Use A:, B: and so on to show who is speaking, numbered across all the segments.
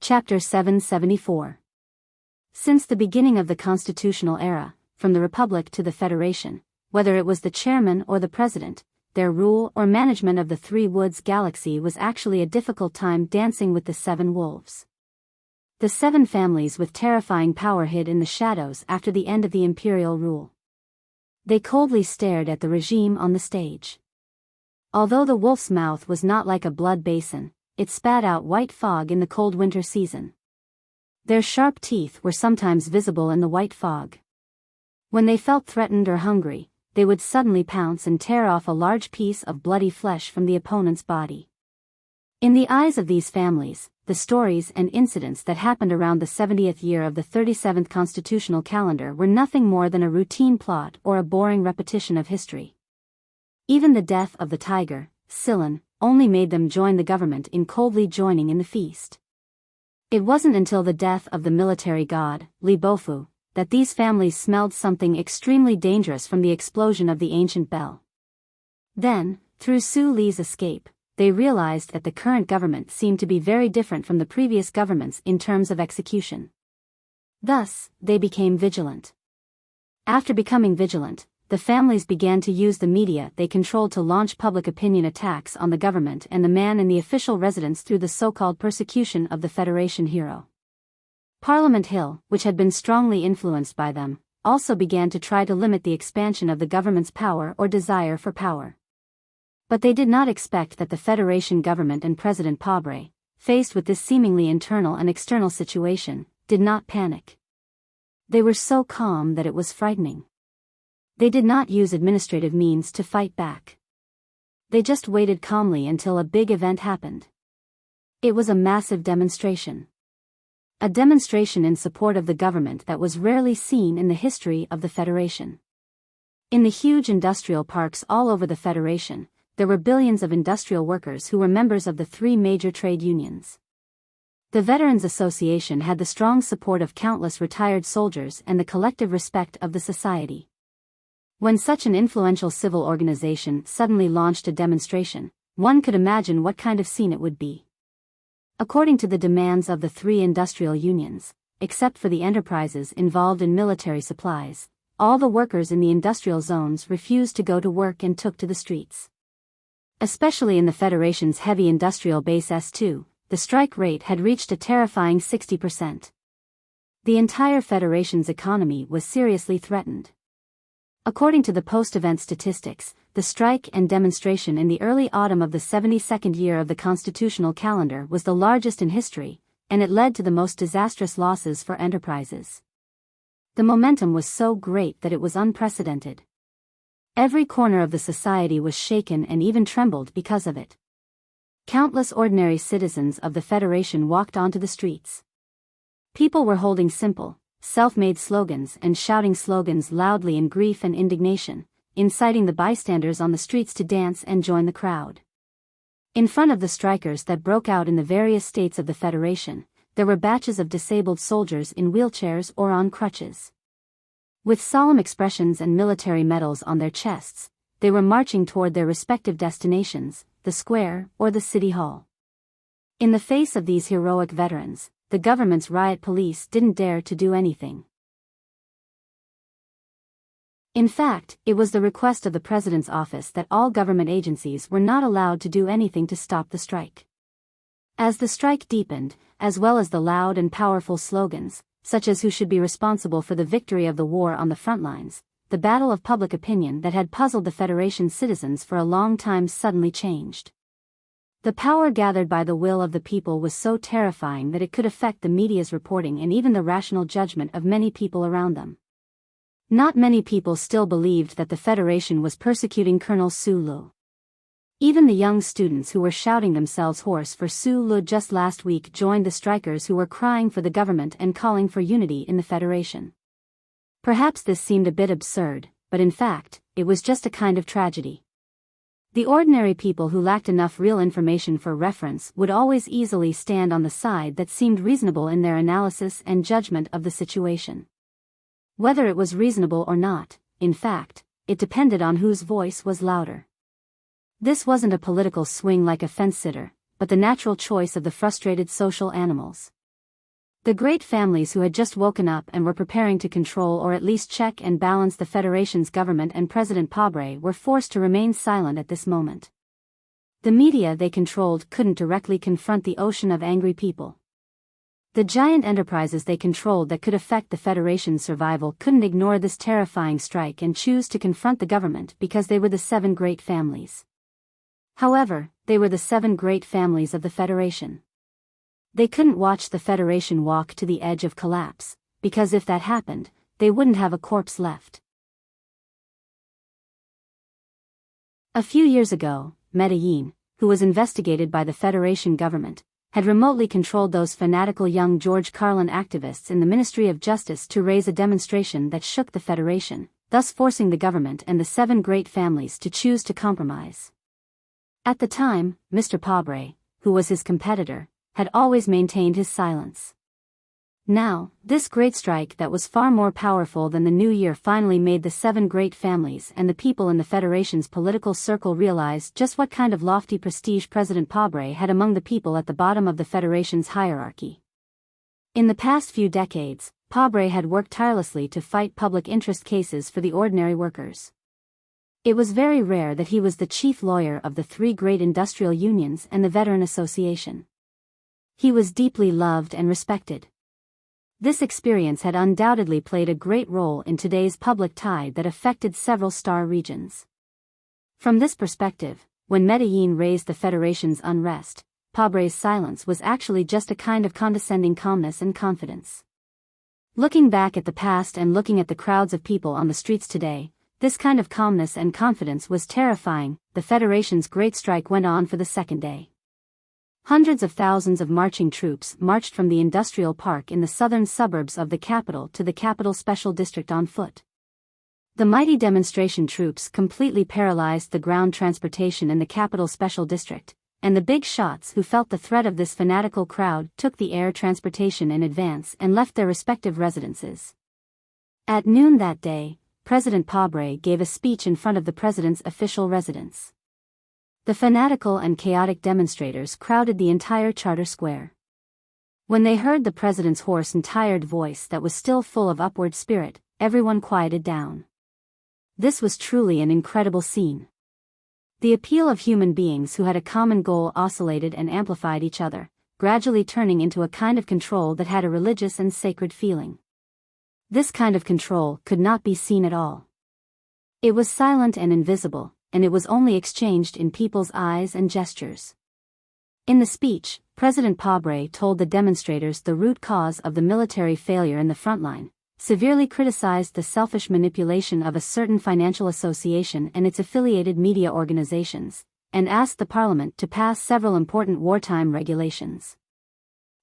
A: Chapter 774. Since the beginning of the constitutional era, from the Republic to the Federation, whether it was the chairman or the president, their rule or management of the Three Woods Galaxy was actually a difficult time dancing with the seven wolves. The seven families with terrifying power hid in the shadows after the end of the imperial rule. They coldly stared at the regime on the stage. Although the wolf's mouth was not like a blood basin, it spat out white fog in the cold winter season. Their sharp teeth were sometimes visible in the white fog. When they felt threatened or hungry, they would suddenly pounce and tear off a large piece of bloody flesh from the opponent's body. In the eyes of these families, the stories and incidents that happened around the 70th year of the 37th constitutional calendar were nothing more than a routine plot or a boring repetition of history. Even the death of the tiger, Sillin, only made them join the government in coldly joining in the feast. It wasn't until the death of the military god, Li Bofu, that these families smelled something extremely dangerous from the explosion of the ancient bell. Then, through Su Li's escape, they realized that the current government seemed to be very different from the previous governments in terms of execution. Thus, they became vigilant. After becoming vigilant, the families began to use the media they controlled to launch public opinion attacks on the government and the man in the official residence through the so-called persecution of the Federation hero. Parliament Hill, which had been strongly influenced by them, also began to try to limit the expansion of the government's power or desire for power. But they did not expect that the Federation government and President Pabre, faced with this seemingly internal and external situation, did not panic. They were so calm that it was frightening. They did not use administrative means to fight back. They just waited calmly until a big event happened. It was a massive demonstration. A demonstration in support of the government that was rarely seen in the history of the Federation. In the huge industrial parks all over the Federation, there were billions of industrial workers who were members of the three major trade unions. The Veterans Association had the strong support of countless retired soldiers and the collective respect of the society. When such an influential civil organization suddenly launched a demonstration, one could imagine what kind of scene it would be. According to the demands of the three industrial unions, except for the enterprises involved in military supplies, all the workers in the industrial zones refused to go to work and took to the streets. Especially in the Federation's heavy industrial base S2, the strike rate had reached a terrifying 60%. The entire Federation's economy was seriously threatened. According to the post-event statistics, the strike and demonstration in the early autumn of the 72nd year of the constitutional calendar was the largest in history, and it led to the most disastrous losses for enterprises. The momentum was so great that it was unprecedented. Every corner of the society was shaken and even trembled because of it. Countless ordinary citizens of the Federation walked onto the streets. People were holding simple, self-made slogans and shouting slogans loudly in grief and indignation, inciting the bystanders on the streets to dance and join the crowd. In front of the strikers that broke out in the various states of the Federation, there were batches of disabled soldiers in wheelchairs or on crutches. With solemn expressions and military medals on their chests, they were marching toward their respective destinations, the square or the city hall. In the face of these heroic veterans, the government's riot police didn't dare to do anything. In fact, it was the request of the president's office that all government agencies were not allowed to do anything to stop the strike. As the strike deepened, as well as the loud and powerful slogans, such as who should be responsible for the victory of the war on the front lines, the battle of public opinion that had puzzled the Federation citizens for a long time suddenly changed. The power gathered by the will of the people was so terrifying that it could affect the media's reporting and even the rational judgment of many people around them. Not many people still believed that the Federation was persecuting Colonel Su Lu. Even the young students who were shouting themselves hoarse for Su Lu just last week joined the strikers who were crying for the government and calling for unity in the Federation. Perhaps this seemed a bit absurd, but in fact, it was just a kind of tragedy. The ordinary people who lacked enough real information for reference would always easily stand on the side that seemed reasonable in their analysis and judgment of the situation. Whether it was reasonable or not, in fact, it depended on whose voice was louder. This wasn't a political swing like a fence-sitter, but the natural choice of the frustrated social animals. The great families who had just woken up and were preparing to control or at least check and balance the Federation's government and President Pobre were forced to remain silent at this moment. The media they controlled couldn't directly confront the ocean of angry people. The giant enterprises they controlled that could affect the Federation's survival couldn't ignore this terrifying strike and choose to confront the government because they were the 7 great families. However, they were the 7 great families of the Federation. They couldn't watch the Federation walk to the edge of collapse, because if that happened, they wouldn't have a corpse left. A few years ago, Medellin, who was investigated by the Federation government, had remotely controlled those fanatical young George Carlin activists in the Ministry of Justice to raise a demonstration that shook the Federation, thus forcing the government and the 7 great families to choose to compromise. At the time, Mr. Pobre, who was his competitor, had always maintained his silence. Now, this great strike that was far more powerful than the new year finally made the 7 great families and the people in the Federation's political circle realize just what kind of lofty prestige President Pobre had among the people at the bottom of the Federation's hierarchy. In the past few decades, Pobre had worked tirelessly to fight public interest cases for the ordinary workers. It was very rare that he was the chief lawyer of the 3 great industrial unions and the Veteran Association. He was deeply loved and respected. This experience had undoubtedly played a great role in today's public tide that affected several star regions. From this perspective, when Medellin raised the Federation's unrest, Pobre's silence was actually just a kind of condescending calmness and confidence. Looking back at the past and looking at the crowds of people on the streets today, this kind of calmness and confidence was terrifying. The Federation's great strike went on for the 2nd day. Hundreds of thousands of marching troops marched from the industrial park in the southern suburbs of the capital to the capital special district on foot. The mighty demonstration troops completely paralyzed the ground transportation in the capital special district, and the big shots who felt the threat of this fanatical crowd took the air transportation in advance and left their respective residences. At noon that day, President Pobre gave a speech in front of the president's official residence. The fanatical and chaotic demonstrators crowded the entire Charter Square. When they heard the president's hoarse and tired voice that was still full of upward spirit, everyone quieted down. This was truly an incredible scene. The appeal of human beings who had a common goal oscillated and amplified each other, gradually turning into a kind of control that had a religious and sacred feeling. This kind of control could not be seen at all. It was silent and invisible, and it was only exchanged in people's eyes and gestures. In the speech, President Pobre told the demonstrators the root cause of the military failure in the front line, severely criticized the selfish manipulation of a certain financial association and its affiliated media organizations, and asked the parliament to pass several important wartime regulations.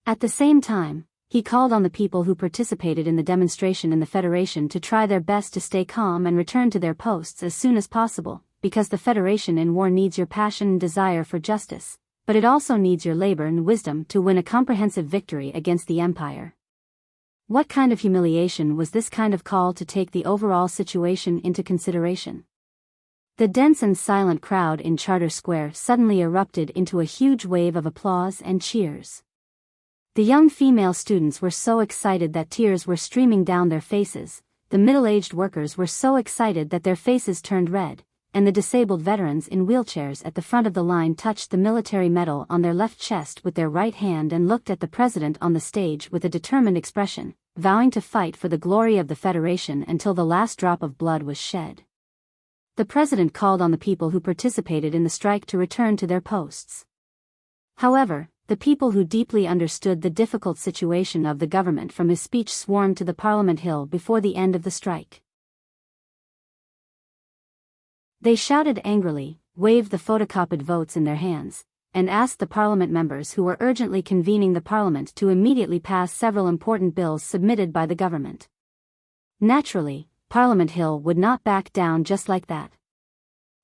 A: At the same time, he called on the people who participated in the demonstration in the Federation to try their best to stay calm and return to their posts as soon as possible, because the Federation in war needs your passion and desire for justice, but it also needs your labor and wisdom to win a comprehensive victory against the empire. What kind of humiliation was this kind of call to take the overall situation into consideration? The dense and silent crowd in Charter Square suddenly erupted into a huge wave of applause and cheers. The young female students were so excited that tears were streaming down their faces, the middle-aged workers were so excited that their faces turned red, and the disabled veterans in wheelchairs at the front of the line touched the military medal on their left chest with their right hand and looked at the president on the stage with a determined expression, vowing to fight for the glory of the Federation until the last drop of blood was shed. The president called on the people who participated in the strike to return to their posts. However, the people who deeply understood the difficult situation of the government from his speech swarmed to the Parliament Hill before the end of the strike. They shouted angrily, waved the photocopied votes in their hands, and asked the parliament members who were urgently convening the parliament to immediately pass several important bills submitted by the government. Naturally, Parliament Hill would not back down just like that.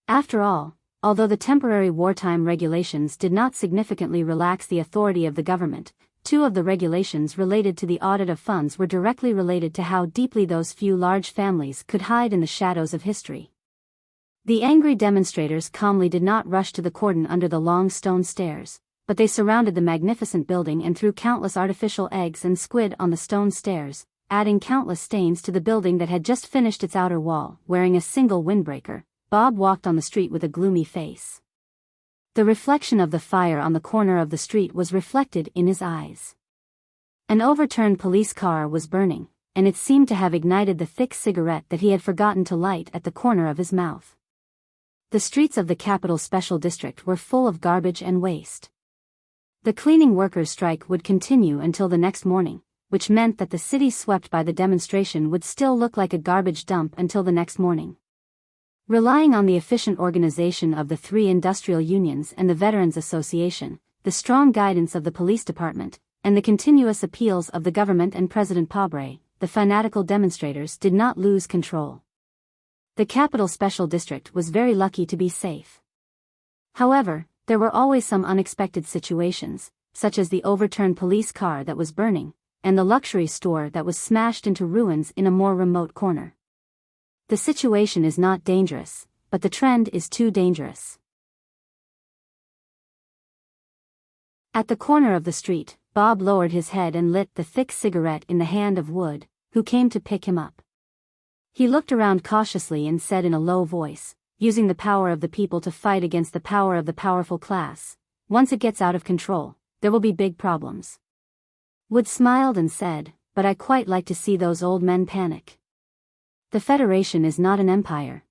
A: After all, although the temporary wartime regulations did not significantly relax the authority of the government, 2 of the regulations related to the audit of funds were directly related to how deeply those few large families could hide in the shadows of history. The angry demonstrators calmly did not rush to the cordon under the long stone stairs, but they surrounded the magnificent building and threw countless artificial eggs and squid on the stone stairs, adding countless stains to the building that had just finished its outer wall. Wearing a single windbreaker, Bob walked on the street with a gloomy face. The reflection of the fire on the corner of the street was reflected in his eyes. An overturned police car was burning, and it seemed to have ignited the thick cigarette that he had forgotten to light at the corner of his mouth. The streets of the capital special district were full of garbage and waste. The cleaning workers' strike would continue until the next morning, which meant that the city swept by the demonstration would still look like a garbage dump until the next morning. Relying on the efficient organization of the 3 industrial unions and the Veterans Association, the strong guidance of the police department, and the continuous appeals of the government and President Pabre, the fanatical demonstrators did not lose control. The capital special district was very lucky to be safe. However, there were always some unexpected situations, such as the overturned police car that was burning, and the luxury store that was smashed into ruins in a more remote corner. The situation is not dangerous, but the trend is too dangerous. At the corner of the street, Bob lowered his head and lit the thick cigarette in the hand of Wood, who came to pick him up. He looked around cautiously and said in a low voice, using the power of the people to fight against the power of the powerful class, "Once it gets out of control, there will be big problems." Wood smiled and said, "But I quite like to see those old men panic. The Federation is not an empire.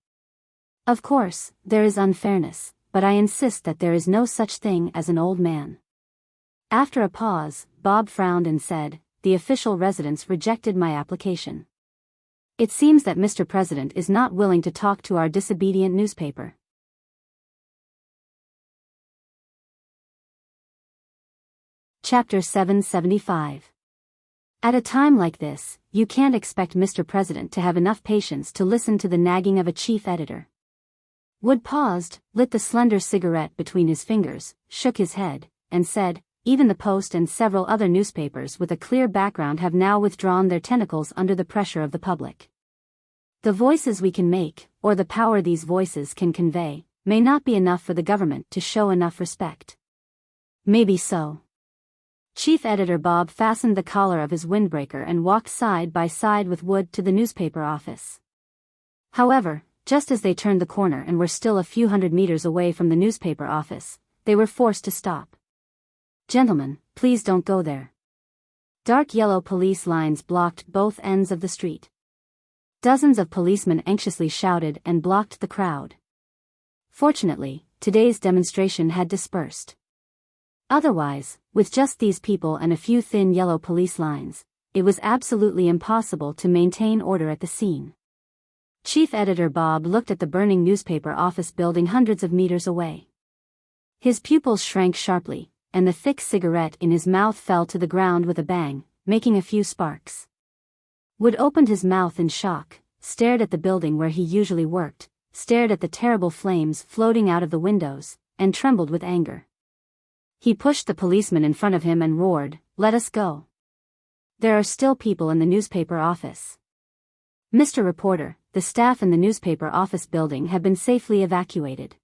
A: Of course, there is unfairness, but I insist that there is no such thing as an old man." After a pause, Bob frowned and said, "The official residence rejected my application. It seems that Mr. President is not willing to talk to our disobedient newspaper." Chapter 775. At a time like this, you can't expect Mr. President to have enough patience to listen to the nagging of a chief editor. Wood paused, lit the slender cigarette between his fingers, shook his head, and said, "Even the Post and several other newspapers with a clear background have now withdrawn their tentacles under the pressure of the public. The voices we can make, or the power these voices can convey, may not be enough for the government to show enough respect." "Maybe so." Chief Editor Bob fastened the collar of his windbreaker and walked side by side with Wood to the newspaper office. However, just as they turned the corner and were still a few hundred meters away from the newspaper office, they were forced to stop. "Gentlemen, please don't go there." Dark yellow police lines blocked both ends of the street. Dozens of policemen anxiously shouted and blocked the crowd. Fortunately, today's demonstration had dispersed. Otherwise, with just these people and a few thin yellow police lines, it was absolutely impossible to maintain order at the scene. Chief Editor Bob looked at the burning newspaper office building hundreds of meters away. His pupils shrank sharply, and the thick cigarette in his mouth fell to the ground with a bang, making a few sparks. Wood opened his mouth in shock, stared at the building where he usually worked, stared at the terrible flames floating out of the windows, and trembled with anger. He pushed the policeman in front of him and roared, "Let us go. There are still people in the newspaper office." "Mr. Reporter, the staff in the newspaper office building have been safely evacuated."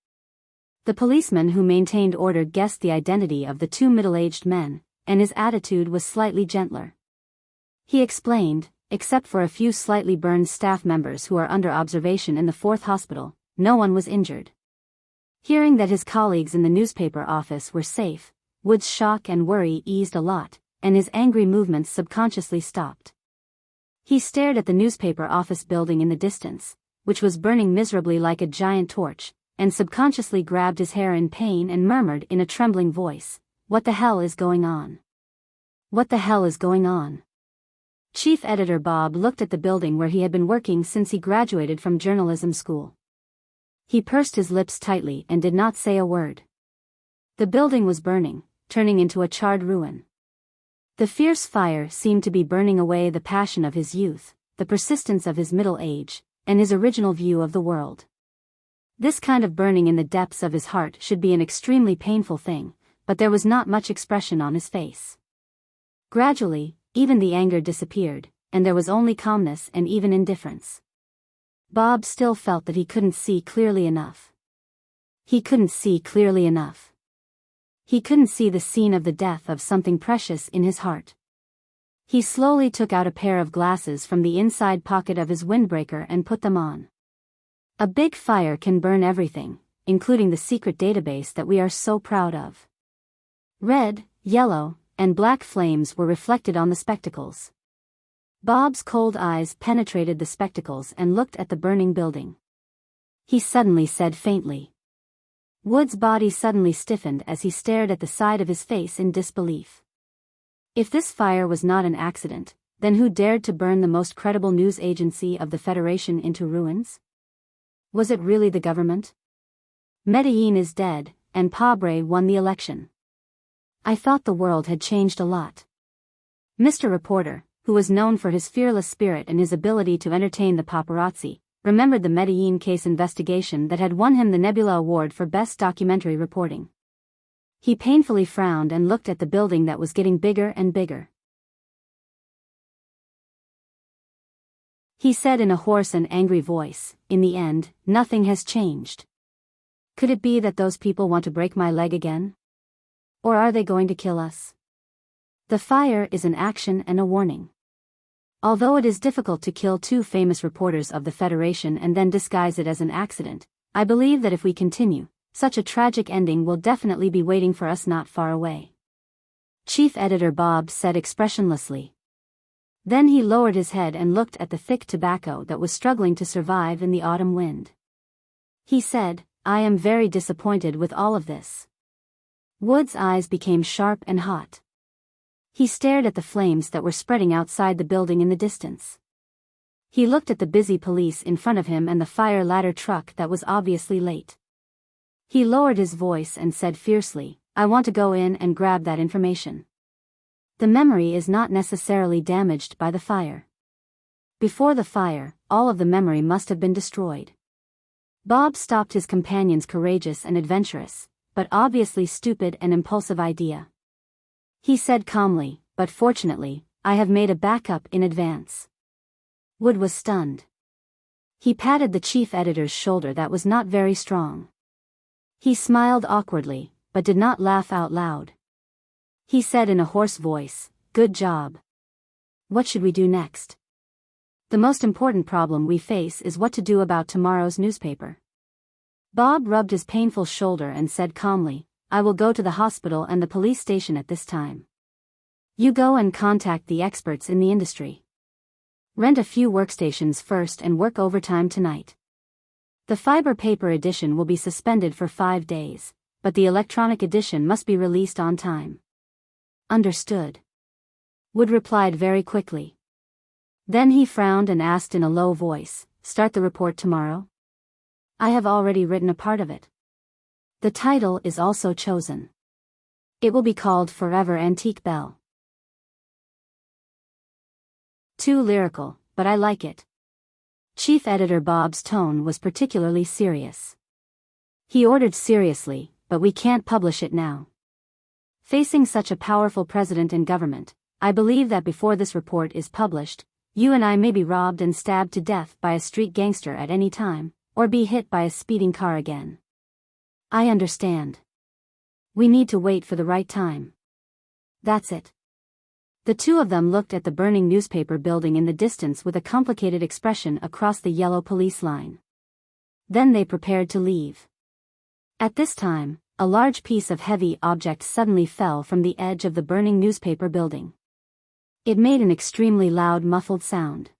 A: The policeman who maintained order guessed the identity of the 2 middle-aged men, and his attitude was slightly gentler. He explained, "Except for a few slightly burned staff members who are under observation in the 4th hospital, no one was injured." Hearing that his colleagues in the newspaper office were safe, Wood's shock and worry eased a lot, and his angry movements subconsciously stopped. He stared at the newspaper office building in the distance, which was burning miserably like a giant torch, and subconsciously grabbed his hair in pain and murmured in a trembling voice, "What the hell is going on? What the hell is going on?" Chief Editor Bob looked at the building where he had been working since he graduated from journalism school. He pursed his lips tightly and did not say a word. The building was burning, turning into a charred ruin. The fierce fire seemed to be burning away the passion of his youth, the persistence of his middle age, and his original view of the world. This kind of burning in the depths of his heart should be an extremely painful thing, but there was not much expression on his face. Gradually, even the anger disappeared, and there was only calmness and even indifference. Bob still felt that he couldn't see clearly enough. He couldn't see clearly enough. He couldn't see the scene of the death of something precious in his heart. He slowly took out a pair of glasses from the inside pocket of his windbreaker and put them on. A big fire can burn everything, including the secret database that we are so proud of. Red, yellow, and black flames were reflected on the spectacles. Bob's cold eyes penetrated the spectacles and looked at the burning building. He suddenly said faintly. Wood's body suddenly stiffened as he stared at the side of his face in disbelief. If this fire was not an accident, then who dared to burn the most credible news agency of the Federation into ruins? Was it really the government? Medellin is dead, and Padre won the election. I thought the world had changed a lot. Mr. Reporter, who was known for his fearless spirit and his ability to entertain the paparazzi, remembered the Medellin case investigation that had won him the Nebula Award for Best Documentary Reporting. He painfully frowned and looked at the building that was getting bigger and bigger. He said in a hoarse and angry voice, "In the end, nothing has changed. Could it be that those people want to break my leg again? Or are they going to kill us? The fire is an action and a warning. Although it is difficult to kill two famous reporters of the Federation and then disguise it as an accident, I believe that if we continue, such a tragic ending will definitely be waiting for us not far away." Chief Editor Bob said expressionlessly. Then he lowered his head and looked at the thick tobacco that was struggling to survive in the autumn wind. He said, "I am very disappointed with all of this." Wood's eyes became sharp and hot. He stared at the flames that were spreading outside the building in the distance. He looked at the busy police in front of him and the fire ladder truck that was obviously late. He lowered his voice and said fiercely, "I want to go in and grab that information." The memory is not necessarily damaged by the fire. Before the fire, all of the memory must have been destroyed. Bob stopped his companion's courageous and adventurous, but obviously stupid and impulsive idea. He said calmly, "But fortunately, I have made a backup in advance." Wood was stunned. He patted the chief editor's shoulder that was not very strong. He smiled awkwardly, but did not laugh out loud. He said in a hoarse voice, "Good job. What should we do next? The most important problem we face is what to do about tomorrow's newspaper." Bob rubbed his painful shoulder and said calmly, "I will go to the hospital and the police station at this time. You go and contact the experts in the industry. Rent a few workstations first and work overtime tonight. The fiber paper edition will be suspended for 5 days, but the electronic edition must be released on time." "Understood," Wood replied very quickly. Then he frowned and asked in a low voice, "Start the report tomorrow?" "I have already written a part of it. The title is also chosen. It will be called Forever Antique Belle." Too lyrical, but I like it. Chief Editor Bob's tone was particularly serious. He ordered seriously, "But we can't publish it now. Facing such a powerful president and government, I believe that before this report is published, you and I may be robbed and stabbed to death by a street gangster at any time, or be hit by a speeding car again. I understand. We need to wait for the right time." That's it. The two of them looked at the burning newspaper building in the distance with a complicated expression across the yellow police line. Then they prepared to leave. At this time, a large piece of heavy object suddenly fell from the edge of the burning newspaper building. It made an extremely loud muffled sound.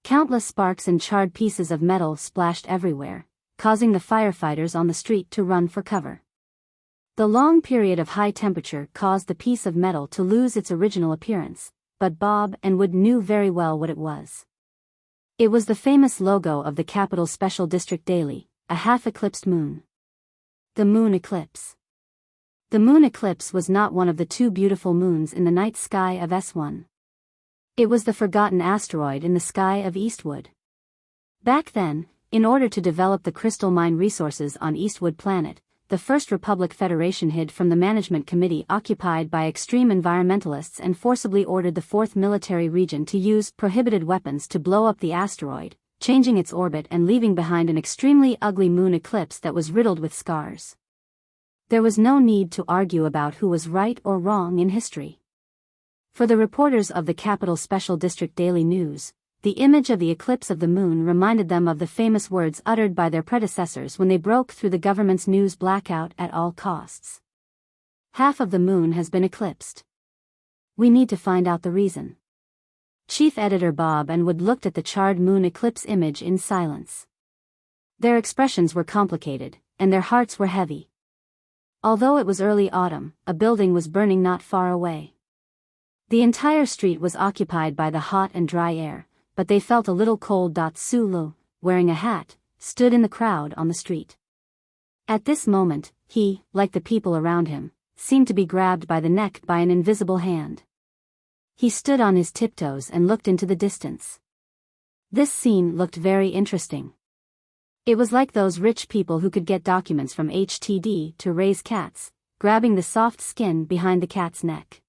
A: Countless sparks and charred pieces of metal splashed everywhere, causing the firefighters on the street to run for cover. The long period of high temperature caused the piece of metal to lose its original appearance, but Bob and Wood knew very well what it was. It was the famous logo of the capital's special district daily, a half-eclipsed moon. The moon eclipse. The moon eclipse was not one of the two beautiful moons in the night sky of S1. It was the forgotten asteroid in the sky of Eastwood. Back then, in order to develop the crystal mine resources on Eastwood Planet, the First Republic Federation hid from the management committee occupied by extreme environmentalists and forcibly ordered the 4th Military Region to use prohibited weapons to blow up the asteroid, changing its orbit and leaving behind an extremely ugly moon eclipse that was riddled with scars. There was no need to argue about who was right or wrong in history. For the reporters of the Capital Special District Daily News, the image of the eclipse of the moon reminded them of the famous words uttered by their predecessors when they broke through the government's news blackout at all costs. Half of the moon has been eclipsed. We need to find out the reason. Chief Editor Bob and Wood looked at the charred moon eclipse image in silence. Their expressions were complicated, and their hearts were heavy. Although it was early autumn, a building was burning not far away. The entire street was occupied by the hot and dry air, but they felt a little cold. Sulu, wearing a hat, stood in the crowd on the street. At this moment, he, like the people around him, seemed to be grabbed by the neck by an invisible hand. He stood on his tiptoes and looked into the distance. This scene looked very interesting. It was like those rich people who could get documents from HTD to raise cats, grabbing the soft skin behind the cat's neck.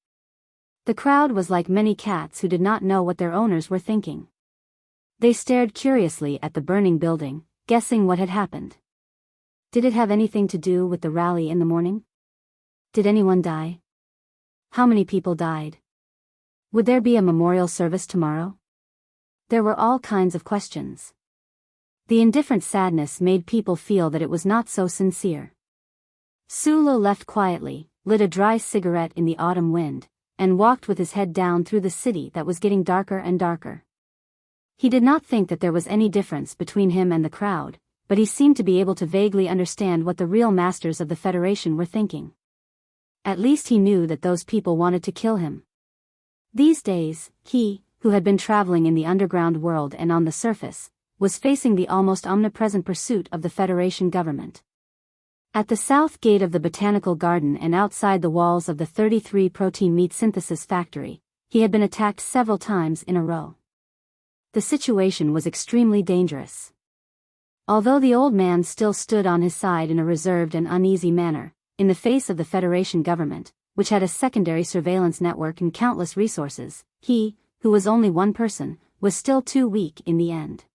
A: The crowd was like many cats who did not know what their owners were thinking. They stared curiously at the burning building, guessing what had happened. Did it have anything to do with the rally in the morning? Did anyone die? How many people died? Would there be a memorial service tomorrow? There were all kinds of questions. The indifferent sadness made people feel that it was not so sincere. Sulu left quietly, lit a dry cigarette in the autumn wind, and walked with his head down through the city that was getting darker and darker. He did not think that there was any difference between him and the crowd, but he seemed to be able to vaguely understand what the real masters of the Federation were thinking. At least he knew that those people wanted to kill him. These days, he, who had been traveling in the underground world and on the surface, was facing the almost omnipresent pursuit of the Federation government. At the south gate of the Botanical Garden and outside the walls of the 33 protein meat synthesis factory, he had been attacked several times in a row. The situation was extremely dangerous. Although the old man still stood on his side in a reserved and uneasy manner, in the face of the Federation government, which had a secondary surveillance network and countless resources, he, who was only one person, was still too weak in the end.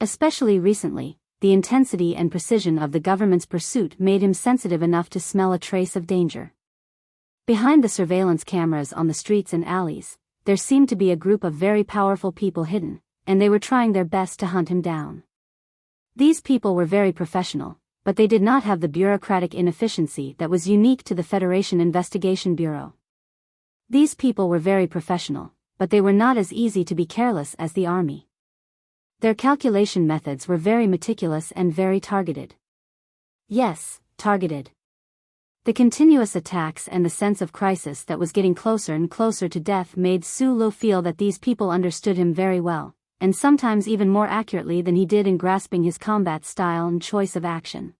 A: Especially recently, the intensity and precision of the government's pursuit made him sensitive enough to smell a trace of danger. Behind the surveillance cameras on the streets and alleys, there seemed to be a group of very powerful people hidden, and they were trying their best to hunt him down. These people were very professional, but they did not have the bureaucratic inefficiency that was unique to the Federation Investigation Bureau. These people were very professional, but they were not as easy to be careless as the army. Their calculation methods were very meticulous and very targeted. Yes, targeted. The continuous attacks and the sense of crisis that was getting closer and closer to death made Sulu feel that these people understood him very well, and sometimes even more accurately than he did in grasping his combat style and choice of action.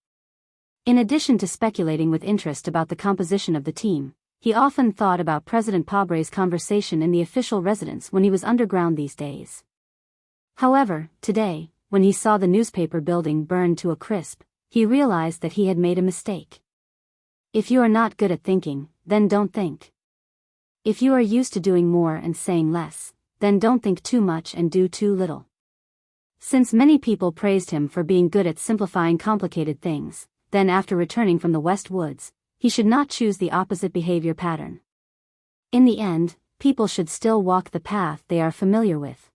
A: In addition to speculating with interest about the composition of the team, he often thought about President Pabre's conversation in the official residence when he was underground these days. However, today, when he saw the newspaper building burn to a crisp, he realized that he had made a mistake. If you are not good at thinking, then don't think. If you are used to doing more and saying less, then don't think too much and do too little. Since many people praised him for being good at simplifying complicated things, then after returning from the West Woods, he should not choose the opposite behavior pattern. In the end, people should still walk the path they are familiar with.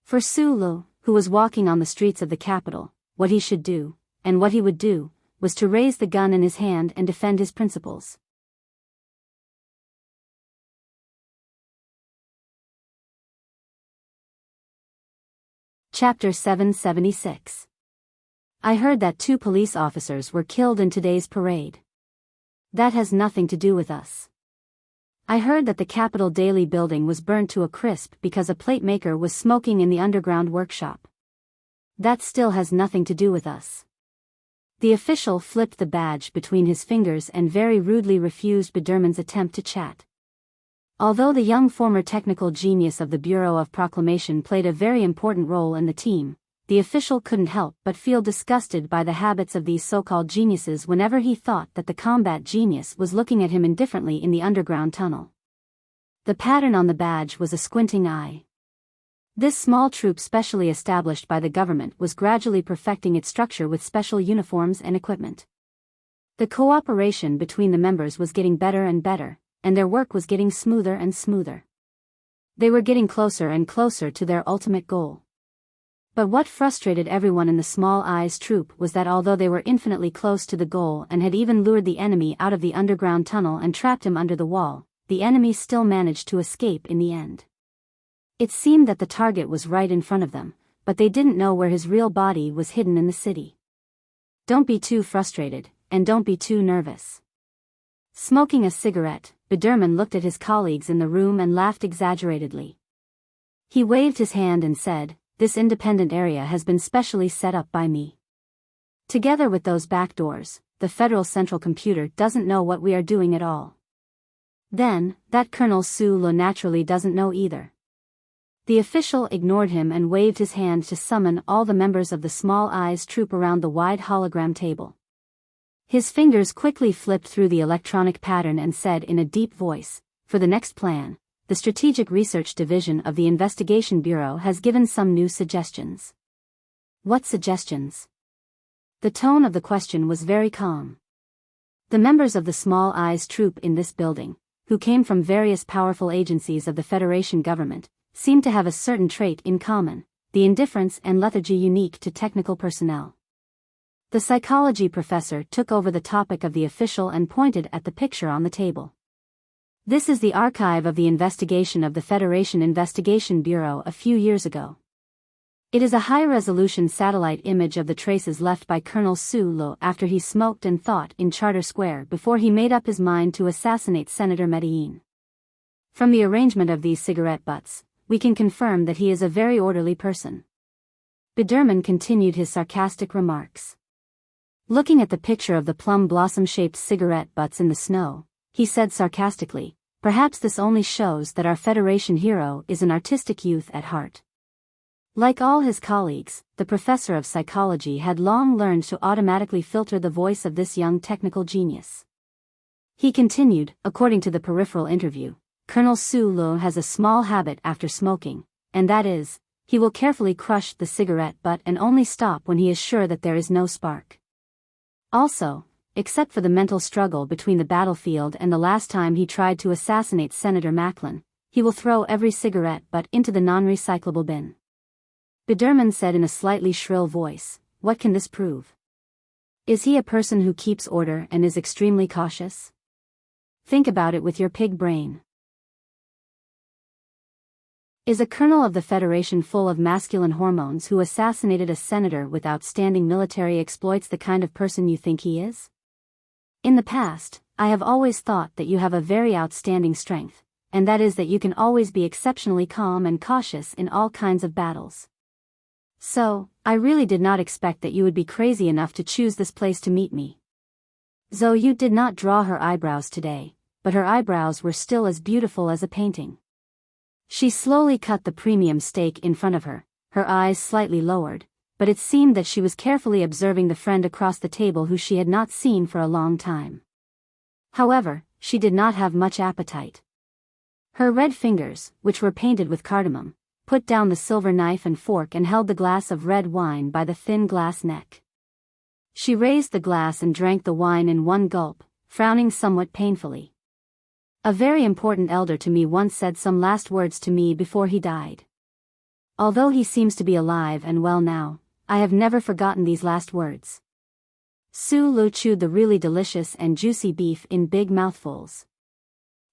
A: For Sulu, who was walking on the streets of the capital, what he should do, and what he would do, was to raise the gun in his hand and defend his principles. Chapter 776. I heard that 2 police officers were killed in today's parade. That has nothing to do with us. I heard that the Capitol Daily building was burnt to a crisp because a plate maker was smoking in the underground workshop. That still has nothing to do with us. The official flipped the badge between his fingers and very rudely refused Biderman's attempt to chat. Although the young former technical genius of the Bureau of Proclamation played a very important role in the team, the official couldn't help but feel disgusted by the habits of these so-called geniuses whenever he thought that the combat genius was looking at him indifferently in the underground tunnel. The pattern on the badge was a squinting eye. This small troop specially established by the government was gradually perfecting its structure with special uniforms and equipment. The cooperation between the members was getting better and better, and their work was getting smoother and smoother. They were getting closer and closer to their ultimate goal. But what frustrated everyone in the Small Eyes troop was that although they were infinitely close to the goal and had even lured the enemy out of the underground tunnel and trapped him under the wall, the enemy still managed to escape in the end. It seemed that the target was right in front of them, but they didn't know where his real body was hidden in the city. Don't be too frustrated, and don't be too nervous. Smoking a cigarette, Biderman looked at his colleagues in the room and laughed exaggeratedly. He waved his hand and said, "This independent area has been specially set up by me. Together with those back doors, the Federal Central Computer doesn't know what we are doing at all. Then, that Colonel Su-lo naturally doesn't know either." The official ignored him and waved his hand to summon all the members of the Small Eyes troop around the wide hologram table. His fingers quickly flipped through the electronic pattern and said in a deep voice, "For the next plan, the Strategic Research Division of the Investigation Bureau has given some new suggestions." "What suggestions?" The tone of the question was very calm. The members of the Small Eyes troop in this building, who came from various powerful agencies of the Federation government, seemed to have a certain trait in common, the indifference and lethargy unique to technical personnel. The psychology professor took over the topic of the official and pointed at the picture on the table. "This is the archive of the investigation of the Federation Investigation Bureau a few years ago. It is a high-resolution satellite image of the traces left by Colonel Su-lo after he smoked and thought in Charter Square before he made up his mind to assassinate Senator Medellin. From the arrangement of these cigarette butts, we can confirm that he is a very orderly person." Biderman continued his sarcastic remarks. Looking at the picture of the plum blossom-shaped cigarette butts in the snow, he said sarcastically, "Perhaps this only shows that our Federation hero is an artistic youth at heart." Like all his colleagues, the professor of psychology had long learned to automatically filter the voice of this young technical genius. He continued, "According to the peripheral interview, Colonel Su-lo has a small habit after smoking, and that is, he will carefully crush the cigarette butt and only stop when he is sure that there is no spark. Also, except for the mental struggle between the battlefield and the last time he tried to assassinate Senator Macklin, he will throw every cigarette butt into the non-recyclable bin." Biderman said in a slightly shrill voice, "What can this prove? Is he a person who keeps order and is extremely cautious? Think about it with your pig brain. Is a colonel of the Federation full of masculine hormones who assassinated a senator with outstanding military exploits the kind of person you think he is? In the past, I have always thought that you have a very outstanding strength, and that is that you can always be exceptionally calm and cautious in all kinds of battles. So, I really did not expect that you would be crazy enough to choose this place to meet me." Zhou did not draw her eyebrows today, but her eyebrows were still as beautiful as a painting. She slowly cut the premium steak in front of her, her eyes slightly lowered, but it seemed that she was carefully observing the friend across the table who she had not seen for a long time. However, she did not have much appetite. Her red fingers, which were painted with cardamom, put down the silver knife and fork and held the glass of red wine by the thin glass neck. She raised the glass and drank the wine in one gulp, frowning somewhat painfully. "A very important elder to me once said some last words to me before he died. Although he seems to be alive and well now, I have never forgotten these last words." Su-lo chewed the really delicious and juicy beef in big mouthfuls.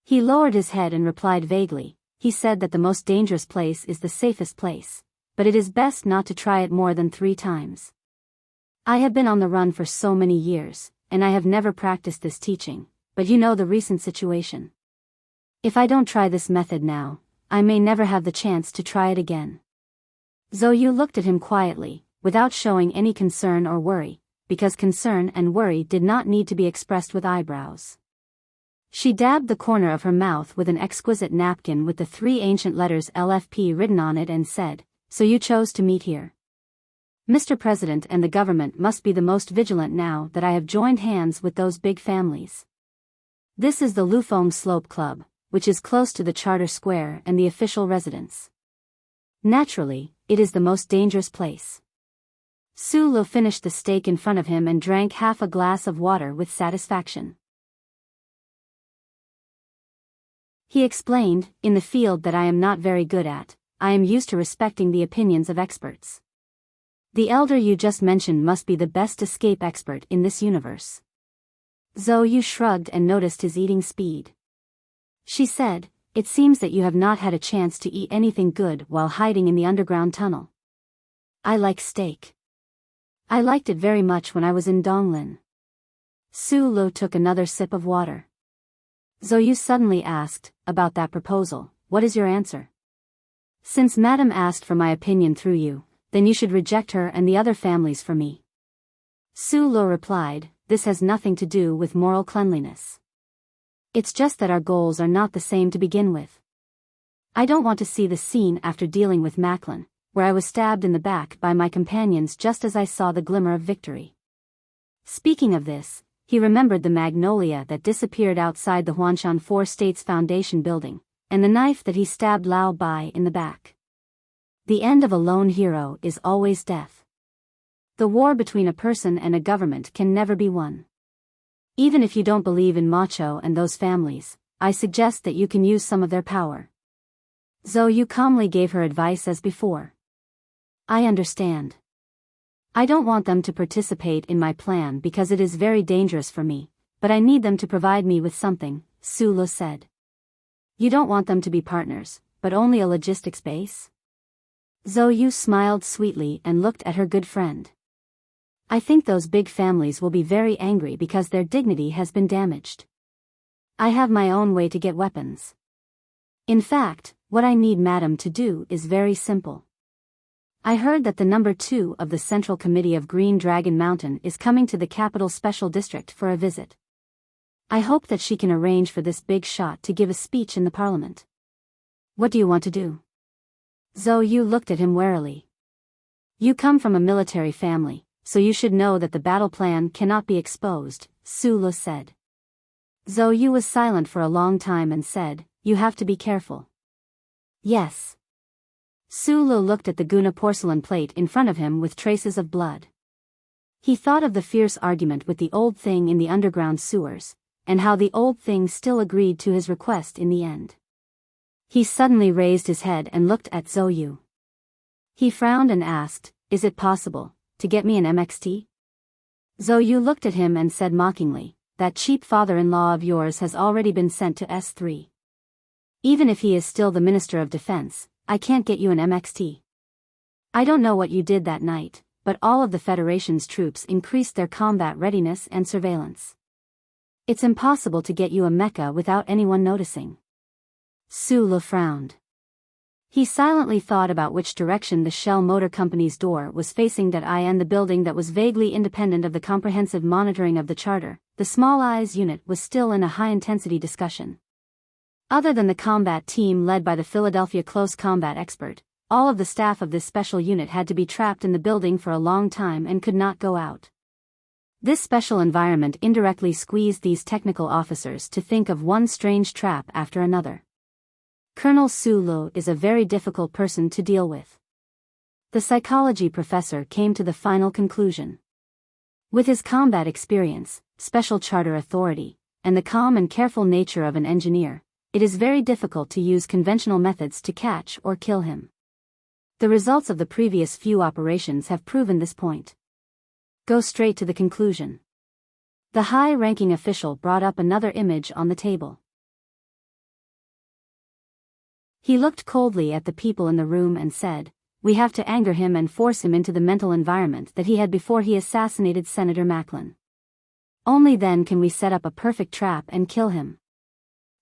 A: He lowered his head and replied vaguely, "He said that the most dangerous place is the safest place, but it is best not to try it more than 3 times. I have been on the run for so many years, and I have never practiced this teaching, but you know the recent situation. If I don't try this method now, I may never have the chance to try it again." Zhou looked at him quietly, without showing any concern or worry, because concern and worry did not need to be expressed with eyebrows. She dabbed the corner of her mouth with an exquisite napkin with the 3 ancient letters LFP written on it and said, "So you chose to meet here. Mr. President and the government must be the most vigilant now that I have joined hands with those big families. This is the Lufeng Slope Club, which is close to the Charter Square and the official residence. Naturally, it is the most dangerous place. Su Lo finished the steak in front of him and drank half a glass of water with satisfaction. He explained, in the field that I am not very good at, I am used to respecting the opinions of experts. The elder you just mentioned must be the best escape expert in this universe. Zhou Yu shrugged and noticed his eating speed. She said, it seems that you have not had a chance to eat anything good while hiding in the underground tunnel. I like steak. I liked it very much when I was in Donglin. Su Lo took another sip of water. Zhou Yu suddenly asked, about that proposal, what is your answer? Since Madame asked for my opinion through you, then you should reject her and the other families for me. Su Lo replied, this has nothing to do with moral cleanliness. It's just that our goals are not the same to begin with. I don't want to see the scene after dealing with Macklin, where I was stabbed in the back by my companions just as I saw the glimmer of victory. Speaking of this, he remembered the magnolia that disappeared outside the Huanshan Four States Foundation building, and the knife that he stabbed Lao Bai in the back. The end of a lone hero is always death. The war between a person and a government can never be won. Even if you don't believe in Macho and those families, I suggest that you can use some of their power. Zhou Yu calmly gave her advice as before. I understand. I don't want them to participate in my plan because it is very dangerous for me, but I need them to provide me with something, Su Lo said. You don't want them to be partners, but only a logistics base? Zhou Yu smiled sweetly and looked at her good friend. I think those big families will be very angry because their dignity has been damaged. I have my own way to get weapons. In fact, what I need Madam to do is very simple. I heard that the number 2 of the Central Committee of Green Dragon Mountain is coming to the Capital Special District for a visit. I hope that she can arrange for this big shot to give a speech in the Parliament. What do you want to do? Zhou Yu looked at him warily. You come from a military family, so you should know that the battle plan cannot be exposed, Su Lo said. Zhou Yu was silent for a long time and said, you have to be careful. Yes. Su Lo looked at the Guna porcelain plate in front of him with traces of blood. He thought of the fierce argument with the old thing in the underground sewers, and how the old thing still agreed to his request in the end. He suddenly raised his head and looked at Zhou Yu. He frowned and asked, is it possible to get me an MXT? Zhou Yu looked at him and said mockingly, that cheap father-in-law of yours has already been sent to S3. Even if he is still the Minister of Defense, I can't get you an MXT. I don't know what you did that night, but all of the Federation's troops increased their combat readiness and surveillance. It's impossible to get you a mecha without anyone noticing. Su Lo frowned. He silently thought about which direction the Shell Motor Company's door was facing, that eye and the building that was vaguely independent of the comprehensive monitoring of the charter. The Small Eyes unit was still in a high-intensity discussion. Other than the combat team led by the Philadelphia close combat expert, all of the staff of this special unit had to be trapped in the building for a long time and could not go out. This special environment indirectly squeezed these technical officers to think of one strange trap after another. Colonel Su Lo is a very difficult person to deal with. The psychology professor came to the final conclusion. With his combat experience, special charter authority, and the calm and careful nature of an engineer, it is very difficult to use conventional methods to catch or kill him. The results of the previous few operations have proven this point. Go straight to the conclusion. The high-ranking official brought up another image on the table. He looked coldly at the people in the room and said, we have to anger him and force him into the mental environment that he had before he assassinated Senator Macklin. Only then can we set up a perfect trap and kill him.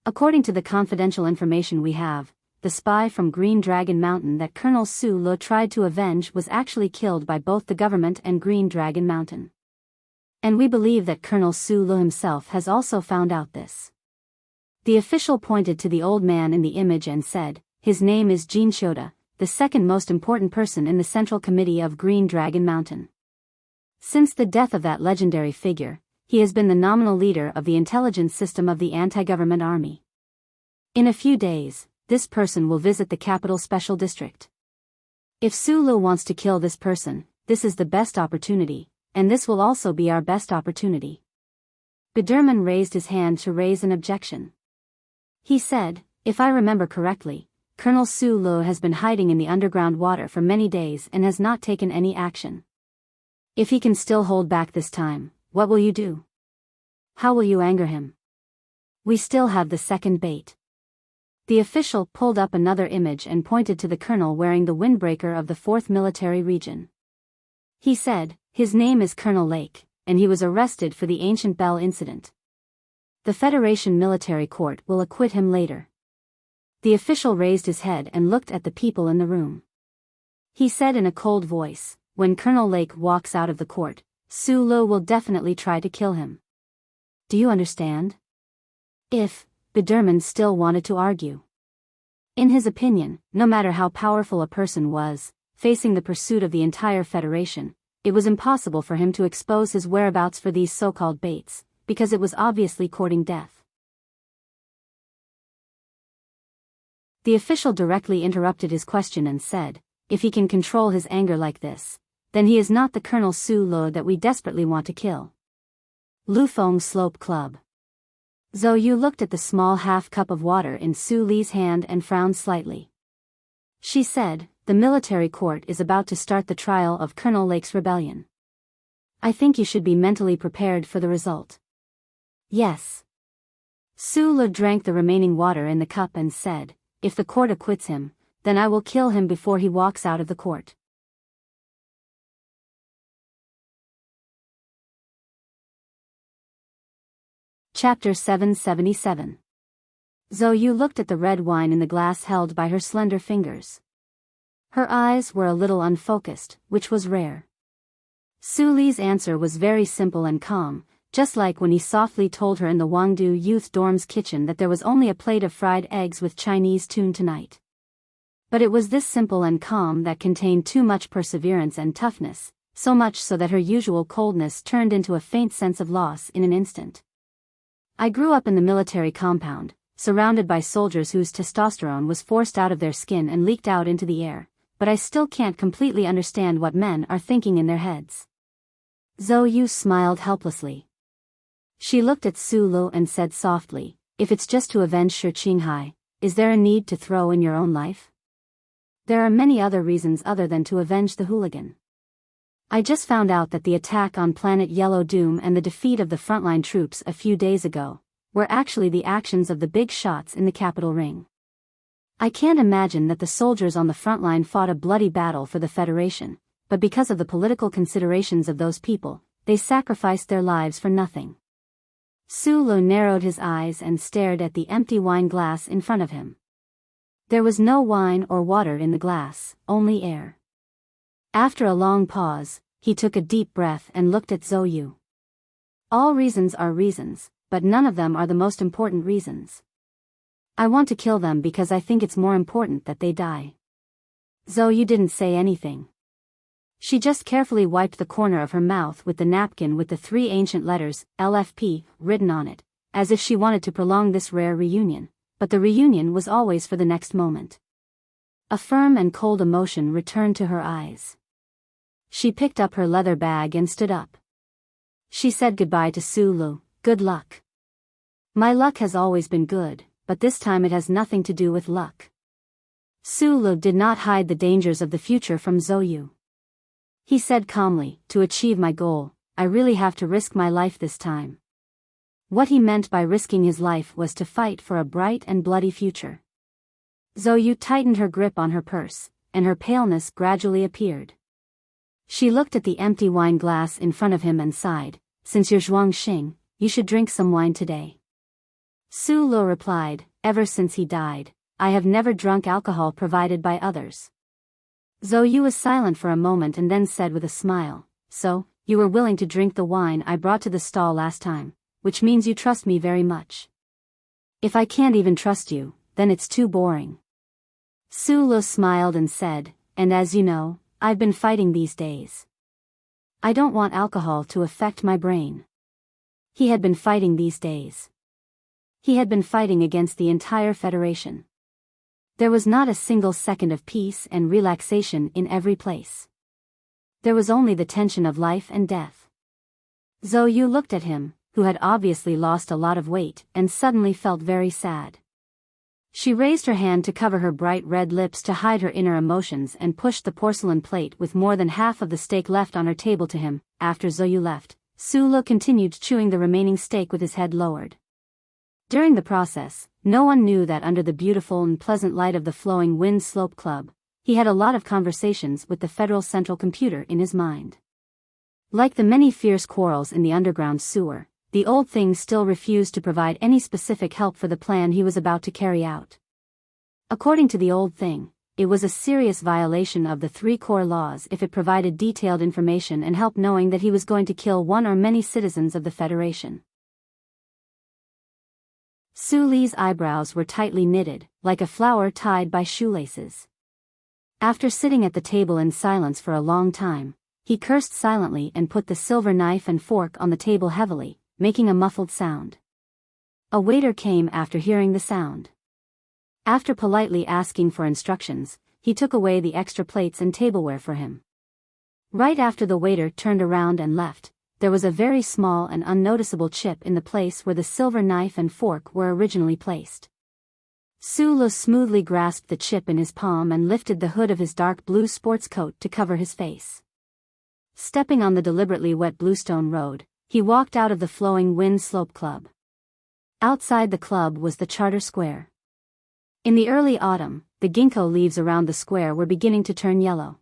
A: According to the confidential information we have, the spy from Green Dragon Mountain that Colonel Su Lo tried to avenge was actually killed by both the government and Green Dragon Mountain. And we believe that Colonel Su Lo himself has also found out this. The official pointed to the old man in the image and said, his name is Jin Shoda, the second most important person in the Central Committee of Green Dragon Mountain. Since the death of that legendary figure, he has been the nominal leader of the intelligence system of the anti-government army. In a few days, this person will visit the Capital Special District. If Sulu wants to kill this person, this is the best opportunity, and this will also be our best opportunity. Biderman raised his hand to raise an objection. He said, if I remember correctly, Colonel Sulu has been hiding in the underground water for many days and has not taken any action. If he can still hold back this time, what will you do? How will you anger him? We still have the second bait. The official pulled up another image and pointed to the colonel wearing the windbreaker of the 4th Military Region. He said, his name is Colonel Lake, and he was arrested for the Ancient Bell incident. The Federation Military Court will acquit him later. The official raised his head and looked at the people in the room. He said in a cold voice, when Colonel Lake walks out of the court, Sulu will definitely try to kill him. Do you understand? If Biderman still wanted to argue. In his opinion, no matter how powerful a person was, facing the pursuit of the entire Federation, it was impossible for him to expose his whereabouts for these so-called baits, because it was obviously courting death. The official directly interrupted his question and said, if he can control his anger like this, then he is not the Colonel Sulu that we desperately want to kill. Lufeng Slope Club. Zhou Yu looked at the small half-cup of water in Su Li's hand and frowned slightly. She said, the military court is about to start the trial of Colonel Lake's rebellion. I think you should be mentally prepared for the result. Yes. Su Li drank the remaining water in the cup and said, if the court acquits him, then I will kill him before he walks out of the court. Chapter 777. Zhou Yu looked at the red wine in the glass held by her slender fingers. Her eyes were a little unfocused, which was rare. Su Li's answer was very simple and calm, just like when he softly told her in the Wangdu Youth Dorm's kitchen that there was only a plate of fried eggs with Chinese tune tonight. But it was this simple and calm that contained too much perseverance and toughness, so much so that her usual coldness turned into a faint sense of loss in an instant. I grew up in the military compound, surrounded by soldiers whose testosterone was forced out of their skin and leaked out into the air, but I still can't completely understand what men are thinking in their heads. Zhou Yu smiled helplessly. She looked at Su Lu and said softly, if it's just to avenge Shi Qinghai, is there a need to throw in your own life? There are many other reasons other than to avenge the hooligan. I just found out that the attack on Planet Yellow Doom and the defeat of the frontline troops a few days ago were actually the actions of the big shots in the capital ring. I can't imagine that the soldiers on the front line fought a bloody battle for the Federation, but because of the political considerations of those people, they sacrificed their lives for nothing. Su Lu narrowed his eyes and stared at the empty wine glass in front of him. There was no wine or water in the glass, only air. After a long pause, he took a deep breath and looked at Zhou Yu. All reasons are reasons, but none of them are the most important reasons. I want to kill them because I think it's more important that they die. Zhou Yu didn't say anything. She just carefully wiped the corner of her mouth with the napkin with the 3 ancient letters, LFP, written on it, as if she wanted to prolong this rare reunion, but the reunion was always for the next moment. A firm and cold emotion returned to her eyes. She picked up her leather bag and stood up. She said goodbye to Su Lu, good luck. My luck has always been good, but this time it has nothing to do with luck. Su Lu did not hide the dangers of the future from Zhou Yu. He said calmly, to achieve my goal, I really have to risk my life this time. What he meant by risking his life was to fight for a bright and bloody future. Zhou Yu tightened her grip on her purse, and her paleness gradually appeared. She looked at the empty wine glass in front of him and sighed, since you're Zhuang Xing, you should drink some wine today. Su Lu replied, ever since he died, I have never drunk alcohol provided by others. Zhou Yu was silent for a moment and then said with a smile, so, you were willing to drink the wine I brought to the stall last time, which means you trust me very much. If I can't even trust you, then it's too boring. Su Lu smiled and said, and as you know, I've been fighting these days. I don't want alcohol to affect my brain. He had been fighting these days. He had been fighting against the entire Federation. There was not a single second of peace and relaxation in every place. There was only the tension of life and death. Zhou Yu looked at him, who had obviously lost a lot of weight, and suddenly felt very sad. She raised her hand to cover her bright red lips to hide her inner emotions and pushed the porcelain plate with more than half of the steak left on her table to him. After Zhou Yu left, Su Lu continued chewing the remaining steak with his head lowered. During the process, no one knew that under the beautiful and pleasant light of the Flowing Wind Slope Club, he had a lot of conversations with the Federal Central Computer in his mind. Like the many fierce quarrels in the underground sewer, the old thing still refused to provide any specific help for the plan he was about to carry out. According to the old thing, it was a serious violation of the 3 core laws if it provided detailed information and help knowing that he was going to kill one or many citizens of the Federation. Su Li's eyebrows were tightly knitted, like a flower tied by shoelaces. After sitting at the table in silence for a long time, he cursed silently and put the silver knife and fork on the table heavily, making a muffled sound. A waiter came after hearing the sound. After politely asking for instructions, he took away the extra plates and tableware for him. Right after the waiter turned around and left, there was a very small and unnoticeable chip in the place where the silver knife and fork were originally placed. Su Lu smoothly grasped the chip in his palm and lifted the hood of his dark blue sports coat to cover his face. Stepping on the deliberately wet bluestone road, he walked out of the Flowing Wind Slope Club. Outside the club was the Charter Square. In the early autumn, the ginkgo leaves around the square were beginning to turn yellow.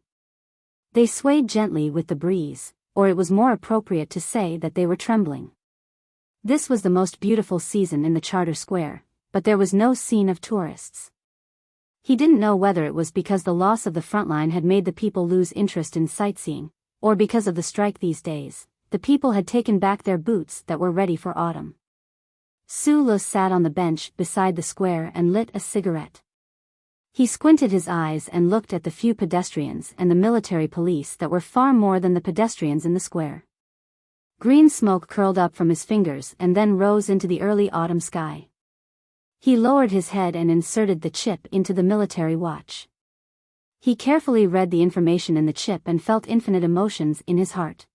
A: They swayed gently with the breeze, or it was more appropriate to say that they were trembling. This was the most beautiful season in the Charter Square, but there was no scene of tourists. He didn't know whether it was because the loss of the front line had made the people lose interest in sightseeing, or because of the strike these days. The people had taken back their boots that were ready for autumn. Su Lu sat on the bench beside the square and lit a cigarette. He squinted his eyes and looked at the few pedestrians and the military police that were far more than the pedestrians in the square. Green smoke curled up from his fingers and then rose into the early autumn sky. He lowered his head and inserted the chip into the military watch. He carefully read the information in the chip and felt infinite emotions in his heart.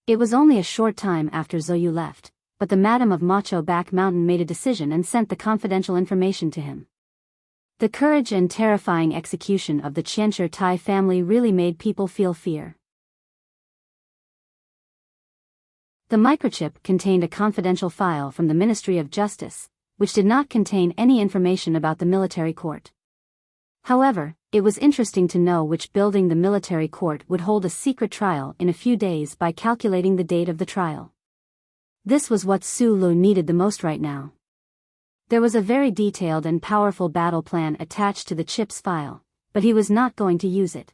A: It was only a short time after Zhou Yu left, but the Madam of Macho Back Mountain made a decision and sent the confidential information to him. The courage and terrifying execution of the Qianshi Tai family really made people feel fear. The microchip contained a confidential file from the Ministry of Justice, which did not contain any information about the military court. However, it was interesting to know which building the military court would hold a secret trial in a few days by calculating the date of the trial. This was what Su Lu needed the most right now. There was a very detailed and powerful battle plan attached to the chip's file, but he was not going to use it.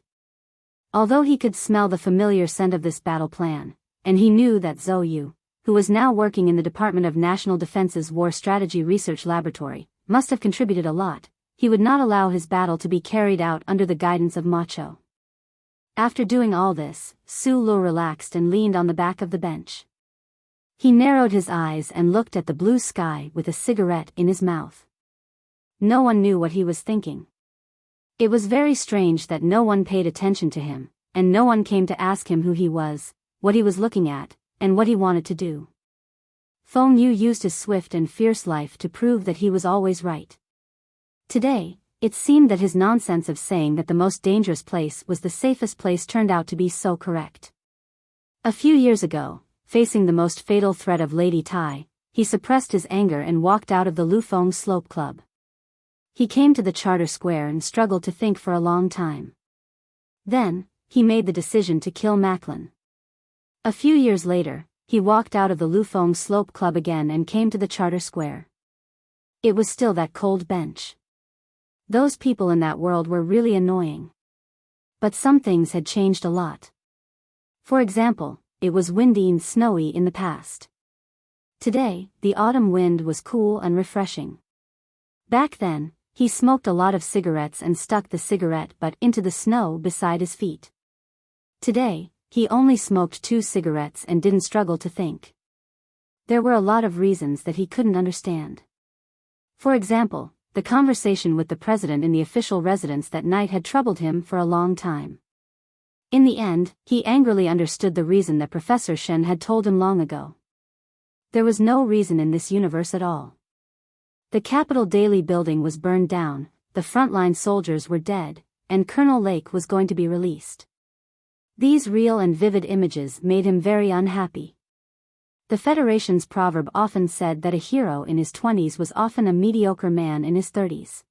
A: Although he could smell the familiar scent of this battle plan, and he knew that Zhou Yu, who was now working in the Department of National Defense's War Strategy Research Laboratory, must have contributed a lot, he would not allow his battle to be carried out under the guidance of Macho. After doing all this, Su Lu relaxed and leaned on the back of the bench. He narrowed his eyes and looked at the blue sky with a cigarette in his mouth. No one knew what he was thinking. It was very strange that no one paid attention to him, and no one came to ask him who he was, what he was looking at, and what he wanted to do. Feng Yu used his swift and fierce life to prove that he was always right. Today, it seemed that his nonsense of saying that the most dangerous place was the safest place turned out to be so correct. A few years ago, facing the most fatal threat of Lady Tai, he suppressed his anger and walked out of the Lufeng Slope Club. He came to the Charter Square and struggled to think for a long time. Then, he made the decision to kill Macklin. A few years later, he walked out of the Lufeng Slope Club again and came to the Charter Square. It was still that cold bench. Those people in that world were really annoying. But some things had changed a lot. For example, it was windy and snowy in the past. Today, the autumn wind was cool and refreshing. Back then, he smoked a lot of cigarettes and stuck the cigarette butt into the snow beside his feet. Today, he only smoked 2 cigarettes and didn't struggle to think. There were a lot of reasons that he couldn't understand. For example, the the conversation with the president in the official residence that night had troubled him for a long time. In the end, he angrily understood the reason that Professor Shen had told him long ago. There was no reason in this universe at all. The Capitol Daily building was burned down, the frontline soldiers were dead, and Colonel Lake was going to be released. These real and vivid images made him very unhappy. The Federation's proverb often said that a hero in his 20s was often a mediocre man in his 30s.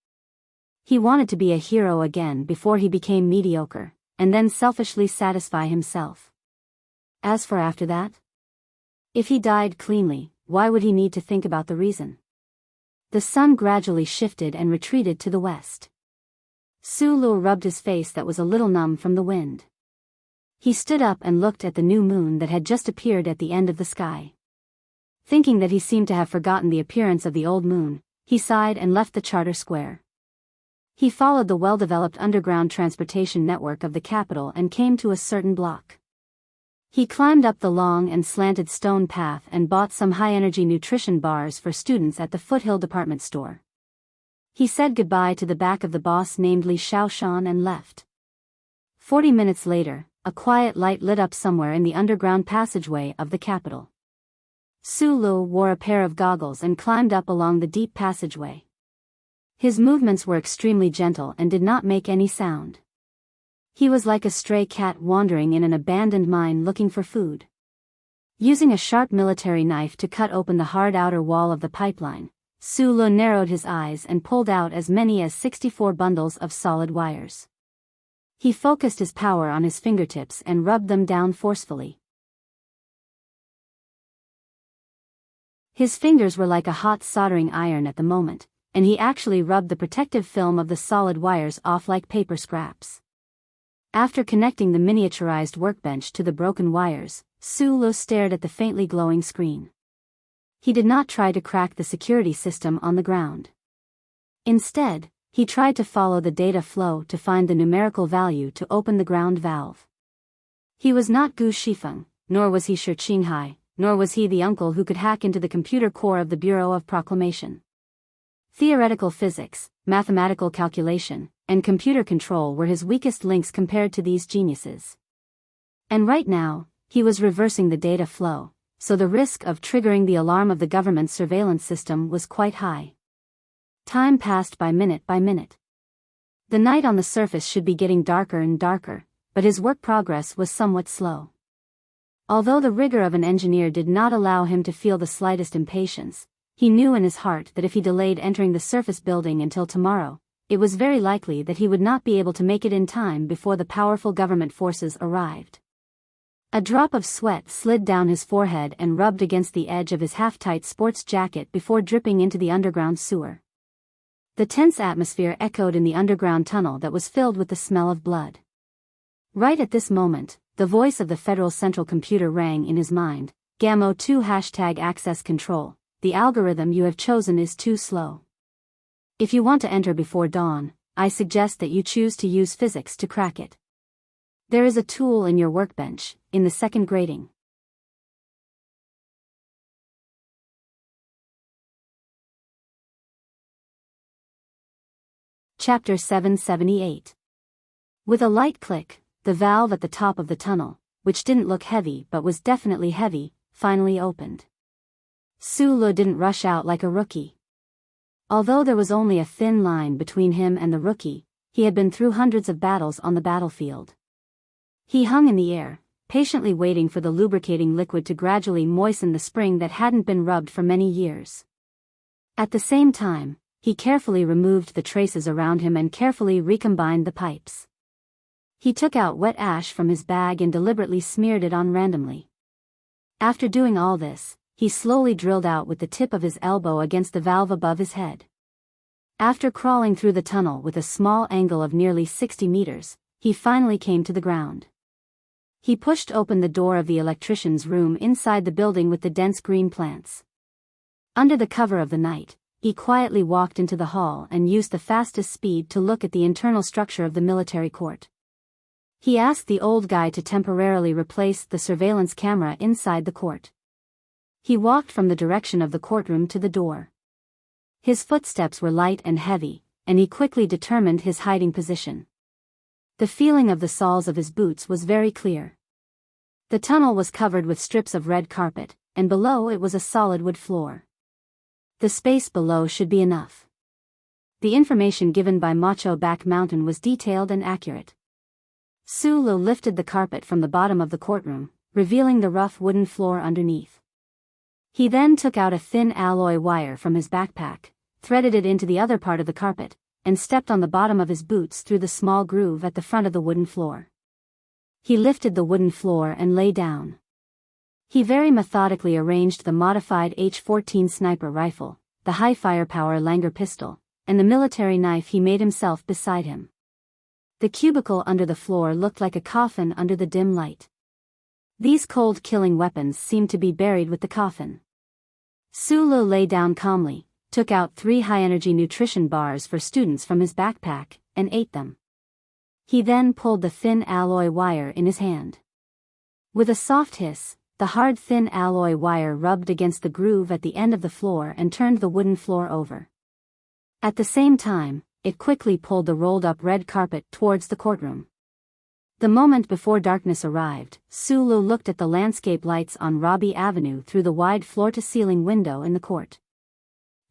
A: He wanted to be a hero again before he became mediocre, and then selfishly satisfy himself. As for after that? If he died cleanly, why would he need to think about the reason? The sun gradually shifted and retreated to the west. Sulu rubbed his face that was a little numb from the wind. He stood up and looked at the new moon that had just appeared at the end of the sky. Thinking that he seemed to have forgotten the appearance of the old moon, he sighed and left the Charter Square. He followed the well-developed underground transportation network of the capital and came to a certain block. He climbed up the long and slanted stone path and bought some high-energy nutrition bars for students at the Foothill department store. He said goodbye to the back of the boss named Li Shaoshan and left. 40 minutes later, a quiet light lit up somewhere in the underground passageway of the capital. Sulu wore a pair of goggles and climbed up along the deep passageway. His movements were extremely gentle and did not make any sound. He was like a stray cat wandering in an abandoned mine looking for food. Using a sharp military knife to cut open the hard outer wall of the pipeline, Sulu narrowed his eyes and pulled out as many as 64 bundles of solid wires. He focused his power on his fingertips and rubbed them down forcefully. His fingers were like a hot soldering iron at the moment, and he actually rubbed the protective film of the solid wires off like paper scraps. After connecting the miniaturized workbench to the broken wires, Sulu stared at the faintly glowing screen. He did not try to crack the security system on the ground. Instead, he tried to follow the data flow to find the numerical value to open the ground valve. He was not Gu Shifeng, nor was he Shi Qinghai, nor was he the uncle who could hack into the computer core of the Bureau of Proclamation. Theoretical physics, mathematical calculation, and computer control were his weakest links compared to these geniuses. And right now, he was reversing the data flow, so the risk of triggering the alarm of the government's surveillance system was quite high. Time passed by minute by minute. The night on the surface should be getting darker and darker, but his work progress was somewhat slow. Although the rigor of an engineer did not allow him to feel the slightest impatience, he knew in his heart that if he delayed entering the surface building until tomorrow, it was very likely that he would not be able to make it in time before the powerful government forces arrived. A drop of sweat slid down his forehead and rubbed against the edge of his half-tight sports jacket before dripping into the underground sewer. The tense atmosphere echoed in the underground tunnel that was filled with the smell of blood. Right at this moment, the voice of the Federal Central Computer rang in his mind. GAMO2 #access control, the algorithm you have chosen is too slow. If you want to enter before dawn, I suggest that you choose to use physics to crack it. There is a tool in your workbench, in the second grating. Chapter 778. With a light click, the valve at the top of the tunnel, which didn't look heavy but was definitely heavy, finally opened. Sulu didn't rush out like a rookie. Although there was only a thin line between him and the rookie, he had been through hundreds of battles on the battlefield. He hung in the air, patiently waiting for the lubricating liquid to gradually moisten the spring that hadn't been rubbed for many years. At the same time, he carefully removed the traces around him and carefully recombined the pipes. He took out wet ash from his bag and deliberately smeared it on randomly. After doing all this, he slowly drilled out with the tip of his elbow against the valve above his head. After crawling through the tunnel with a small angle of nearly 60 meters, he finally came to the ground. He pushed open the door of the electrician's room inside the building with the dense green plants. Under the cover of the night, he quietly walked into the hall and used the fastest speed to look at the internal structure of the military court. He asked the old guy to temporarily replace the surveillance camera inside the court. He walked from the direction of the courtroom to the door. His footsteps were light and heavy, and he quickly determined his hiding position. The feeling of the soles of his boots was very clear. The tunnel was covered with strips of red carpet, and below it was a solid wood floor. The space below should be enough. The information given by Macho Back Mountain was detailed and accurate. Sulu lifted the carpet from the bottom of the courtroom, revealing the rough wooden floor underneath. He then took out a thin alloy wire from his backpack, threaded it into the other part of the carpet, and stepped on the bottom of his boots through the small groove at the front of the wooden floor. He lifted the wooden floor and lay down. He very methodically arranged the modified H-14 sniper rifle, the high firepower Langer pistol, and the military knife he made himself beside him. The cubicle under the floor looked like a coffin under the dim light. These cold-killing weapons seemed to be buried with the coffin. Sulu lay down calmly, took out 3 high-energy nutrition bars for students from his backpack, and ate them. He then pulled the thin alloy wire in his hand. With a soft hiss, the hard thin alloy wire rubbed against the groove at the end of the floor and turned the wooden floor over. At the same time, it quickly pulled the rolled-up red carpet towards the courtroom. The moment before darkness arrived, Sulu looked at the landscape lights on Robbie Avenue through the wide floor-to-ceiling window in the court.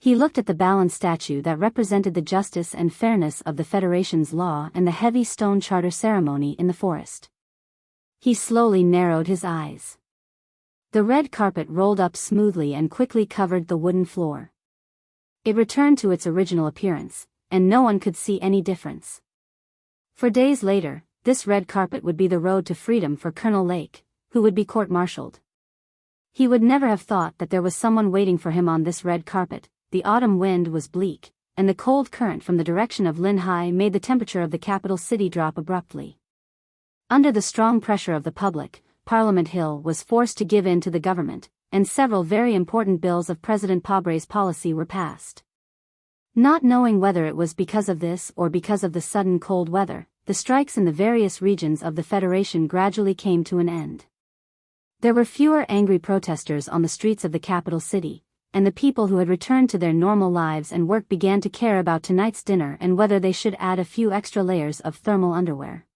A: He looked at the balanced statue that represented the justice and fairness of the Federation's law and the heavy stone charter ceremony in the forest. He slowly narrowed his eyes. The red carpet rolled up smoothly and quickly covered the wooden floor. It returned to its original appearance, and no one could see any difference. For days later, this red carpet would be the road to freedom for Colonel Lake, who would be court-martialed. He would never have thought that there was someone waiting for him on this red carpet. The autumn wind was bleak, and the cold current from the direction of Linhai made the temperature of the capital city drop abruptly. Under the strong pressure of the public, Parliament Hill was forced to give in to the government, and several very important bills of President Pobre's policy were passed. Not knowing whether it was because of this or because of the sudden cold weather, the strikes in the various regions of the Federation gradually came to an end. There were fewer angry protesters on the streets of the capital city, and the people who had returned to their normal lives and work began to care about tonight's dinner and whether they should add a few extra layers of thermal underwear.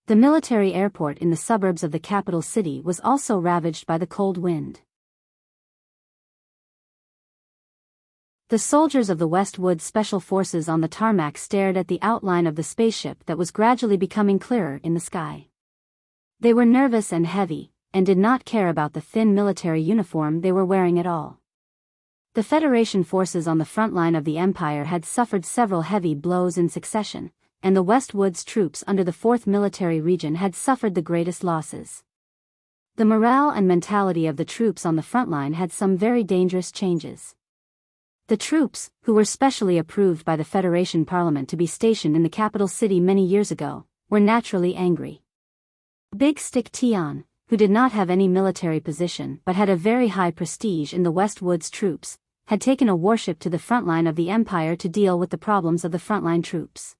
A: The military airport in the suburbs of the capital city was also ravaged by the cold wind. The soldiers of the Westwood Special Forces on the tarmac stared at the outline of the spaceship that was gradually becoming clearer in the sky. They were nervous and heavy, and did not care about the thin military uniform they were wearing at all. The Federation forces on the front line of the Empire had suffered several heavy blows in succession, and the Westwood's troops under the 4th Military Region had suffered the greatest losses. The morale and mentality of the troops on the front line had some very dangerous changes. The troops, who were specially approved by the Federation Parliament to be stationed in the capital city many years ago, were naturally angry. Big Stick Tion, who did not have any military position but had a very high prestige in the Westwood's troops, had taken a warship to the front line of the Empire to deal with the problems of the frontline troops.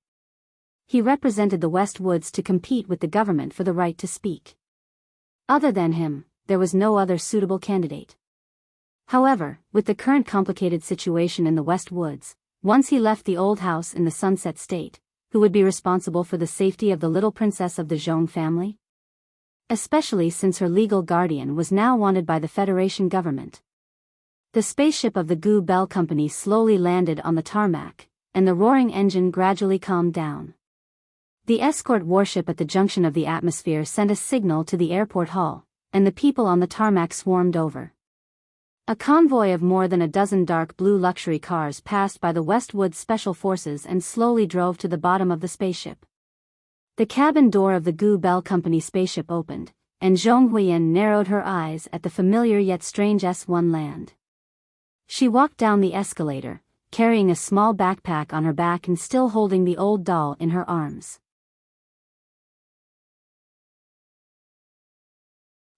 A: He represented the Westwoods to compete with the government for the right to speak. Other than him, there was no other suitable candidate. However, with the current complicated situation in the Westwoods, once he left the old house in the Sunset State, who would be responsible for the safety of the little princess of the Zhong family? Especially since her legal guardian was now wanted by the Federation government. The spaceship of the Gu Bell Company slowly landed on the tarmac, and the roaring engine gradually calmed down. The escort warship at the junction of the atmosphere sent a signal to the airport hall, and the people on the tarmac swarmed over. A convoy of more than a dozen dark blue luxury cars passed by the Westwood Special Forces and slowly drove to the bottom of the spaceship. The cabin door of the Gu Bell Company spaceship opened, and Zhong Huiyan narrowed her eyes at the familiar yet strange S1 land. She walked down the escalator, carrying a small backpack on her back and still holding the old doll in her arms.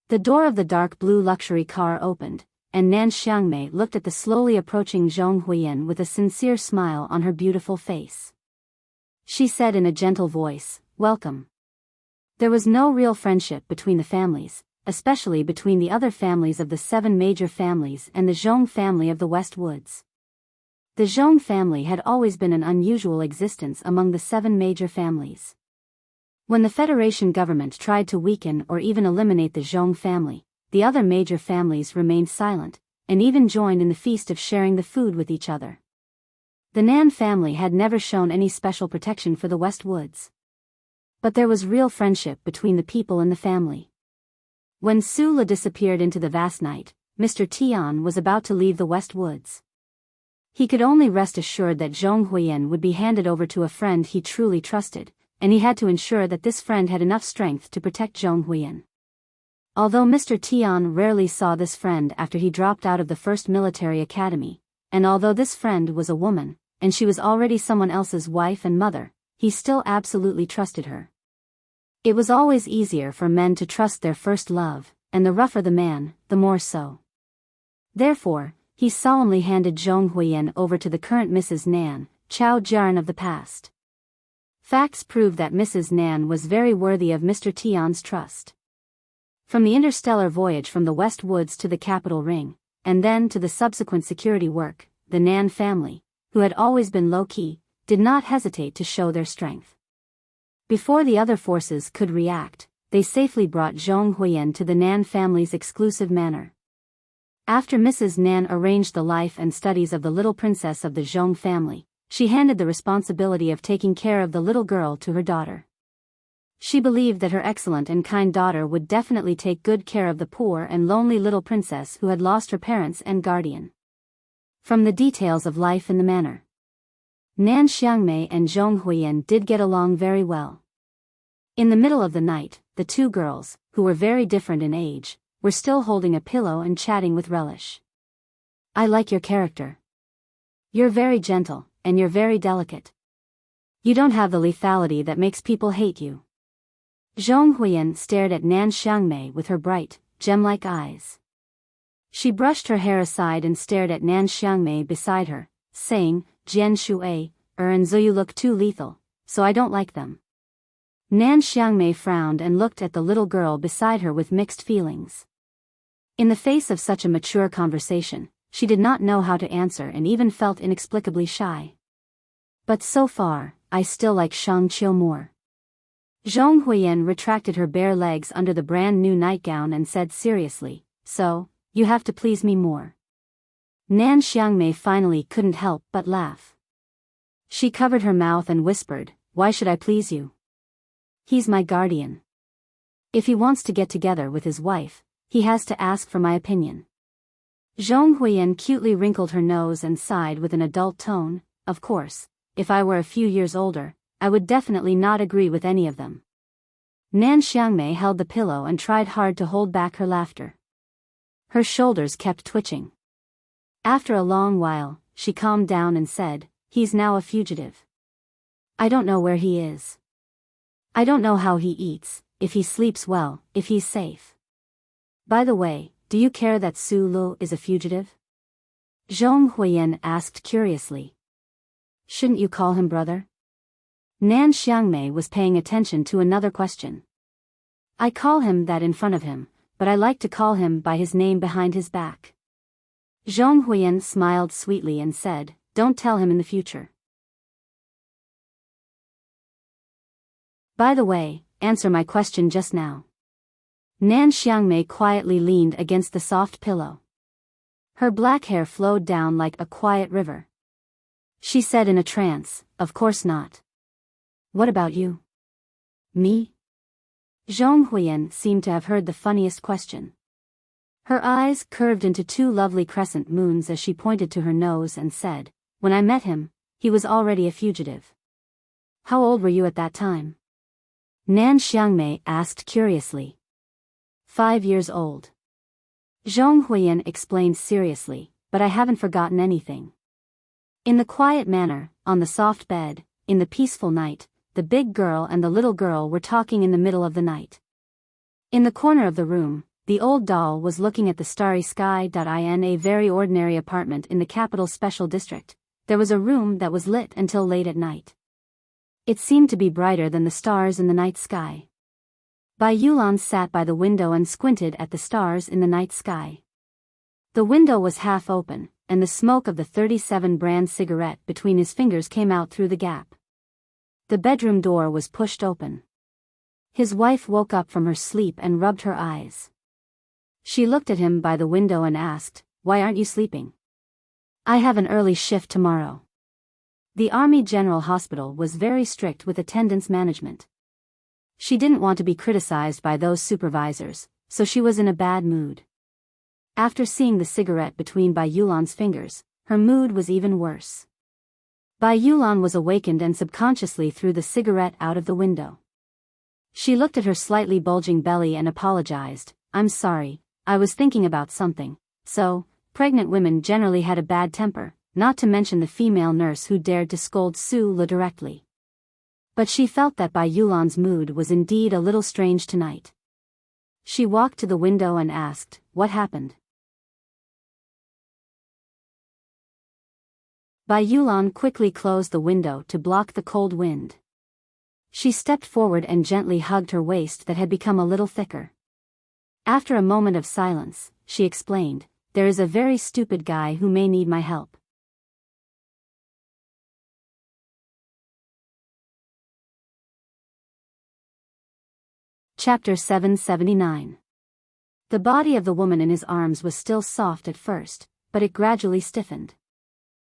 A: The door of the dark blue luxury car opened, and Nan Xiangmei looked at the slowly approaching Zhong Huiyan with a sincere smile on her beautiful face. She said in a gentle voice, "Welcome." There was no real friendship between the families, especially between the other families of the 7 major families and the Zhong family of the Westwoods. The Zhong family had always been an unusual existence among the 7 major families. When the Federation government tried to weaken or even eliminate the Zhong family, the other major families remained silent, and even joined in the feast of sharing the food with each other. The Nan family had never shown any special protection for the West Woods. But there was real friendship between the people in the family. When Su Le disappeared into the vast night, Mr. Tian was about to leave the West Woods. He could only rest assured that Zhong Huiyan would be handed over to a friend he truly trusted, and he had to ensure that this friend had enough strength to protect Zhong Huiyan. Although Mr. Tian rarely saw this friend after he dropped out of the first military academy, and although this friend was a woman, and she was already someone else's wife and mother, he still absolutely trusted her. It was always easier for men to trust their first love, and the rougher the man, the more so. Therefore, he solemnly handed Zhong Huiyan over to the current Mrs. Nan, Chao Jian of the past. Facts prove that Mrs. Nan was very worthy of Mr. Tian's trust. From the interstellar voyage from the West Woods to the capital ring, and then to the subsequent security work, the Nan family, who had always been low-key, did not hesitate to show their strength. Before the other forces could react, they safely brought Zhong Huiyan to the Nan family's exclusive manor. After Mrs. Nan arranged the life and studies of the little princess of the Zhong family, she handed the responsibility of taking care of the little girl to her daughter. She believed that her excellent and kind daughter would definitely take good care of the poor and lonely little princess who had lost her parents and guardian. From the details of life in the manor, Nan Xiangmei and Zhong Huiyan did get along very well. In the middle of the night, the 2 girls, who were very different in age, were still holding a pillow and chatting with relish. "I like your character. You're very gentle, and you're very delicate. You don't have the lethality that makes people hate you." Zhong Huiyan stared at Nan Xiangmei with her bright, gem-like eyes. She brushed her hair aside and stared at Nan Xiangmei beside her, saying, "Jian Shui, and so you look too lethal, so I don't like them." Nan Xiangmei frowned and looked at the little girl beside her with mixed feelings. In the face of such a mature conversation, she did not know how to answer and even felt inexplicably shy. "But so far, I still like Shang Qiu more." Zhong Huiyan retracted her bare legs under the brand new nightgown and said seriously, "So, you have to please me more." Nan Xiangmei finally couldn't help but laugh. She covered her mouth and whispered, "Why should I please you? He's my guardian. If he wants to get together with his wife, he has to ask for my opinion." Zhong Huiyan cutely wrinkled her nose and sighed with an adult tone, "Of course, if I were a few years older, I would definitely not agree with any of them." Nan Xiangmei held the pillow and tried hard to hold back her laughter. Her shoulders kept twitching. After a long while, she calmed down and said, "He's now a fugitive. I don't know where he is. I don't know how he eats, if he sleeps well, if he's safe. By the way, do you care that Su Lu is a fugitive?" Zhong Huiyan asked curiously. "Shouldn't you call him brother?" Nan Xiangmei was paying attention to another question. "I call him that in front of him, but I like to call him by his name behind his back." Zhong Huiyan smiled sweetly and said, "Don't tell him in the future. By the way, answer my question just now." Nan Xiangmei quietly leaned against the soft pillow. Her black hair flowed down like a quiet river. She said in a trance, "Of course not." "What about you?" "Me?" Zhong Huiyan seemed to have heard the funniest question. Her eyes curved into 2 lovely crescent moons as she pointed to her nose and said, "When I met him, he was already a fugitive." "How old were you at that time?" Nan Xiangmei asked curiously. 5 years old. Zhong Huiyan explained seriously, "But I haven't forgotten anything." In the quiet manner, on the soft bed, in the peaceful night, the big girl and the little girl were talking in the middle of the night. In the corner of the room, the old doll was looking at the starry sky. In a very ordinary apartment in the capital special district, there was a room that was lit until late at night. It seemed to be brighter than the stars in the night sky. Bai Yulan sat by the window and squinted at the stars in the night sky. The window was half open, and the smoke of the 37 brand cigarette between his fingers came out through the gap. The bedroom door was pushed open. His wife woke up from her sleep and rubbed her eyes. She looked at him by the window and asked, "Why aren't you sleeping?" "I have an early shift tomorrow." The Army General Hospital was very strict with attendance management. She didn't want to be criticized by those supervisors, so she was in a bad mood. After seeing the cigarette between Bai Yulan's fingers, her mood was even worse. Bai Yulan was awakened and subconsciously threw the cigarette out of the window. She looked at her slightly bulging belly and apologized, "I'm sorry, I was thinking about something." So, pregnant women generally had a bad temper, not to mention the female nurse who dared to scold Su Le directly. But she felt that Bai Yulan's mood was indeed a little strange tonight. She walked to the window and asked, "What happened?" Bai Yulan quickly closed the window to block the cold wind. She stepped forward and gently hugged her waist that had become a little thicker. After a moment of silence, she explained, "There is a very stupid guy who may need my help." Chapter 779. The body of the woman in his arms was still soft at first, but it gradually stiffened.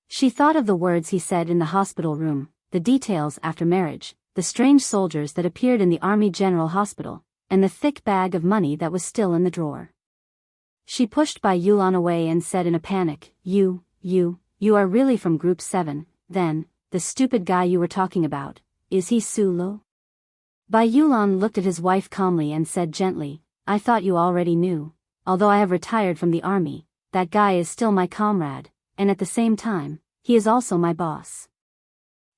A: She thought of the words he said in the hospital room, the details after marriage, the strange soldiers that appeared in the Army General Hospital, and the thick bag of money that was still in the drawer. She pushed Bai Yulan away and said in a panic, You are really from Group 7, then, the stupid guy you were talking about, is he Su Le?" Bai Yulan looked at his wife calmly and said gently, "I thought you already knew. Although I have retired from the army, that guy is still my comrade, and at the same time, he is also my boss."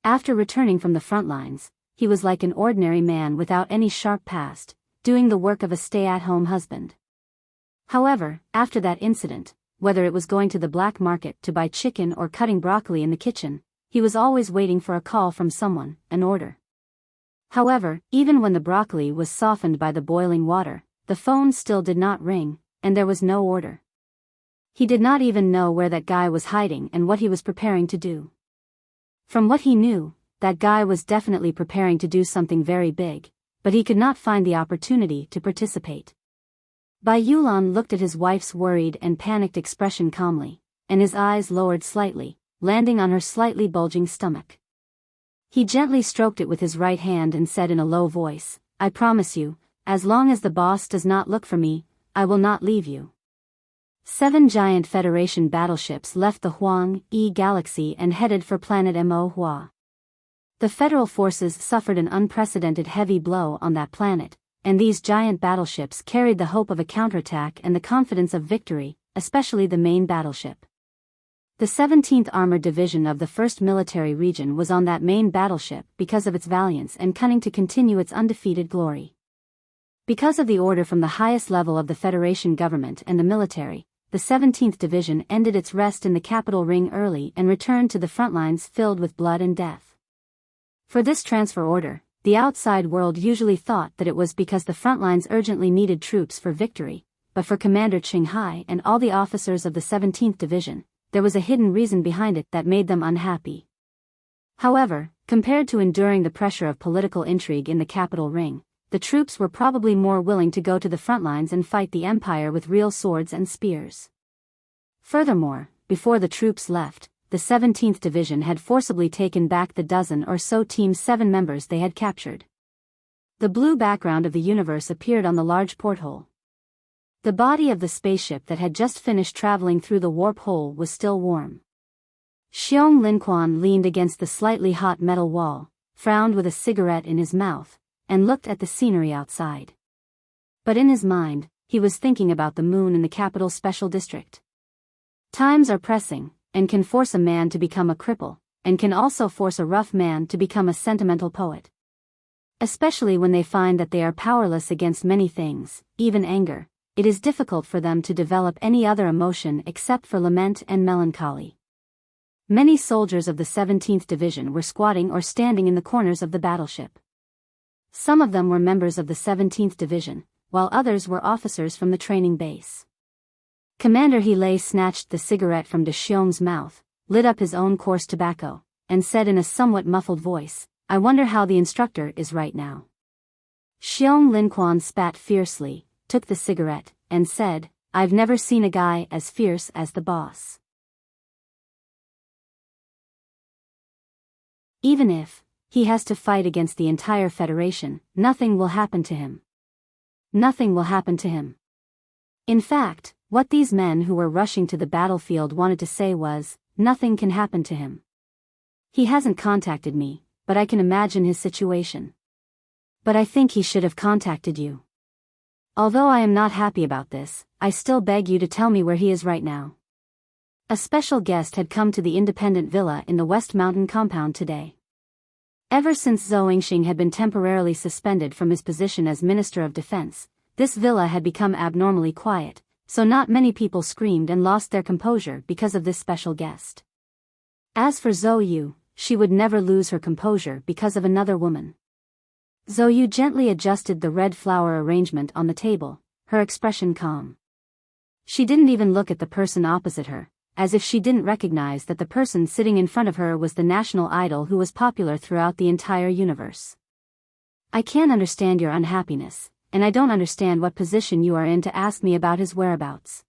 A: After returning from the front lines, he was like an ordinary man without any sharp past, doing the work of a stay-at-home husband. However, after that incident, whether it was going to the black market to buy chicken or cutting broccoli in the kitchen, he was always waiting for a call from someone, an order. However, even when the broccoli was softened by the boiling water, the phone still did not ring, and there was no order. He did not even know where that guy was hiding and what he was preparing to do. From what he knew, that guy was definitely preparing to do something very big, but he could not find the opportunity to participate. Bai Yulan looked at his wife's worried and panicked expression calmly, and his eyes lowered slightly, landing on her slightly bulging stomach. He gently stroked it with his right hand and said in a low voice, "I promise you, as long as the boss does not look for me, I will not leave you." 7 giant Federation battleships left the Huang-E galaxy and headed for planet Mo Hua. The Federal forces suffered an unprecedented heavy blow on that planet, and these giant battleships carried the hope of a counterattack and the confidence of victory, especially the main battleship. The 17th Armored Division of the 1st Military Region was on that main battleship because of its valiance and cunning to continue its undefeated glory. Because of the order from the highest level of the Federation government and the military, the 17th Division ended its rest in the capital ring early and returned to the front lines filled with blood and death. For this transfer order, the outside world usually thought that it was because the front lines urgently needed troops for victory, but for Commander Qinghai and all the officers of the 17th Division, there was a hidden reason behind it that made them unhappy. However, compared to enduring the pressure of political intrigue in the capital ring, the troops were probably more willing to go to the front lines and fight the Empire with real swords and spears. Furthermore, before the troops left, the 17th Division had forcibly taken back the dozen or so Team 7 members they had captured. The blue background of the universe appeared on the large porthole. The body of the spaceship that had just finished traveling through the warp hole was still warm. Xiong Linquan leaned against the slightly hot metal wall, frowned with a cigarette in his mouth, and looked at the scenery outside. But in his mind, he was thinking about the moon in the capital special district. Times are pressing, and can force a man to become a cripple, and can also force a rough man to become a sentimental poet. Especially when they find that they are powerless against many things, even anger, it is difficult for them to develop any other emotion except for lament and melancholy. Many soldiers of the 17th Division were squatting or standing in the corners of the battleship. Some of them were members of the 17th Division, while others were officers from the training base. Commander Heelay snatched the cigarette from De Xiong's mouth, lit up his own coarse tobacco, and said in a somewhat muffled voice, "I wonder how the instructor is right now." Xiong Linquan spat fiercely, took the cigarette, and said, "I've never seen a guy as fierce as the boss. Even if he has to fight against the entire Federation, nothing will happen to him. Nothing will happen to him." In fact, what these men who were rushing to the battlefield wanted to say was, nothing can happen to him. He hasn't contacted me, but I can imagine his situation. But I think he should have contacted you. Although I am not happy about this, I still beg you to tell me where he is right now. A special guest had come to the independent villa in the West Mountain compound today. Ever since Zhou Yingxing had been temporarily suspended from his position as Minister of Defense, this villa had become abnormally quiet, so not many people screamed and lost their composure because of this special guest. As for Zhou Yu, she would never lose her composure because of another woman. Zhou Yu gently adjusted the red flower arrangement on the table, her expression calm. She didn't even look at the person opposite her, as if she didn't recognize that the person sitting in front of her was the national idol who was popular throughout the entire universe. "I can't understand your unhappiness, and I don't understand what position you are in to ask me about his whereabouts."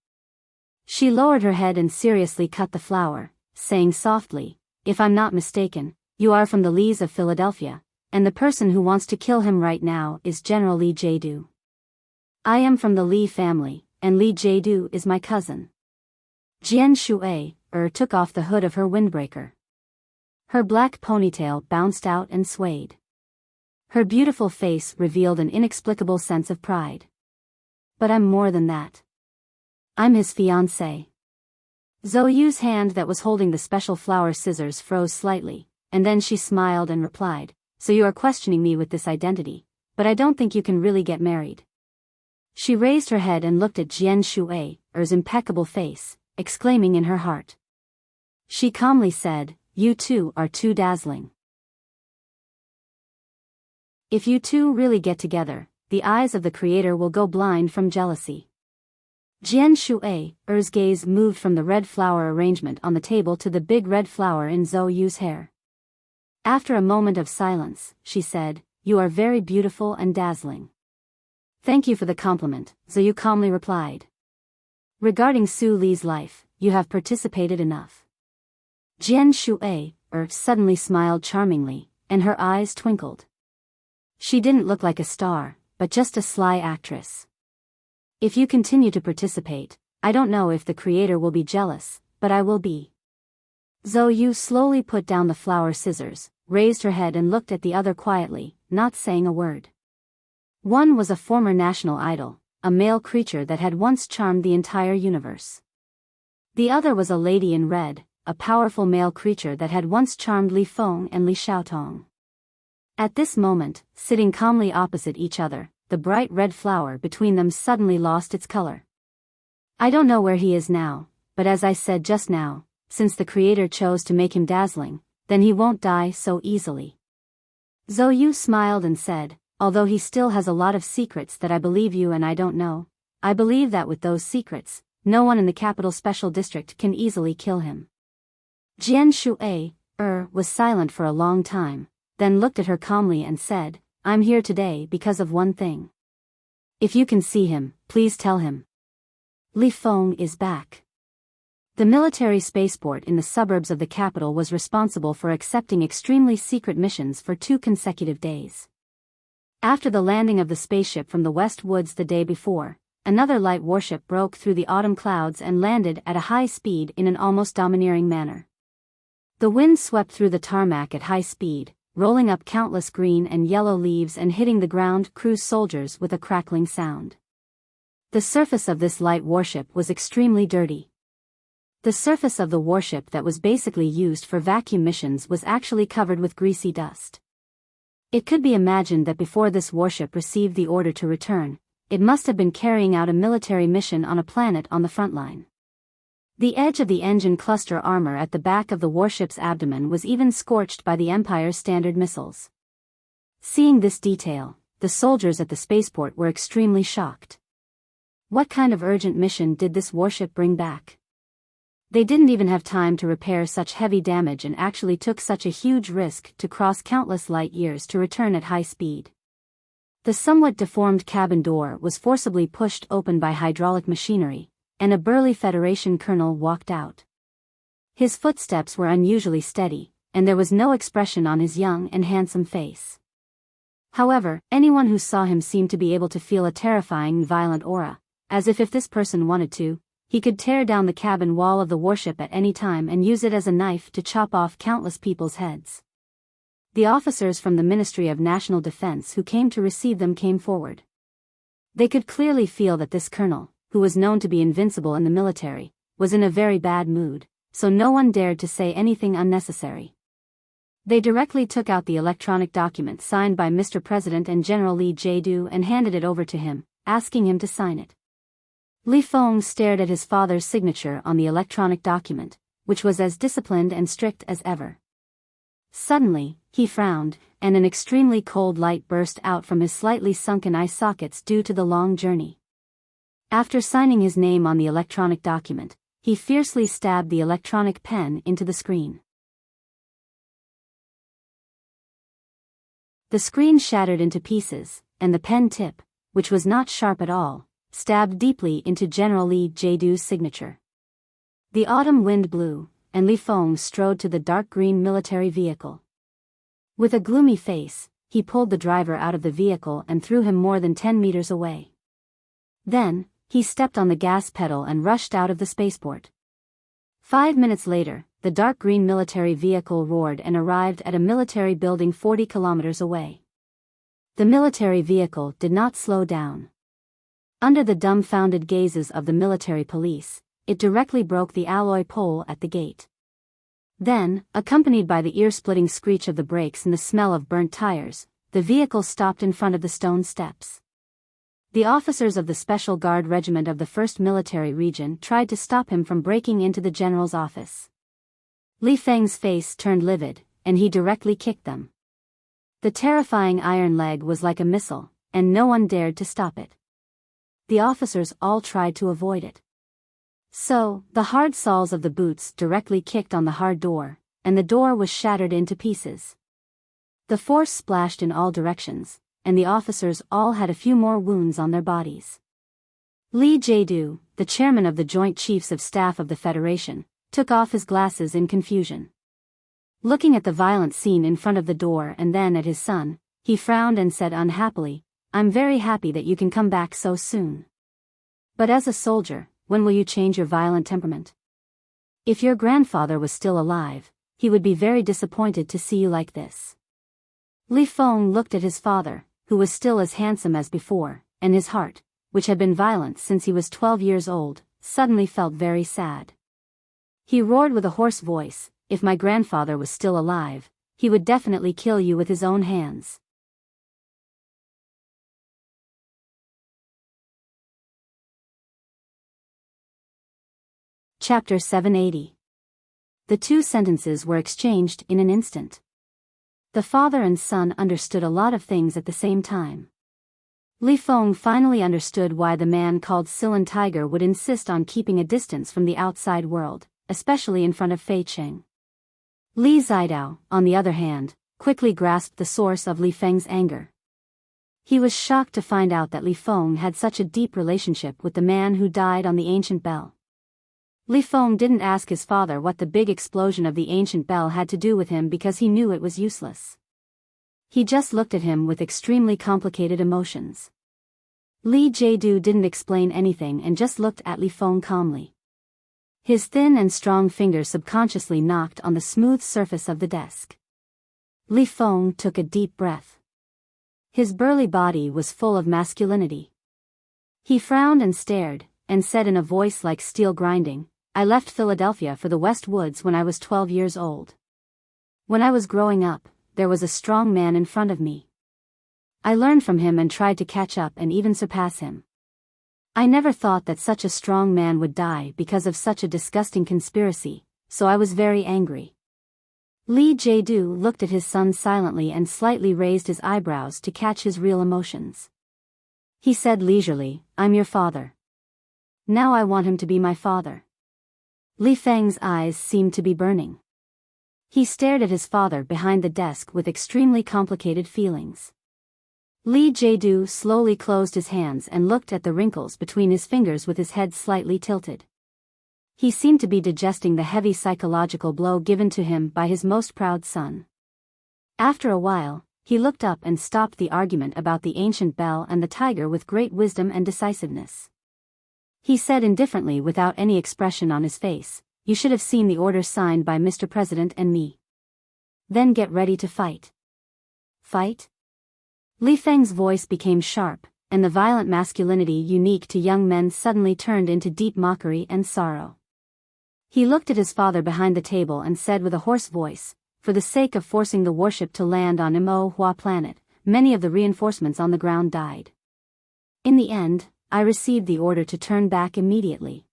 A: She lowered her head and seriously cut the flower, saying softly, "If I'm not mistaken, you are from the Lees of Philadelphia, and the person who wants to kill him right now is General Li Jiedu. I am from the Li family, and Li Jiedu is my cousin." Jian Shui took off the hood of her windbreaker. Her black ponytail bounced out and swayed. Her beautiful face revealed an inexplicable sense of pride. "But I'm more than that. I'm his fiancée." Zhou Yu's hand that was holding the special flower scissors froze slightly, and then she smiled and replied, "So you are questioning me with this identity, but I don't think you can really get married." She raised her head and looked at Jian Shui's impeccable face, exclaiming in her heart. She calmly said, "You two are too dazzling. If you two really get together, the eyes of the Creator will go blind from jealousy." Jian Shui's gaze moved from the red flower arrangement on the table to the big red flower in Zhou Yu's hair. After a moment of silence, she said, "You are very beautiful and dazzling." "Thank you for the compliment," Zhou Yu calmly replied. "Regarding Su Li's life, you have participated enough." Jian Shui suddenly smiled charmingly, and her eyes twinkled. She didn't look like a star, but just a sly actress. "If you continue to participate, I don't know if the Creator will be jealous, but I will be." Zhou Yu slowly put down the flower scissors, raised her head and looked at the other quietly, not saying a word. One was a former national idol, a male creature that had once charmed the entire universe. The other was a lady in red, a powerful male creature that had once charmed Li Feng and Li Xiaotong. At this moment, sitting calmly opposite each other, the bright red flower between them suddenly lost its color. "I don't know where he is now, but as I said just now, since the Creator chose to make him dazzling, then he won't die so easily." Zhou Yu smiled and said, "Although he still has a lot of secrets that I believe you and I don't know, I believe that with those secrets, no one in the capital special district can easily kill him." Jian Shui was silent for a long time, then looked at her calmly and said, "I'm here today because of one thing. If you can see him, please tell him. Li Feng is back." The military spaceport in the suburbs of the capital was responsible for accepting extremely secret missions for 2 consecutive days. After the landing of the spaceship from the West Woods the day before, another light warship broke through the autumn clouds and landed at a high speed in an almost domineering manner. The wind swept through the tarmac at high speed, rolling up countless green and yellow leaves and hitting the ground crew soldiers with a crackling sound. The surface of this light warship was extremely dirty. The surface of the warship that was basically used for vacuum missions was actually covered with greasy dust. It could be imagined that before this warship received the order to return, it must have been carrying out a military mission on a planet on the front line. The edge of the engine cluster armor at the back of the warship's abdomen was even scorched by the Empire's Standard missiles. Seeing this detail, the soldiers at the spaceport were extremely shocked. What kind of urgent mission did this warship bring back? They didn't even have time to repair such heavy damage and actually took such a huge risk to cross countless light years to return at high speed. The somewhat deformed cabin door was forcibly pushed open by hydraulic machinery, and a burly Federation colonel walked out. His footsteps were unusually steady, and there was no expression on his young and handsome face. However, anyone who saw him seemed to be able to feel a terrifying and violent aura, as if this person wanted to, he could tear down the cabin wall of the warship at any time and use it as a knife to chop off countless people's heads. The officers from the Ministry of National Defense who came to receive them came forward. They could clearly feel that this colonel, who was known to be invincible in the military, was in a very bad mood, so no one dared to say anything unnecessary. They directly took out the electronic document signed by Mr. President and General Lee Jae-do and handed it over to him, asking him to sign it. Li Feng stared at his father's signature on the electronic document, which was as disciplined and strict as ever. Suddenly, he frowned, and an extremely cold light burst out from his slightly sunken eye sockets due to the long journey. After signing his name on the electronic document, he fiercely stabbed the electronic pen into the screen. The screen shattered into pieces, and the pen tip, which was not sharp at all, stabbed deeply into General Lee Jae-do's signature. The autumn wind blew, and Li Feng strode to the dark green military vehicle. With a gloomy face, he pulled the driver out of the vehicle and threw him more than 10 meters away. Then, he stepped on the gas pedal and rushed out of the spaceport. 5 minutes later, the dark green military vehicle roared and arrived at a military building 40 kilometers away. The military vehicle did not slow down. Under the dumbfounded gazes of the military police, it directly broke the alloy pole at the gate. Then, accompanied by the ear-splitting screech of the brakes and the smell of burnt tires, the vehicle stopped in front of the stone steps. The officers of the Special Guard Regiment of the 1st Military Region tried to stop him from breaking into the general's office. Li Feng's face turned livid, and he directly kicked them. The terrifying iron leg was like a missile, and no one dared to stop it. The officers all tried to avoid it. So, the hard soles of the boots directly kicked on the hard door, and the door was shattered into pieces. The force splashed in all directions, and the officers all had a few more wounds on their bodies. Lee Jae-do, the chairman of the Joint Chiefs of Staff of the Federation, took off his glasses in confusion. Looking at the violent scene in front of the door and then at his son, he frowned and said unhappily, "I'm very happy that you can come back so soon. But as a soldier, when will you change your violent temperament? If your grandfather was still alive, he would be very disappointed to see you like this." Li Feng looked at his father, who was still as handsome as before, and his heart, which had been violent since he was 12 years old, suddenly felt very sad. He roared with a hoarse voice, "If my grandfather was still alive, he would definitely kill you with his own hands." Chapter 780. The two sentences were exchanged in an instant. The father and son understood a lot of things at the same time. Li Feng finally understood why the man called Silen Tiger would insist on keeping a distance from the outside world, especially in front of Fei Cheng. Li Zidao, on the other hand, quickly grasped the source of Li Feng's anger. He was shocked to find out that Li Feng had such a deep relationship with the man who died on the ancient bell. Li Feng didn't ask his father what the big explosion of the ancient bell had to do with him because he knew it was useless. He just looked at him with extremely complicated emotions. Lee Jae-do didn't explain anything and just looked at Li Feng calmly. His thin and strong fingers subconsciously knocked on the smooth surface of the desk. Li Feng took a deep breath. His burly body was full of masculinity. He frowned and stared, and said in a voice like steel grinding, "I left Philadelphia for the West Woods when I was 12 years old. When I was growing up, there was a strong man in front of me. I learned from him and tried to catch up and even surpass him. I never thought that such a strong man would die because of such a disgusting conspiracy, so I was very angry." Lee Jae-do looked at his son silently and slightly raised his eyebrows to catch his real emotions. He said leisurely, "I'm your father. Now I want him to be my father. Li Feng's eyes seemed to be burning. He stared at his father behind the desk with extremely complicated feelings. Li Jiedu slowly closed his hands and looked at the wrinkles between his fingers with his head slightly tilted. He seemed to be digesting the heavy psychological blow given to him by his most proud son. After a while, he looked up and stopped the argument about the ancient bell and the tiger with great wisdom and decisiveness. He said indifferently without any expression on his face, "You should have seen the order signed by Mr. President and me. Then get ready to fight." Fight? Li Feng's voice became sharp, and the violent masculinity unique to young men suddenly turned into deep mockery and sorrow. He looked at his father behind the table and said with a hoarse voice, "For the sake of forcing the warship to land on Imo Hua planet, many of the reinforcements on the ground died. In the end, I received the order to turn back immediately.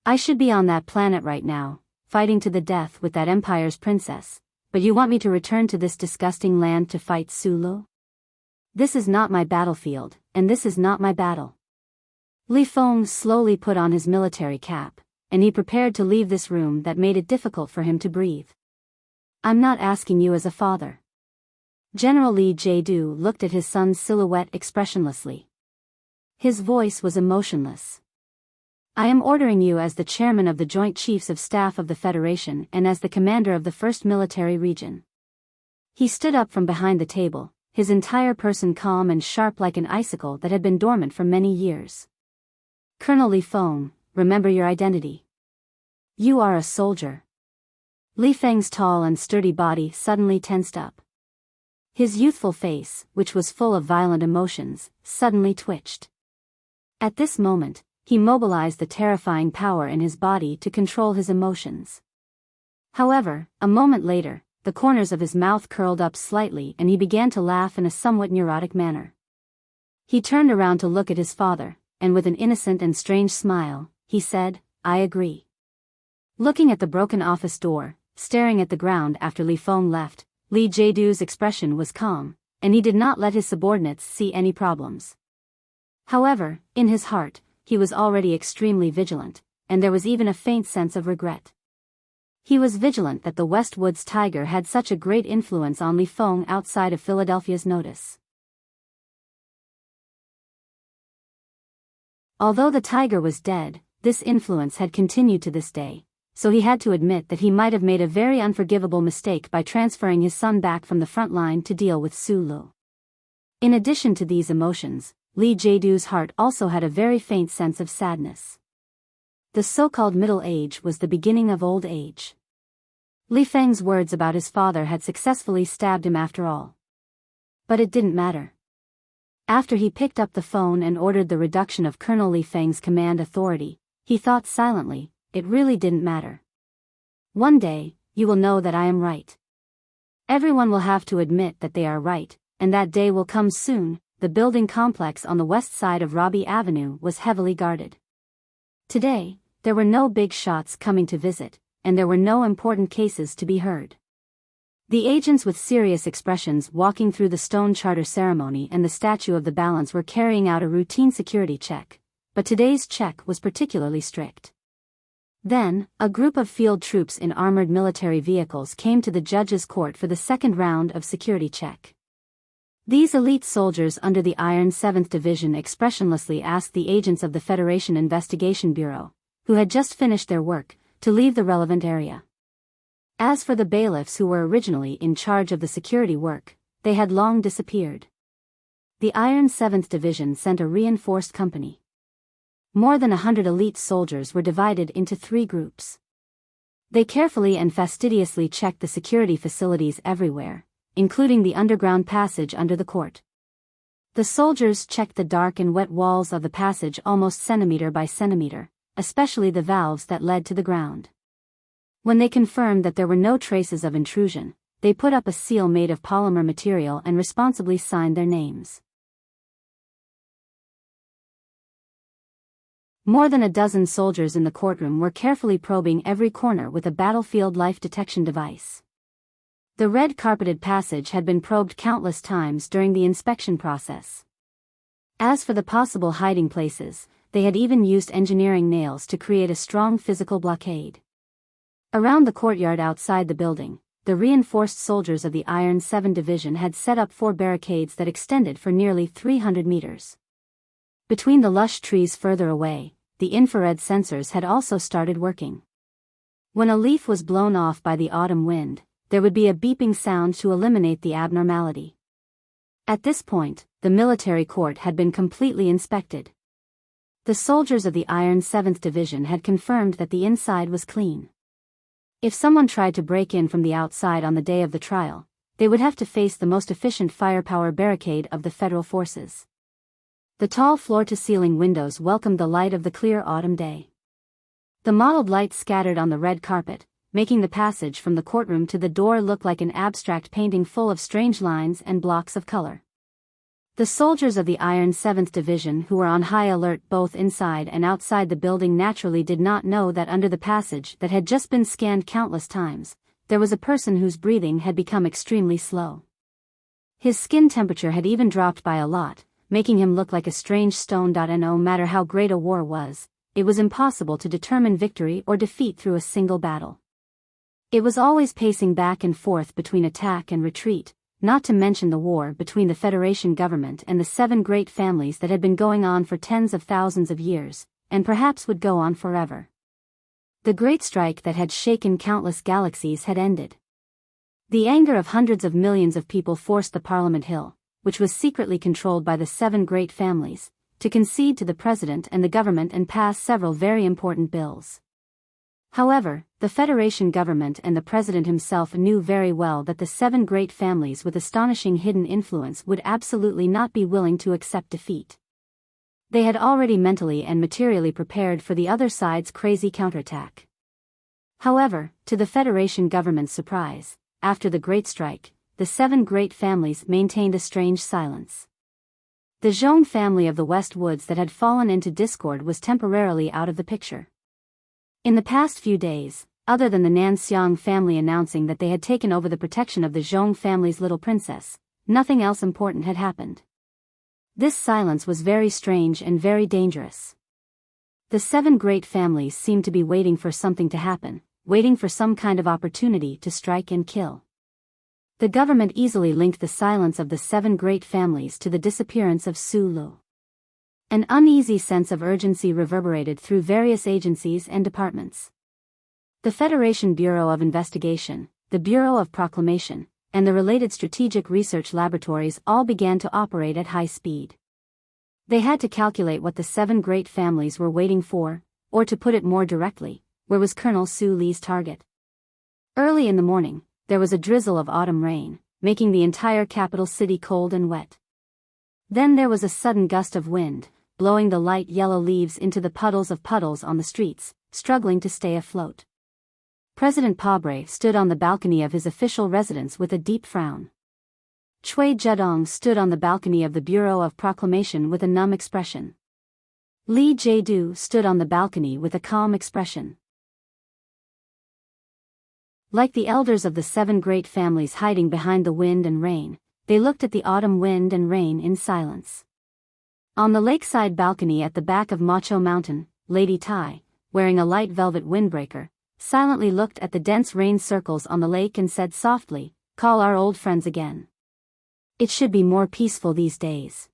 A: I should be on that planet right now, fighting to the death with that empire's princess, but you want me to return to this disgusting land to fight Sulu? This is not my battlefield, and this is not my battle." Li Feng slowly put on his military cap, and he prepared to leave this room that made it difficult for him to breathe. "I'm not asking you as a father." General Li Jiedu looked at his son's silhouette expressionlessly. His voice was emotionless. "I am ordering you as the chairman of the Joint Chiefs of Staff of the Federation and as the commander of the 1st Military Region." He stood up from behind the table, his entire person calm and sharp like an icicle that had been dormant for many years. "Colonel Li Feng, remember your identity. You are a soldier." Li Feng's tall and sturdy body suddenly tensed up. His youthful face, which was full of violent emotions, suddenly twitched. At this moment, he mobilized the terrifying power in his body to control his emotions. However, a moment later, the corners of his mouth curled up slightly and he began to laugh in a somewhat neurotic manner. He turned around to look at his father, and with an innocent and strange smile, he said, "I agree." Looking at the broken office door, staring at the ground after Li Feng left, Li Jiedu's expression was calm, and he did not let his subordinates see any problems. However, in his heart, he was already extremely vigilant, and there was even a faint sense of regret. He was vigilant that the Westwoods tiger had such a great influence on Li Feng outside of Philadelphia's notice. Although the tiger was dead, this influence had continued to this day, so he had to admit that he might have made a very unforgivable mistake by transferring his son back from the front line to deal with Sulu. In addition to these emotions, Li Jiedu's heart also had a very faint sense of sadness. The so-called middle age was the beginning of old age. Li Feng's words about his father had successfully stabbed him after all. But it didn't matter. After he picked up the phone and ordered the reduction of Colonel Li Feng's command authority, he thought silently, it really didn't matter. One day, you will know that I am right. Everyone will have to admit that they are right, and that day will come soon. The building complex on the west side of Robbie Avenue was heavily guarded. Today, there were no big shots coming to visit, and there were no important cases to be heard. The agents with serious expressions walking through the stone charter ceremony and the statue of the balance were carrying out a routine security check, but today's check was particularly strict. Then, a group of field troops in armored military vehicles came to the judge's court for the second round of security check. These elite soldiers under the Iron 7th Division expressionlessly asked the agents of the Federation Investigation Bureau, who had just finished their work, to leave the relevant area. As for the bailiffs who were originally in charge of the security work, they had long disappeared. The Iron 7th Division sent a reinforced company. More than 100 elite soldiers were divided into 3 groups. They carefully and fastidiously checked the security facilities everywhere, including the underground passage under the court. The soldiers checked the dark and wet walls of the passage almost centimeter by centimeter, especially the valves that led to the ground. When they confirmed that there were no traces of intrusion, they put up a seal made of polymer material and responsibly signed their names. More than a dozen soldiers in the courtroom were carefully probing every corner with a battlefield life detection device. The red carpeted passage had been probed countless times during the inspection process. As for the possible hiding places, they had even used engineering nails to create a strong physical blockade. Around the courtyard outside the building, the reinforced soldiers of the Iron 7 Division had set up 4 barricades that extended for nearly 300 meters. Between the lush trees further away, the infrared sensors had also started working. When a leaf was blown off by the autumn wind, there would be a beeping sound to eliminate the abnormality. At this point, the military court had been completely inspected. The soldiers of the Iron 7th Division had confirmed that the inside was clean. If someone tried to break in from the outside on the day of the trial, they would have to face the most efficient firepower barricade of the federal forces. The tall floor-to-ceiling windows welcomed the light of the clear autumn day. The mottled light scattered on the red carpet, making the passage from the courtroom to the door look like an abstract painting full of strange lines and blocks of color. The soldiers of the Iron 7th Division who were on high alert both inside and outside the building naturally did not know that under the passage that had just been scanned countless times, there was a person whose breathing had become extremely slow. His skin temperature had even dropped by a lot, making him look like a strange stone. No matter how great a war was, it was impossible to determine victory or defeat through a single battle. It was always pacing back and forth between attack and retreat, not to mention the war between the Federation government and the 7 great families that had been going on for tens of thousands of years, and perhaps would go on forever. The Great Strike that had shaken countless galaxies had ended. The anger of hundreds of millions of people forced the Parliament Hill, which was secretly controlled by the 7 great families, to concede to the president and the government and pass several very important bills. However, the Federation government and the president himself knew very well that the 7 great families with astonishing hidden influence would absolutely not be willing to accept defeat. They had already mentally and materially prepared for the other side's crazy counterattack. However, to the Federation government's surprise, after the Great Strike, the 7 great families maintained a strange silence. The Zhong family of the West Woods that had fallen into discord was temporarily out of the picture. In the past few days, other than the Nanxiang family announcing that they had taken over the protection of the Zhong family's little princess, nothing else important had happened. This silence was very strange and very dangerous. The 7 great families seemed to be waiting for something to happen, waiting for some kind of opportunity to strike and kill. The government easily linked the silence of the 7 great families to the disappearance of Su Lu. An uneasy sense of urgency reverberated through various agencies and departments. The Federation Bureau of Investigation, the Bureau of Proclamation, and the related strategic research laboratories all began to operate at high speed. They had to calculate what the 7 great families were waiting for, or to put it more directly, where was Colonel Su Li's target. Early in the morning, there was a drizzle of autumn rain, making the entire capital city cold and wet. Then there was a sudden gust of wind, blowing the light yellow leaves into the puddles on the streets, struggling to stay afloat. President Pabre stood on the balcony of his official residence with a deep frown. Cui Zedong stood on the balcony of the Bureau of Proclamation with a numb expression. Li Jiedu stood on the balcony with a calm expression. Like the elders of the 7 great families hiding behind the wind and rain, they looked at the autumn wind and rain in silence. On the lakeside balcony at the back of Macho Mountain, Lady Tai, wearing a light velvet windbreaker, silently looked at the dense rain circles on the lake and said softly, "Call our old friends again. It should be more peaceful these days.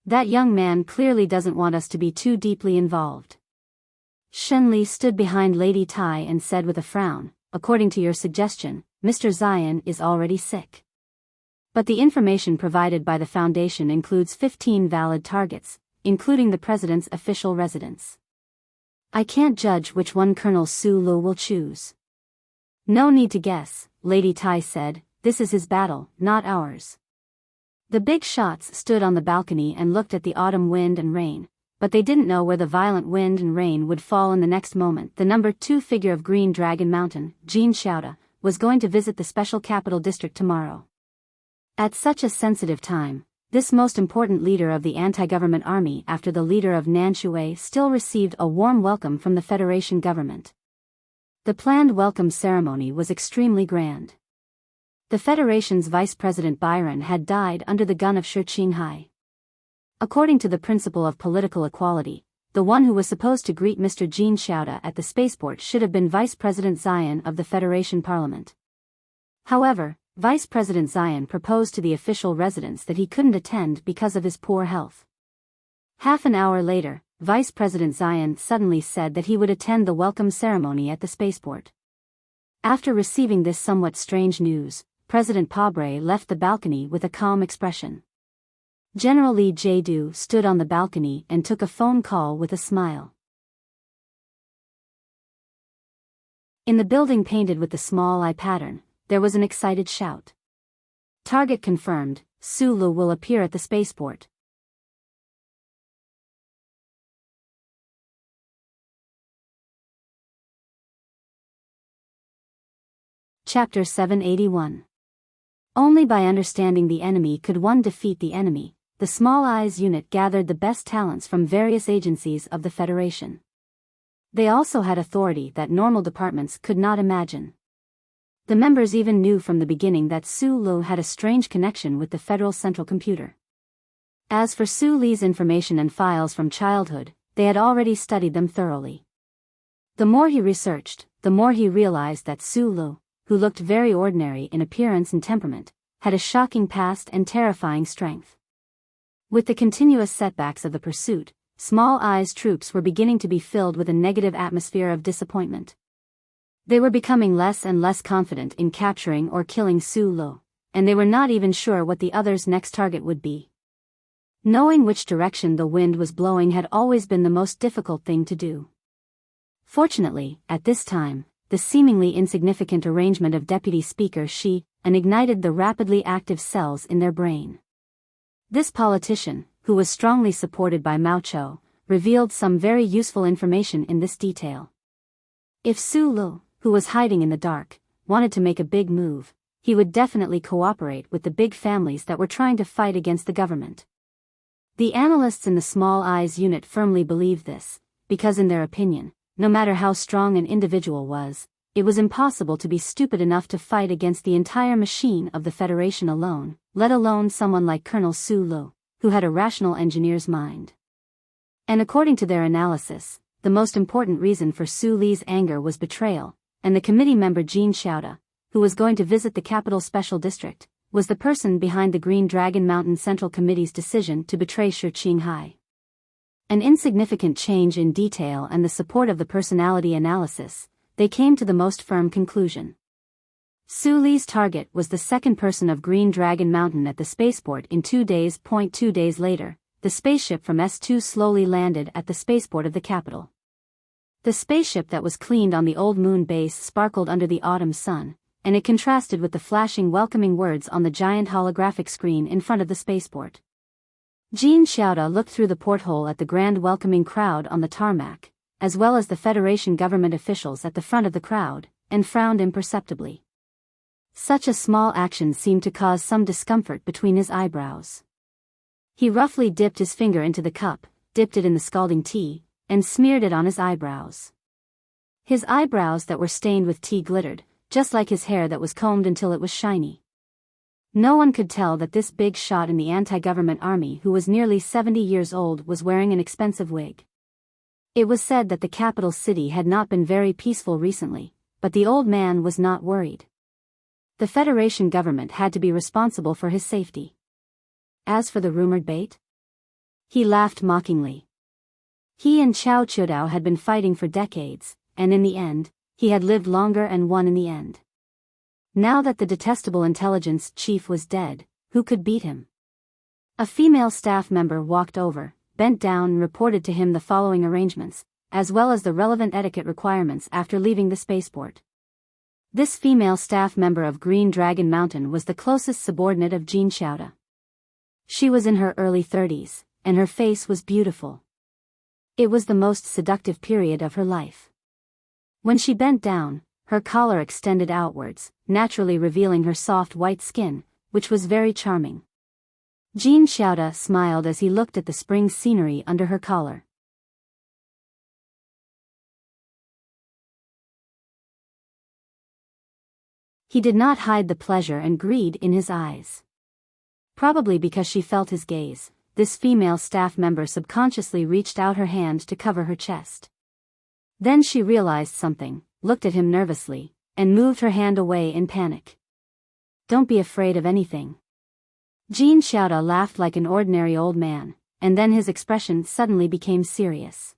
A: That young man clearly doesn't want us to be too deeply involved." Shen Li stood behind Lady Tai and said with a frown, "According to your suggestion, Mr. Zion is already sick. But the information provided by the Foundation includes 15 valid targets, including the President's official residence. I can't judge which one Colonel Su Lu will choose." "No need to guess," Lady Tai said, "this is his battle, not ours." The big shots stood on the balcony and looked at the autumn wind and rain, but they didn't know where the violent wind and rain would fall in the next moment. The number 2 figure of Green Dragon Mountain, Jean Xiaoda, was going to visit the Special Capital District tomorrow. At such a sensitive time, this most important leader of the anti-government army after the leader of Nanshui still received a warm welcome from the Federation government. The planned welcome ceremony was extremely grand. The Federation's Vice President Byron had died under the gun of Shi Qinghai. According to the principle of political equality, the one who was supposed to greet Mr. Jean Chouda at the spaceport should have been Vice President Zion of the Federation Parliament. However, Vice President Zion proposed to the official residents that he couldn't attend because of his poor health. Half an hour later, Vice President Zion suddenly said that he would attend the welcome ceremony at the spaceport. After receiving this somewhat strange news, President Pabre left the balcony with a calm expression. General Lee Jae-do stood on the balcony and took a phone call with a smile. In the building painted with the small eye pattern, there was an excited shout. Target confirmed, Sulu will appear at the spaceport. Chapter 781. Only by understanding the enemy could one defeat the enemy. The Small Eyes unit gathered the best talents from various agencies of the Federation. They also had authority that normal departments could not imagine. The members even knew from the beginning that Su Lu had a strange connection with the Federal Central Computer. As for Su Li's information and files from childhood, they had already studied them thoroughly. The more he researched, the more he realized that Su Lu, who looked very ordinary in appearance and temperament, had a shocking past and terrifying strength. With the continuous setbacks of the pursuit, Small Eyes troops were beginning to be filled with a negative atmosphere of disappointment. They were becoming less and less confident in capturing or killing Su Lu, and they were not even sure what the other's next target would be. Knowing which direction the wind was blowing had always been the most difficult thing to do. Fortunately, at this time, the seemingly insignificant arrangement of Deputy Speaker Shi ignited the rapidly active cells in their brain. This politician, who was strongly supported by Mao Cho, revealed some very useful information in this detail. If Su Lu, who was hiding in the dark, wanted to make a big move, he would definitely cooperate with the big families that were trying to fight against the government. The analysts in the Small Eyes unit firmly believed this, because in their opinion, no matter how strong an individual was, it was impossible to be stupid enough to fight against the entire machine of the Federation alone, let alone someone like Colonel Su Lu, who had a rational engineer's mind. And according to their analysis, the most important reason for Su Li's anger was betrayal, and the committee member Jean Chouda, who was going to visit the capital special district, was the person behind the Green Dragon Mountain Central Committee's decision to betray Shi Qinghai. An insignificant change in detail and the support of the personality analysis, they came to the most firm conclusion. Su Li's target was the second person of Green Dragon Mountain at the spaceport in 2 days. 2 days later, the spaceship from S2 slowly landed at the spaceport of the capital. The spaceship that was cleaned on the old moon base sparkled under the autumn sun, and it contrasted with the flashing welcoming words on the giant holographic screen in front of the spaceport. Jean Chouda looked through the porthole at the grand welcoming crowd on the tarmac, as well as the Federation government officials at the front of the crowd, and frowned imperceptibly. Such a small action seemed to cause some discomfort between his eyebrows. He roughly dipped his finger into the cup, dipped it in the scalding tea, and smeared it on his eyebrows. His eyebrows that were stained with tea glittered, just like his hair that was combed until it was shiny. No one could tell that this big shot in the anti-government army who was nearly 70 years old was wearing an expensive wig. It was said that the capital city had not been very peaceful recently, but the old man was not worried. The Federation government had to be responsible for his safety. As for the rumored bait? He laughed mockingly. He and Chao Chudao had been fighting for decades, and in the end, he had lived longer and won in the end. Now that the detestable intelligence chief was dead, who could beat him? A female staff member walked over, bent down and reported to him the following arrangements, as well as the relevant etiquette requirements after leaving the spaceport. This female staff member of Green Dragon Mountain was the closest subordinate of Jean Chouda. She was in her early 30s, and her face was beautiful. It was the most seductive period of her life. When she bent down, her collar extended outwards, naturally revealing her soft white skin, which was very charming. Jean Chouda smiled as he looked at the spring scenery under her collar. He did not hide the pleasure and greed in his eyes. Probably because she felt his gaze, this female staff member subconsciously reached out her hand to cover her chest. Then she realized something, looked at him nervously, and moved her hand away in panic. "Don't be afraid of anything." Jean Xiaoda laughed like an ordinary old man, and then his expression suddenly became serious.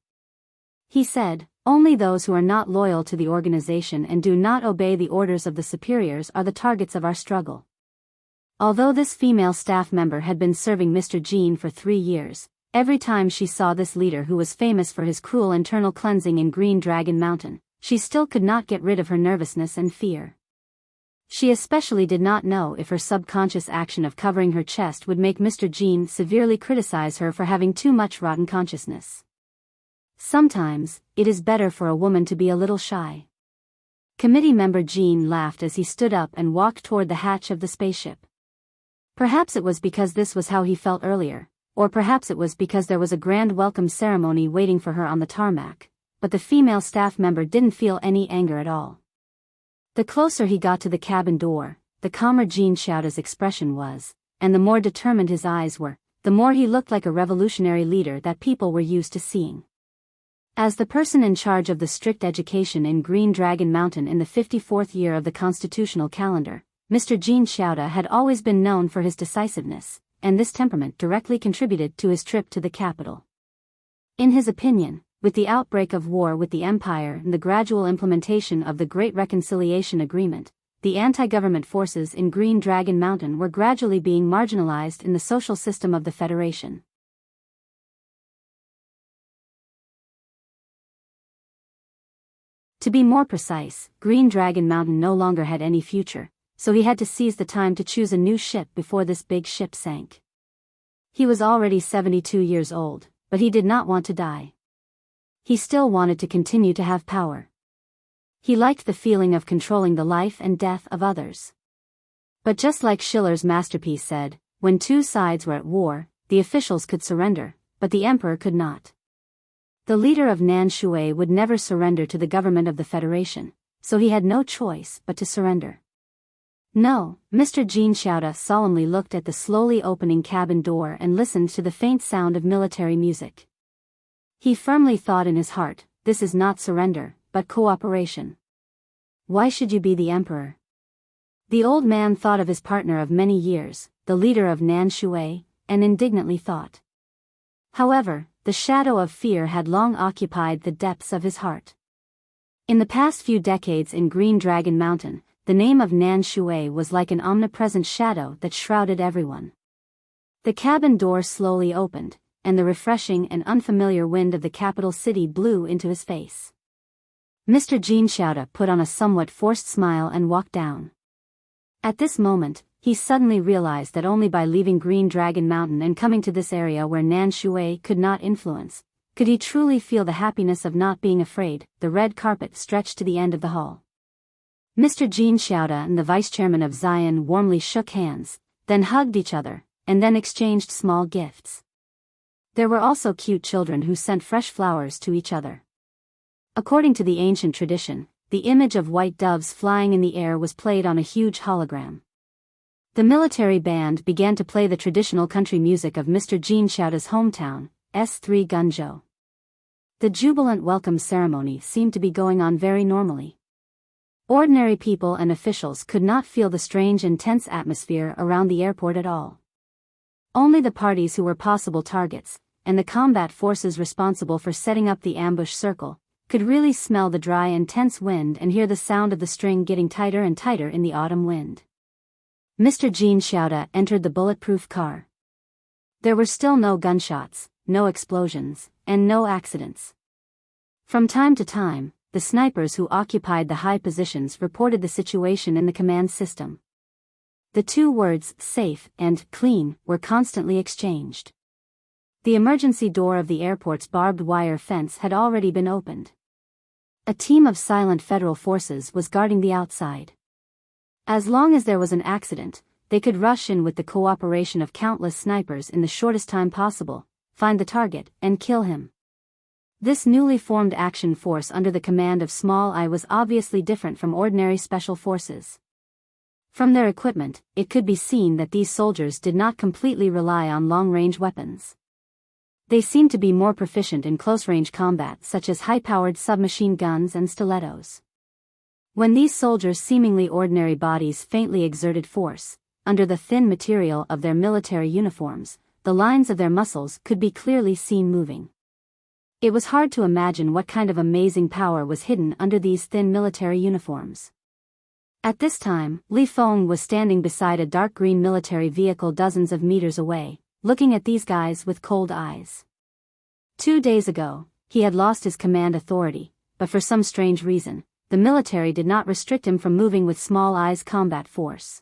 A: He said, "Only those who are not loyal to the organization and do not obey the orders of the superiors are the targets of our struggle." Although this female staff member had been serving Mr. Jean for 3 years, every time she saw this leader who was famous for his cruel internal cleansing in Green Dragon Mountain, she still could not get rid of her nervousness and fear. She especially did not know if her subconscious action of covering her chest would make Mr. Jean severely criticize her for having too much rotten consciousness. Sometimes, it is better for a woman to be a little shy. Committee member Jean laughed as he stood up and walked toward the hatch of the spaceship. Perhaps it was because this was how he felt earlier, or perhaps it was because there was a grand welcome ceremony waiting for her on the tarmac, but the female staff member didn't feel any anger at all. The closer he got to the cabin door, the calmer Jean Xiaoda's expression was, and the more determined his eyes were, the more he looked like a revolutionary leader that people were used to seeing. As the person in charge of the strict education in Green Dragon Mountain in the 54th year of the constitutional calendar, Mr. Jean Xiaoda had always been known for his decisiveness, and this temperament directly contributed to his trip to the capital. In his opinion, with the outbreak of war with the Empire and the gradual implementation of the Great Reconciliation Agreement, the anti-government forces in Green Dragon Mountain were gradually being marginalized in the social system of the Federation. To be more precise, Green Dragon Mountain no longer had any future, so he had to seize the time to choose a new ship before this big ship sank. He was already 72 years old, but he did not want to die. He still wanted to continue to have power. He liked the feeling of controlling the life and death of others. But just like Schiller's masterpiece said, when two sides were at war, the officials could surrender, but the emperor could not. The leader of Nan Shui would never surrender to the government of the Federation, so he had no choice but to surrender. "No," Mr. Jean Xiaoda solemnly looked at the slowly opening cabin door and listened to the faint sound of military music. He firmly thought in his heart, this is not surrender, but cooperation. Why should you be the emperor? The old man thought of his partner of many years, the leader of Nan Shui, and indignantly thought. However, the shadow of fear had long occupied the depths of his heart. In the past few decades in Green Dragon Mountain, the name of Nan Shui was like an omnipresent shadow that shrouded everyone. The cabin door slowly opened, and the refreshing and unfamiliar wind of the capital city blew into his face. Mr. Jean Xiaoda put on a somewhat forced smile and walked down. At this moment, he suddenly realized that only by leaving Green Dragon Mountain and coming to this area where Nan Shui could not influence, could he truly feel the happiness of not being afraid. The red carpet stretched to the end of the hall. Mr. Jean Xiaoda and the vice-chairman of Zion warmly shook hands, then hugged each other, and then exchanged small gifts. There were also cute children who sent fresh flowers to each other. According to the ancient tradition, the image of white doves flying in the air was played on a huge hologram. The military band began to play the traditional country music of Mr. Jean Xiaoda's hometown, S3 Gunzhou. The jubilant welcome ceremony seemed to be going on very normally. Ordinary people and officials could not feel the strange and tense atmosphere around the airport at all. Only the parties who were possible targets, and the combat forces responsible for setting up the ambush circle, could really smell the dry and tense wind and hear the sound of the string getting tighter and tighter in the autumn wind. Mr. Jean Xiaoda entered the bulletproof car. There were still no gunshots, no explosions, and no accidents. From time to time, the snipers who occupied the high positions reported the situation in the command system. The two words, safe and clean, were constantly exchanged. The emergency door of the airport's barbed wire fence had already been opened. A team of silent federal forces was guarding the outside. As long as there was an accident, they could rush in with the cooperation of countless snipers in the shortest time possible, find the target, and kill him. This newly formed action force under the command of Small I was obviously different from ordinary special forces. From their equipment, it could be seen that these soldiers did not completely rely on long-range weapons. They seemed to be more proficient in close-range combat, such as high-powered submachine guns and stilettos. When these soldiers' seemingly ordinary bodies faintly exerted force, under the thin material of their military uniforms, the lines of their muscles could be clearly seen moving. It was hard to imagine what kind of amazing power was hidden under these thin military uniforms. At this time, Li Feng was standing beside a dark green military vehicle dozens of meters away, looking at these guys with cold eyes. 2 days ago, he had lost his command authority, but for some strange reason, the military did not restrict him from moving with small eyes combat force.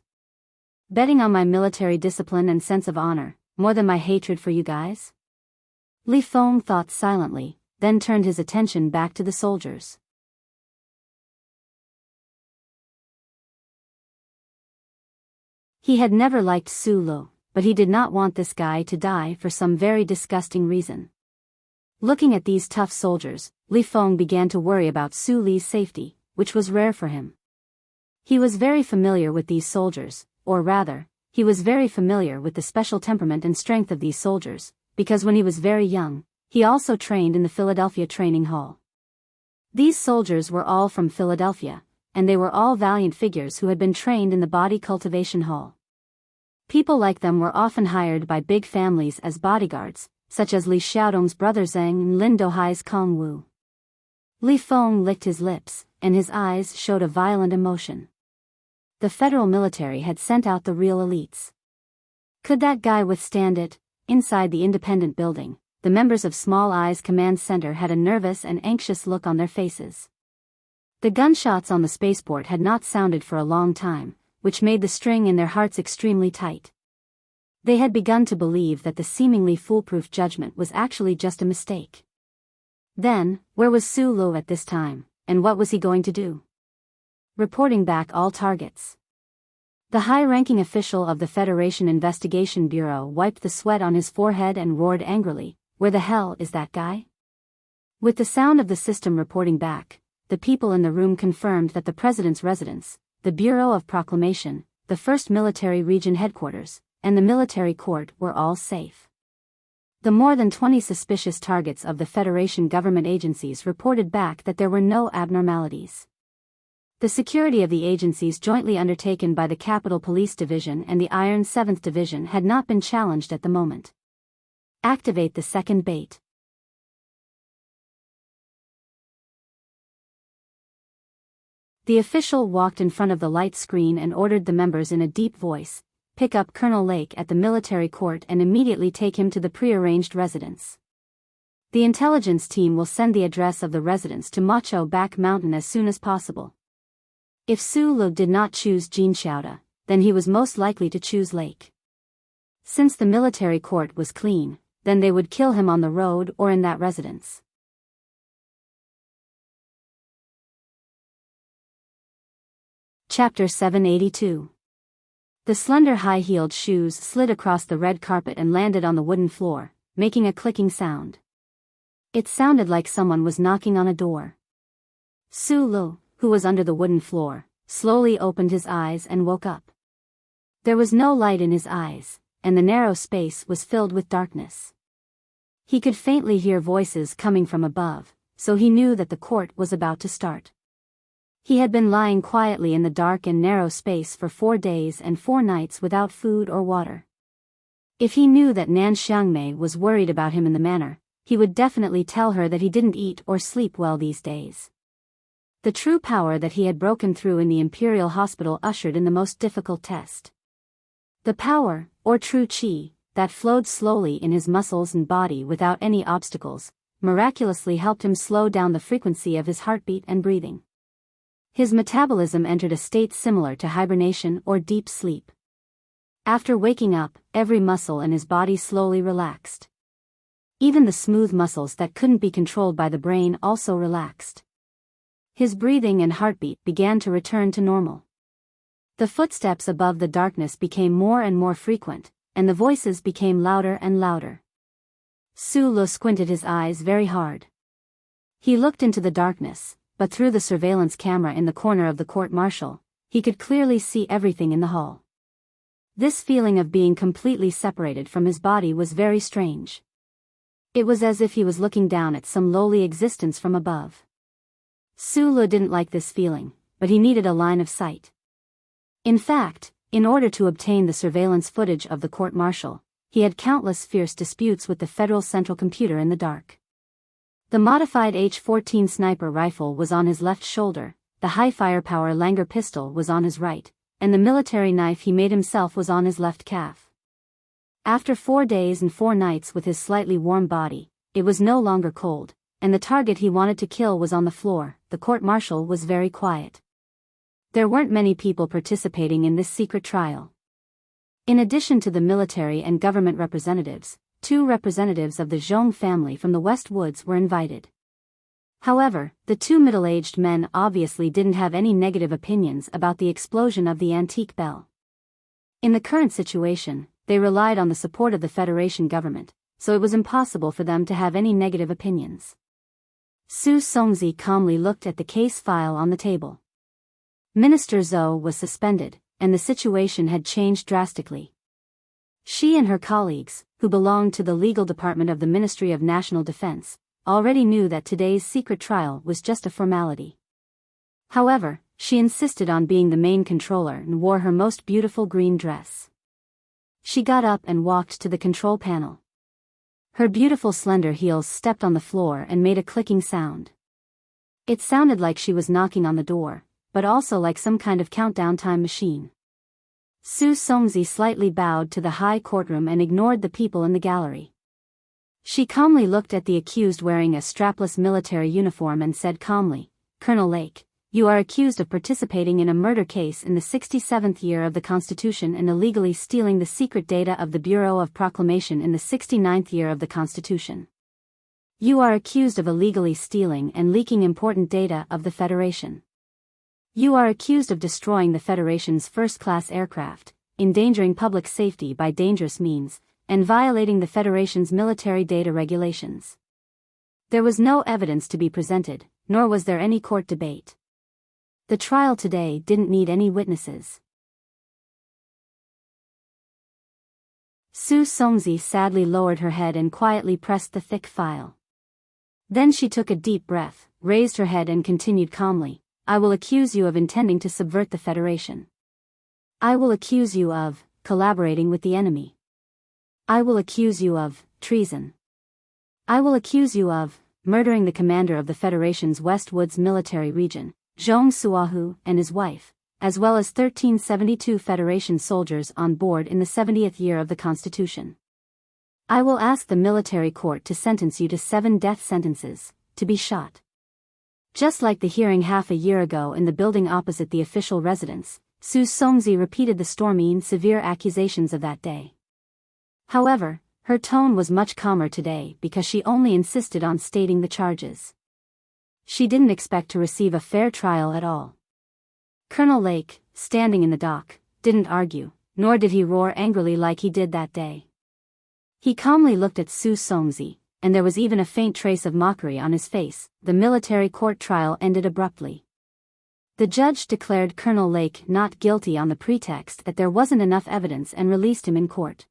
A: Betting on my military discipline and sense of honor, more than my hatred for you guys? Li Feng thought silently, then turned his attention back to the soldiers. He had never liked Su Lu, but he did not want this guy to die for some very disgusting reason. Looking at these tough soldiers, Li Feng began to worry about Su Li's safety, which was rare for him. He was very familiar with these soldiers, or rather, he was very familiar with the special temperament and strength of these soldiers, because when he was very young, he also trained in the Philadelphia Training Hall. These soldiers were all from Philadelphia, and they were all valiant figures who had been trained in the Body Cultivation Hall. People like them were often hired by big families as bodyguards, such as Li Xiaodong's brother Zheng and Lin Dohai's Kong Wu. Li Feng licked his lips, and his eyes showed a violent emotion. The federal military had sent out the real elites. Could that guy withstand it? Inside the independent building, the members of Small Eyes Command Center had a nervous and anxious look on their faces. The gunshots on the spaceport had not sounded for a long time, which made the string in their hearts extremely tight. They had begun to believe that the seemingly foolproof judgment was actually just a mistake. Then, where was Su Lu at this time, and what was he going to do? Reporting back all targets. The high-ranking official of the Federation Investigation Bureau wiped the sweat on his forehead and roared angrily, "Where the hell is that guy?" With the sound of the system reporting back, the people in the room confirmed that the President's residence, the Bureau of Proclamation, the 1st Military Region Headquarters, and the military court were all safe. The more than 20 suspicious targets of the Federation government agencies reported back that there were no abnormalities. The security of the agencies jointly undertaken by the Capitol Police Division and the Iron 7th Division had not been challenged at the moment. Activate the second bait. The official walked in front of the light screen and ordered the members in a deep voice, "Pick up Colonel Lake at the military court and immediately take him to the prearranged residence. The intelligence team will send the address of the residence to Macho Back Mountain as soon as possible." If Su Lu did not choose Jinxiaoda, then he was most likely to choose Lake. Since the military court was clean, then they would kill him on the road or in that residence. Chapter 782. The slender high-heeled shoes slid across the red carpet and landed on the wooden floor, making a clicking sound. It sounded like someone was knocking on a door. Su Lu, who was under the wooden floor, slowly opened his eyes and woke up. There was no light in his eyes, and the narrow space was filled with darkness. He could faintly hear voices coming from above, so he knew that the court was about to start. He had been lying quietly in the dark and narrow space for 4 days and 4 nights without food or water. If he knew that Nan Xiangmei was worried about him in the manor, he would definitely tell her that he didn't eat or sleep well these days. The true power that he had broken through in the Imperial Hospital ushered in the most difficult test. The power, or true qi, that flowed slowly in his muscles and body without any obstacles, miraculously helped him slow down the frequency of his heartbeat and breathing. His metabolism entered a state similar to hibernation or deep sleep. After waking up, every muscle in his body slowly relaxed. Even the smooth muscles that couldn't be controlled by the brain also relaxed. His breathing and heartbeat began to return to normal. The footsteps above the darkness became more and more frequent, and the voices became louder and louder. Su Lu squinted his eyes very hard. He looked into the darkness, but through the surveillance camera in the corner of the court-martial, he could clearly see everything in the hall. This feeling of being completely separated from his body was very strange. It was as if he was looking down at some lowly existence from above. Sulu didn't like this feeling, but he needed a line of sight. In fact, in order to obtain the surveillance footage of the court-martial, he had countless fierce disputes with the Federal Central Computer in the dark. The modified H-14 sniper rifle was on his left shoulder, the high-firepower Langer pistol was on his right, and the military knife he made himself was on his left calf. After 4 days and 4 nights with his slightly warm body, it was no longer cold, and the target he wanted to kill was on the floor. The court-martial was very quiet. There weren't many people participating in this secret trial. In addition to the military and government representatives, 2 representatives of the Zhong family from the West Woods were invited. However, the 2 middle-aged men obviously didn't have any negative opinions about the explosion of the antique bell. In the current situation, they relied on the support of the Federation government, so it was impossible for them to have any negative opinions. Su Songzi calmly looked at the case file on the table. Minister Zhou was suspended, and the situation had changed drastically. She and her colleagues, who belonged to the legal department of the Ministry of National Defense, already knew that today's secret trial was just a formality. However, she insisted on being the main controller and wore her most beautiful green dress. She got up and walked to the control panel. Her beautiful slender heels stepped on the floor and made a clicking sound. It sounded like she was knocking on the door, but also like some kind of countdown time machine. Su Songzi slightly bowed to the high courtroom and ignored the people in the gallery. She calmly looked at the accused wearing a strapless military uniform and said calmly, "Colonel Lake, you are accused of participating in a murder case in the 67th year of the Constitution and illegally stealing the secret data of the Bureau of Proclamation in the 69th year of the Constitution. You are accused of illegally stealing and leaking important data of the Federation. You are accused of destroying the Federation's first-class aircraft, endangering public safety by dangerous means, and violating the Federation's military data regulations." There was no evidence to be presented, nor was there any court debate. The trial today didn't need any witnesses. Su Songzi sadly lowered her head and quietly pressed the thick file. Then she took a deep breath, raised her head and continued calmly, "I will accuse you of intending to subvert the Federation. I will accuse you of collaborating with the enemy. I will accuse you of treason. I will accuse you of murdering the commander of the Federation's West Woods military region, Zhong Suahu, and his wife, as well as 1372 Federation soldiers on board in the 70th year of the Constitution. I will ask the military court to sentence you to 7 death sentences, to be shot. Just like the hearing half a year ago in the building opposite the official residence, Su Songzi repeated the stormy and severe accusations of that day. However, her tone was much calmer today because she only insisted on stating the charges. She didn't expect to receive a fair trial at all. Colonel Lake, standing in the dock, didn't argue, nor did he roar angrily like he did that day. He calmly looked at Su Songzi, and there was even a faint trace of mockery on his face. The military court trial ended abruptly. The judge declared Colonel Lake not guilty on the pretext that there wasn't enough evidence and released him in court.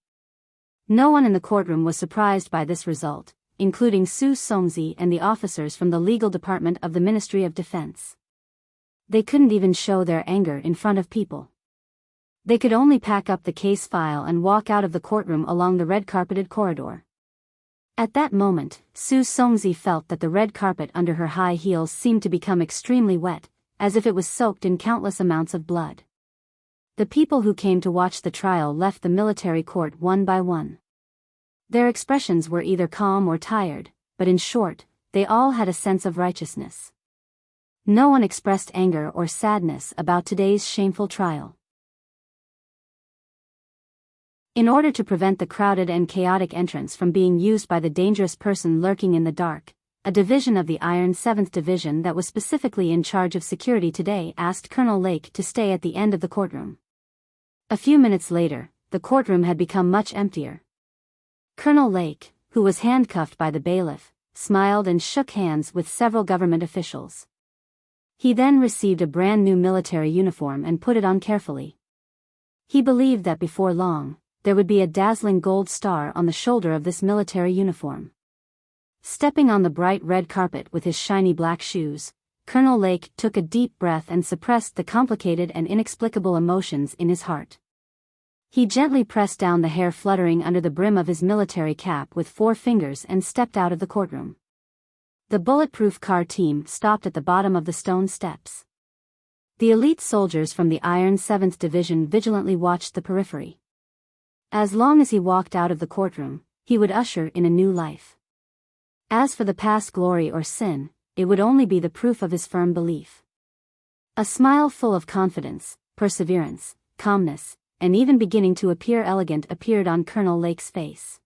A: No one in the courtroom was surprised by this result, including Su Songzi and the officers from the legal department of the Ministry of Defense. They couldn't even show their anger in front of people. They could only pack up the case file and walk out of the courtroom along the red-carpeted corridor. At that moment, Su Songzi felt that the red carpet under her high heels seemed to become extremely wet, as if it was soaked in countless amounts of blood. The people who came to watch the trial left the military court one by one. Their expressions were either calm or tired, but in short, they all had a sense of righteousness. No one expressed anger or sadness about today's shameful trial. In order to prevent the crowded and chaotic entrance from being used by the dangerous person lurking in the dark, a division of the Iron 7th Division that was specifically in charge of security today asked Colonel Lake to stay at the end of the courtroom. A few minutes later, the courtroom had become much emptier. Colonel Lake, who was handcuffed by the bailiff, smiled and shook hands with several government officials. He then received a brand new military uniform and put it on carefully. He believed that before long, there would be a dazzling gold star on the shoulder of this military uniform. Stepping on the bright red carpet with his shiny black shoes, Colonel Lake took a deep breath and suppressed the complicated and inexplicable emotions in his heart. He gently pressed down the hair fluttering under the brim of his military cap with 4 fingers and stepped out of the courtroom. The bulletproof car team stopped at the bottom of the stone steps. The elite soldiers from the Iron 7th Division vigilantly watched the periphery. As long as he walked out of the courtroom, he would usher in a new life. As for the past glory or sin, it would only be the proof of his firm belief. A smile full of confidence, perseverance, calmness, and even beginning to appear elegant appeared on Colonel Lake's face.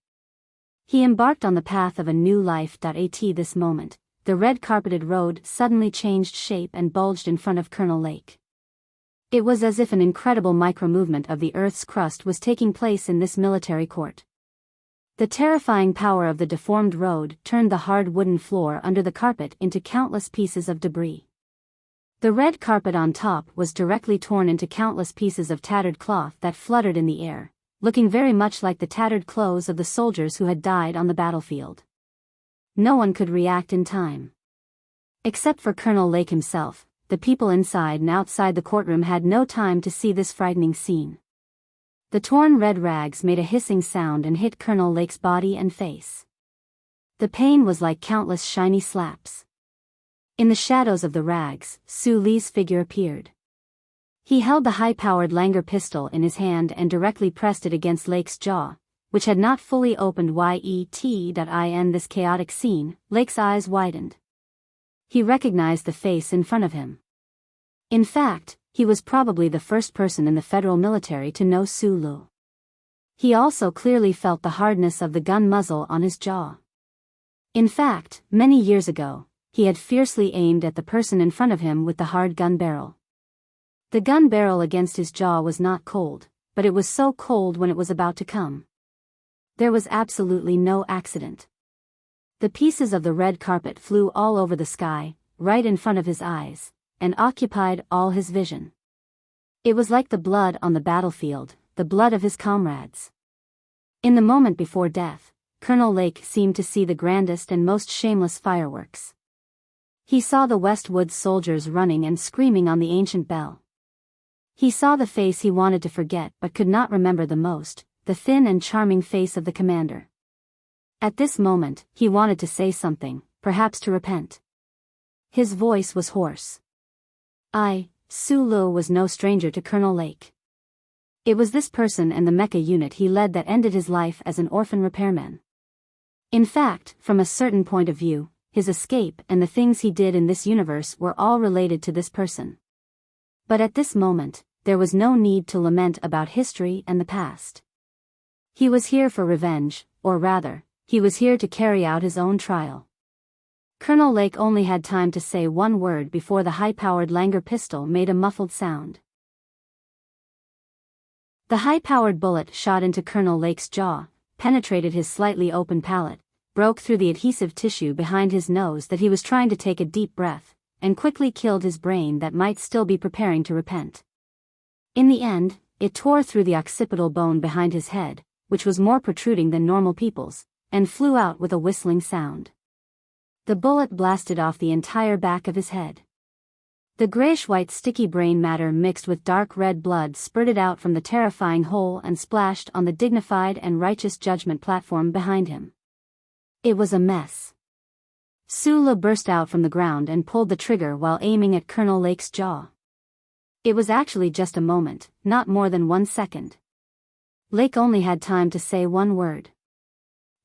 A: He embarked on the path of a new life. At this moment, the red-carpeted road suddenly changed shape and bulged in front of Colonel Lake. It was as if an incredible micro-movement of the Earth's crust was taking place in this military court. The terrifying power of the deformed road turned the hard wooden floor under the carpet into countless pieces of debris. The red carpet on top was directly torn into countless pieces of tattered cloth that fluttered in the air, looking very much like the tattered clothes of the soldiers who had died on the battlefield. No one could react in time. Except for Colonel Lake himself, the people inside and outside the courtroom had no time to see this frightening scene. The torn red rags made a hissing sound and hit Colonel Lake's body and face. The pain was like countless shiny slaps. In the shadows of the rags, Su Li's figure appeared. He held the high-powered Langer pistol in his hand and directly pressed it against Lake's jaw, which had not fully opened yet. In this chaotic scene, Lake's eyes widened. He recognized the face in front of him. In fact, he was probably the first person in the federal military to know Su Li. He also clearly felt the hardness of the gun muzzle on his jaw. In fact, many years ago, he had fiercely aimed at the person in front of him with the hard gun barrel. The gun barrel against his jaw was not cold, but it was so cold when it was about to come. There was absolutely no accident. The pieces of the red carpet flew all over the sky, right in front of his eyes, and occupied all his vision. It was like the blood on the battlefield, the blood of his comrades. In the moment before death, Colonel Lake seemed to see the grandest and most shameless fireworks. He saw the Westwood soldiers running and screaming on the ancient bell. He saw the face he wanted to forget but could not remember the most, the thin and charming face of the commander. At this moment, he wanted to say something, perhaps to repent. His voice was hoarse. Su Li was no stranger to Colonel Lake. It was this person and the mecha unit he led that ended his life as an orphan repairman. In fact, from a certain point of view, his escape and the things he did in this universe were all related to this person. But at this moment, there was no need to lament about history and the past. He was here for revenge, or rather, he was here to carry out his own trial. Colonel Lake only had time to say one word before the high-powered Langer pistol made a muffled sound. The high-powered bullet shot into Colonel Lake's jaw, penetrated his slightly open palate, broke through the adhesive tissue behind his nose that he was trying to take a deep breath, and quickly killed his brain that might still be preparing to repent. In the end, it tore through the occipital bone behind his head, which was more protruding than normal people's, and flew out with a whistling sound. The bullet blasted off the entire back of his head. The grayish-white sticky brain matter mixed with dark red blood spurted out from the terrifying hole and splashed on the dignified and righteous judgment platform behind him. It was a mess. Su Li burst out from the ground and pulled the trigger while aiming at Colonel Lake's jaw. It was actually just a moment, not more than 1 second. Lake only had time to say one word.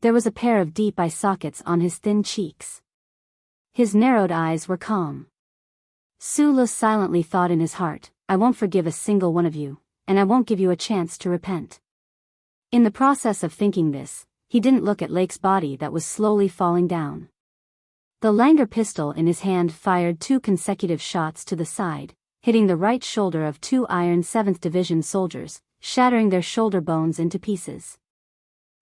A: There was a pair of deep eye sockets on his thin cheeks. His narrowed eyes were calm. Su Li silently thought in his heart, "I won't forgive a single one of you, and I won't give you a chance to repent." In the process of thinking this, he didn't look at Lake's body that was slowly falling down. The Langer pistol in his hand fired 2 consecutive shots to the side, hitting the right shoulder of 2 Iron 7th Division soldiers, shattering their shoulder bones into pieces.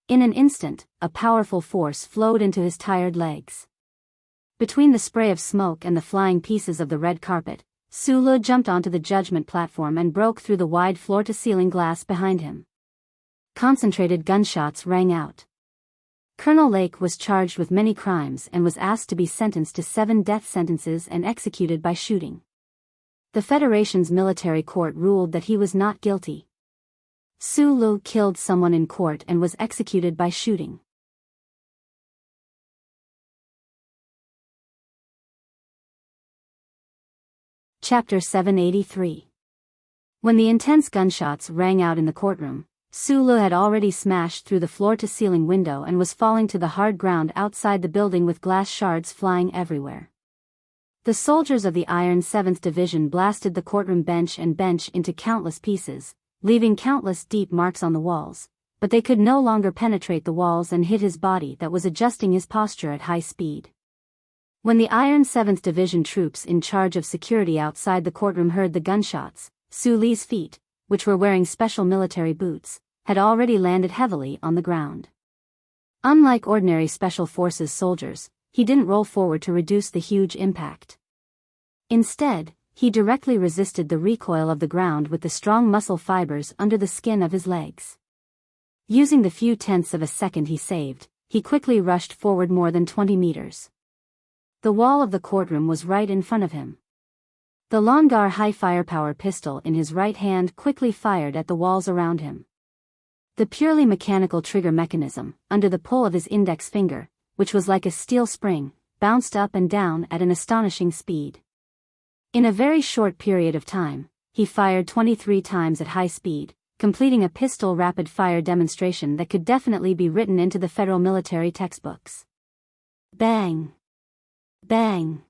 A: In an instant, a powerful force flowed into his tired legs. Between the spray of smoke and the flying pieces of the red carpet, Sulu jumped onto the judgment platform and broke through the wide floor-to-ceiling glass behind him. Concentrated gunshots rang out. Colonel Lake was charged with many crimes and was asked to be sentenced to 7 death sentences and executed by shooting. The Federation's military court ruled that he was not guilty. Sulu killed someone in court and was executed by shooting. Chapter 783. When the intense gunshots rang out in the courtroom, Sulu had already smashed through the floor-to-ceiling window and was falling to the hard ground outside the building with glass shards flying everywhere. The soldiers of the Iron 7th Division blasted the courtroom bench into countless pieces, leaving countless deep marks on the walls, but they could no longer penetrate the walls and hit his body that was adjusting his posture at high speed. When the Iron 7th Division troops in charge of security outside the courtroom heard the gunshots, Suli's feet, which were wearing special military boots, had already landed heavily on the ground. Unlike ordinary Special Forces soldiers, he didn't roll forward to reduce the huge impact. Instead, he directly resisted the recoil of the ground with the strong muscle fibers under the skin of his legs. Using the few tenths of a second he saved, he quickly rushed forward more than 20 meters. The wall of the courtroom was right in front of him. The Longar high firepower pistol in his right hand quickly fired at the walls around him. The purely mechanical trigger mechanism, under the pull of his index finger, which was like a steel spring, bounced up and down at an astonishing speed. In a very short period of time, he fired 23 times at high speed, completing a pistol rapid-fire demonstration that could definitely be written into the federal military textbooks. Bang! Bang!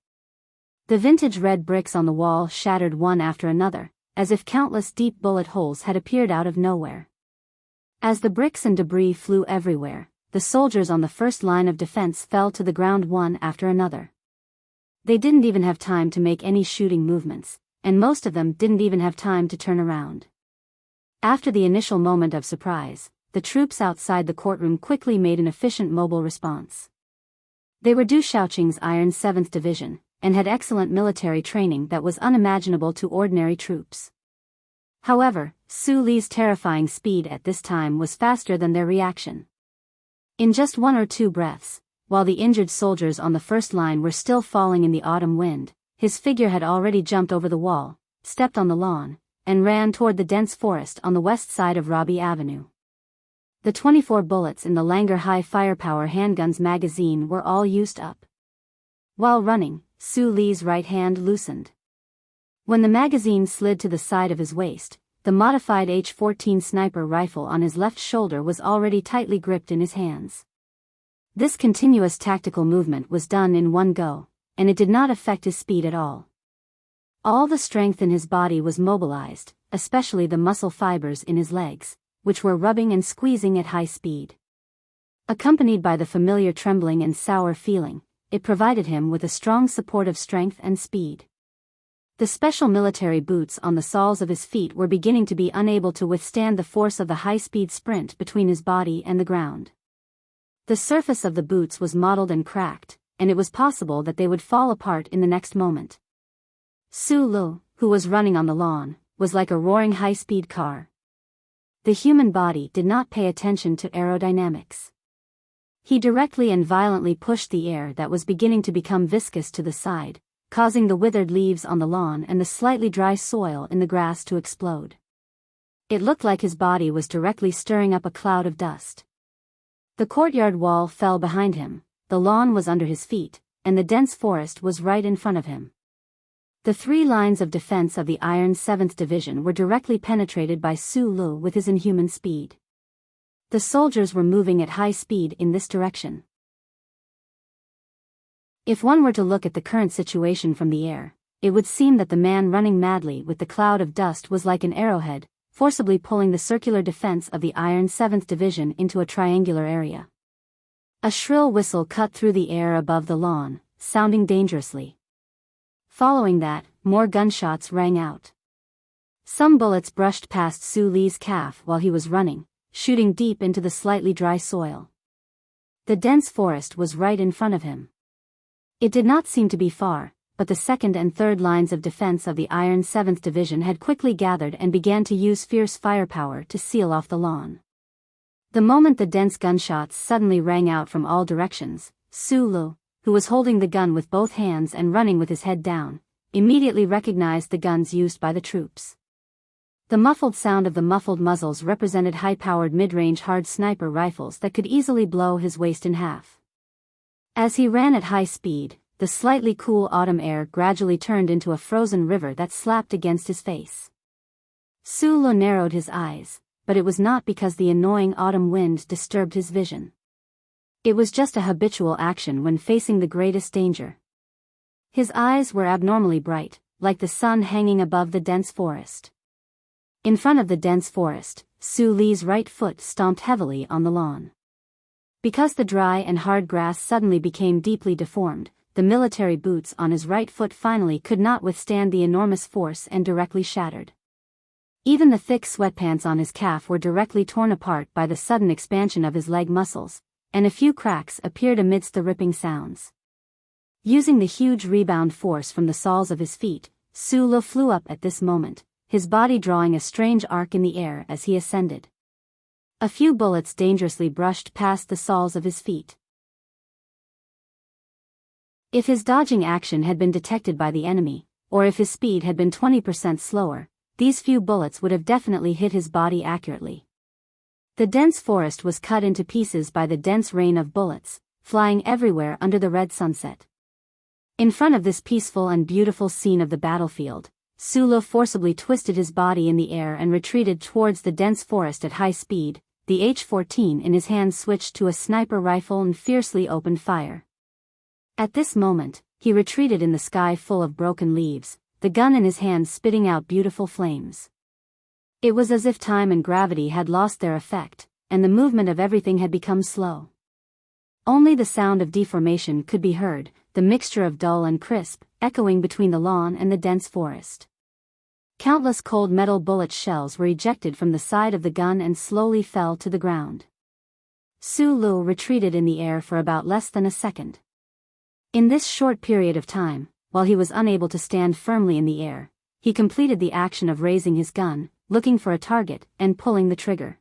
A: The vintage red bricks on the wall shattered one after another, as if countless deep bullet holes had appeared out of nowhere. As the bricks and debris flew everywhere, the soldiers on the first line of defense fell to the ground one after another. They didn't even have time to make any shooting movements, and most of them didn't even have time to turn around. After the initial moment of surprise, the troops outside the courtroom quickly made an efficient mobile response. They were Du Shaoqing's Iron 7th Division, and had excellent military training that was unimaginable to ordinary troops. However, Su Li's terrifying speed at this time was faster than their reaction. In just 1 or 2 breaths, while the injured soldiers on the first line were still falling in the autumn wind, his figure had already jumped over the wall, stepped on the lawn, and ran toward the dense forest on the west side of Robbie Avenue. The 24 bullets in the Langer high firepower handgun's magazine were all used up. While running, Su Li's right hand loosened. When the magazine slid to the side of his waist, the modified H-14 sniper rifle on his left shoulder was already tightly gripped in his hands. This continuous tactical movement was done in one go, and it did not affect his speed at all. All the strength in his body was mobilized, especially the muscle fibers in his legs, which were rubbing and squeezing at high speed. Accompanied by the familiar trembling and sour feeling, it provided him with a strong support of strength and speed. The special military boots on the soles of his feet were beginning to be unable to withstand the force of the high-speed sprint between his body and the ground. The surface of the boots was mottled and cracked, and it was possible that they would fall apart in the next moment. Su Lu, who was running on the lawn, was like a roaring high-speed car. The human body did not pay attention to aerodynamics. He directly and violently pushed the air that was beginning to become viscous to the side, causing the withered leaves on the lawn and the slightly dry soil in the grass to explode. It looked like his body was directly stirring up a cloud of dust. The courtyard wall fell behind him, the lawn was under his feet, and the dense forest was right in front of him. The 3 lines of defense of the Iron 7th Division were directly penetrated by Su Lu with his inhuman speed. The soldiers were moving at high speed in this direction. If one were to look at the current situation from the air, it would seem that the man running madly with the cloud of dust was like an arrowhead, forcibly pulling the circular defense of the Iron 7th Division into a triangular area. A shrill whistle cut through the air above the lawn, sounding dangerously. Following that, more gunshots rang out. Some bullets brushed past Su Li's calf while he was running, shooting deep into the slightly dry soil. The dense forest was right in front of him. It did not seem to be far, but the second and third lines of defense of the Iron 7th Division had quickly gathered and began to use fierce firepower to seal off the lawn. The moment the dense gunshots suddenly rang out from all directions, Su Lu, who was holding the gun with both hands and running with his head down, immediately recognized the guns used by the troops. The muffled sound of the muffled muzzles represented high-powered mid-range hard sniper rifles that could easily blow his waist in half. As he ran at high speed, the slightly cool autumn air gradually turned into a frozen river that slapped against his face. Su Lu narrowed his eyes, but it was not because the annoying autumn wind disturbed his vision. It was just a habitual action when facing the greatest danger. His eyes were abnormally bright, like the sun hanging above the dense forest. In front of the dense forest, Su Li's right foot stomped heavily on the lawn. Because the dry and hard grass suddenly became deeply deformed, the military boots on his right foot finally could not withstand the enormous force and directly shattered. Even the thick sweatpants on his calf were directly torn apart by the sudden expansion of his leg muscles, and a few cracks appeared amidst the ripping sounds. Using the huge rebound force from the soles of his feet, Su Lu flew up at this moment, his body drawing a strange arc in the air as he ascended. A few bullets dangerously brushed past the soles of his feet. If his dodging action had been detected by the enemy, or if his speed had been 20% slower, these few bullets would have definitely hit his body accurately. The dense forest was cut into pieces by the dense rain of bullets, flying everywhere under the red sunset. In front of this peaceful and beautiful scene of the battlefield, Su Lu forcibly twisted his body in the air and retreated towards the dense forest at high speed. The H-14 in his hand switched to a sniper rifle and fiercely opened fire. At this moment, he retreated in the sky full of broken leaves, the gun in his hand spitting out beautiful flames. It was as if time and gravity had lost their effect, and the movement of everything had become slow. Only the sound of deformation could be heard, the mixture of dull and crisp, echoing between the lawn and the dense forest. Countless cold metal bullet shells were ejected from the side of the gun and slowly fell to the ground. Su Lu retreated in the air for about less than a second. In this short period of time, while he was unable to stand firmly in the air, he completed the action of raising his gun, looking for a target, and pulling the trigger.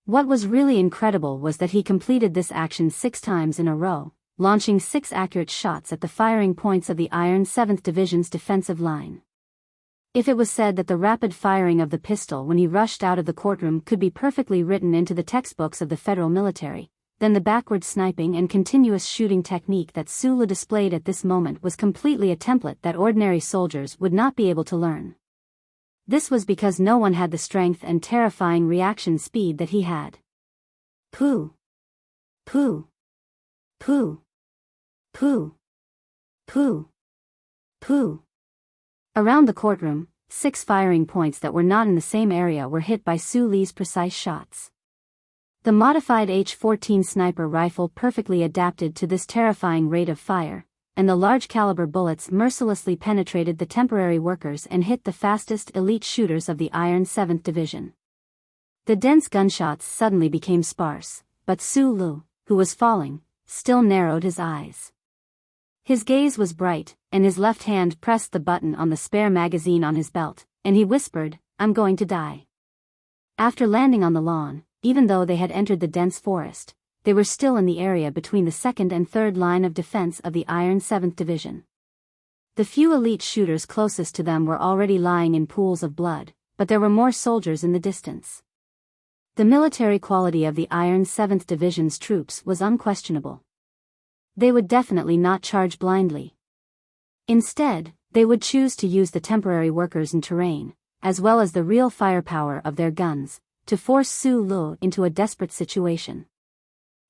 A: What was really incredible was that he completed this action 6 times in a row, launching 6 accurate shots at the firing points of the Iron 7th Division's defensive line. If it was said that the rapid firing of the pistol when he rushed out of the courtroom could be perfectly written into the textbooks of the federal military, then the backward sniping and continuous shooting technique that Su Lu displayed at this moment was completely a template that ordinary soldiers would not be able to learn. This was because no one had the strength and terrifying reaction speed that he had. Pooh. Pooh. Pooh. Pooh. Pooh. Pooh. Around the courtroom, 6 firing points that were not in the same area were hit by Su Li's precise shots. The modified H-14 sniper rifle perfectly adapted to this terrifying rate of fire, and the large-caliber bullets mercilessly penetrated the temporary workers and hit the fastest elite shooters of the Iron 7th Division. The dense gunshots suddenly became sparse, but Su Lu, who was falling, still narrowed his eyes. His gaze was bright, and his left hand pressed the button on the spare magazine on his belt, and he whispered, "I'm going to die." After landing on the lawn, even though they had entered the dense forest, they were still in the area between the second and third line of defense of the Iron 7th Division. The few elite shooters closest to them were already lying in pools of blood, but there were more soldiers in the distance. The military quality of the Iron 7th Division's troops was unquestionable. They would definitely not charge blindly. Instead, they would choose to use the temporary workers and terrain, as well as the real firepower of their guns, to force Su Lu into a desperate situation.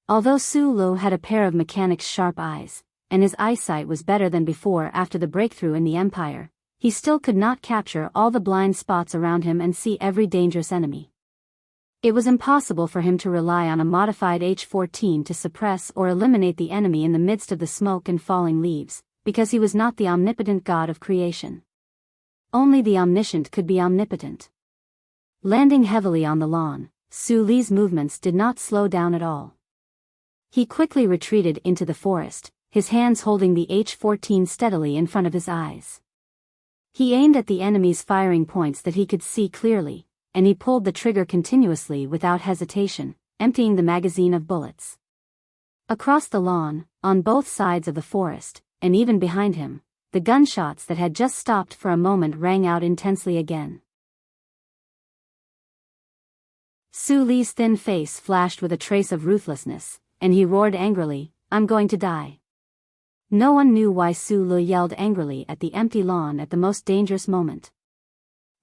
A: Although Su Lu had a pair of mechanic's sharp eyes, and his eyesight was better than before after the breakthrough in the Empire, he still could not capture all the blind spots around him and see every dangerous enemy. It was impossible for him to rely on a modified H-14 to suppress or eliminate the enemy in the midst of the smoke and falling leaves, because he was not the omnipotent God of creation. Only the omniscient could be omnipotent. Landing heavily on the lawn, Su Li's movements did not slow down at all. He quickly retreated into the forest, his hands holding the H-14 steadily in front of his eyes. He aimed at the enemy's firing points that he could see clearly, and he pulled the trigger continuously without hesitation, emptying the magazine of bullets. Across the lawn, on both sides of the forest, and even behind him, the gunshots that had just stopped for a moment rang out intensely again. Su Li's thin face flashed with a trace of ruthlessness, and he roared angrily, "I'm going to die." No one knew why Su Li yelled angrily at the empty lawn at the most dangerous moment.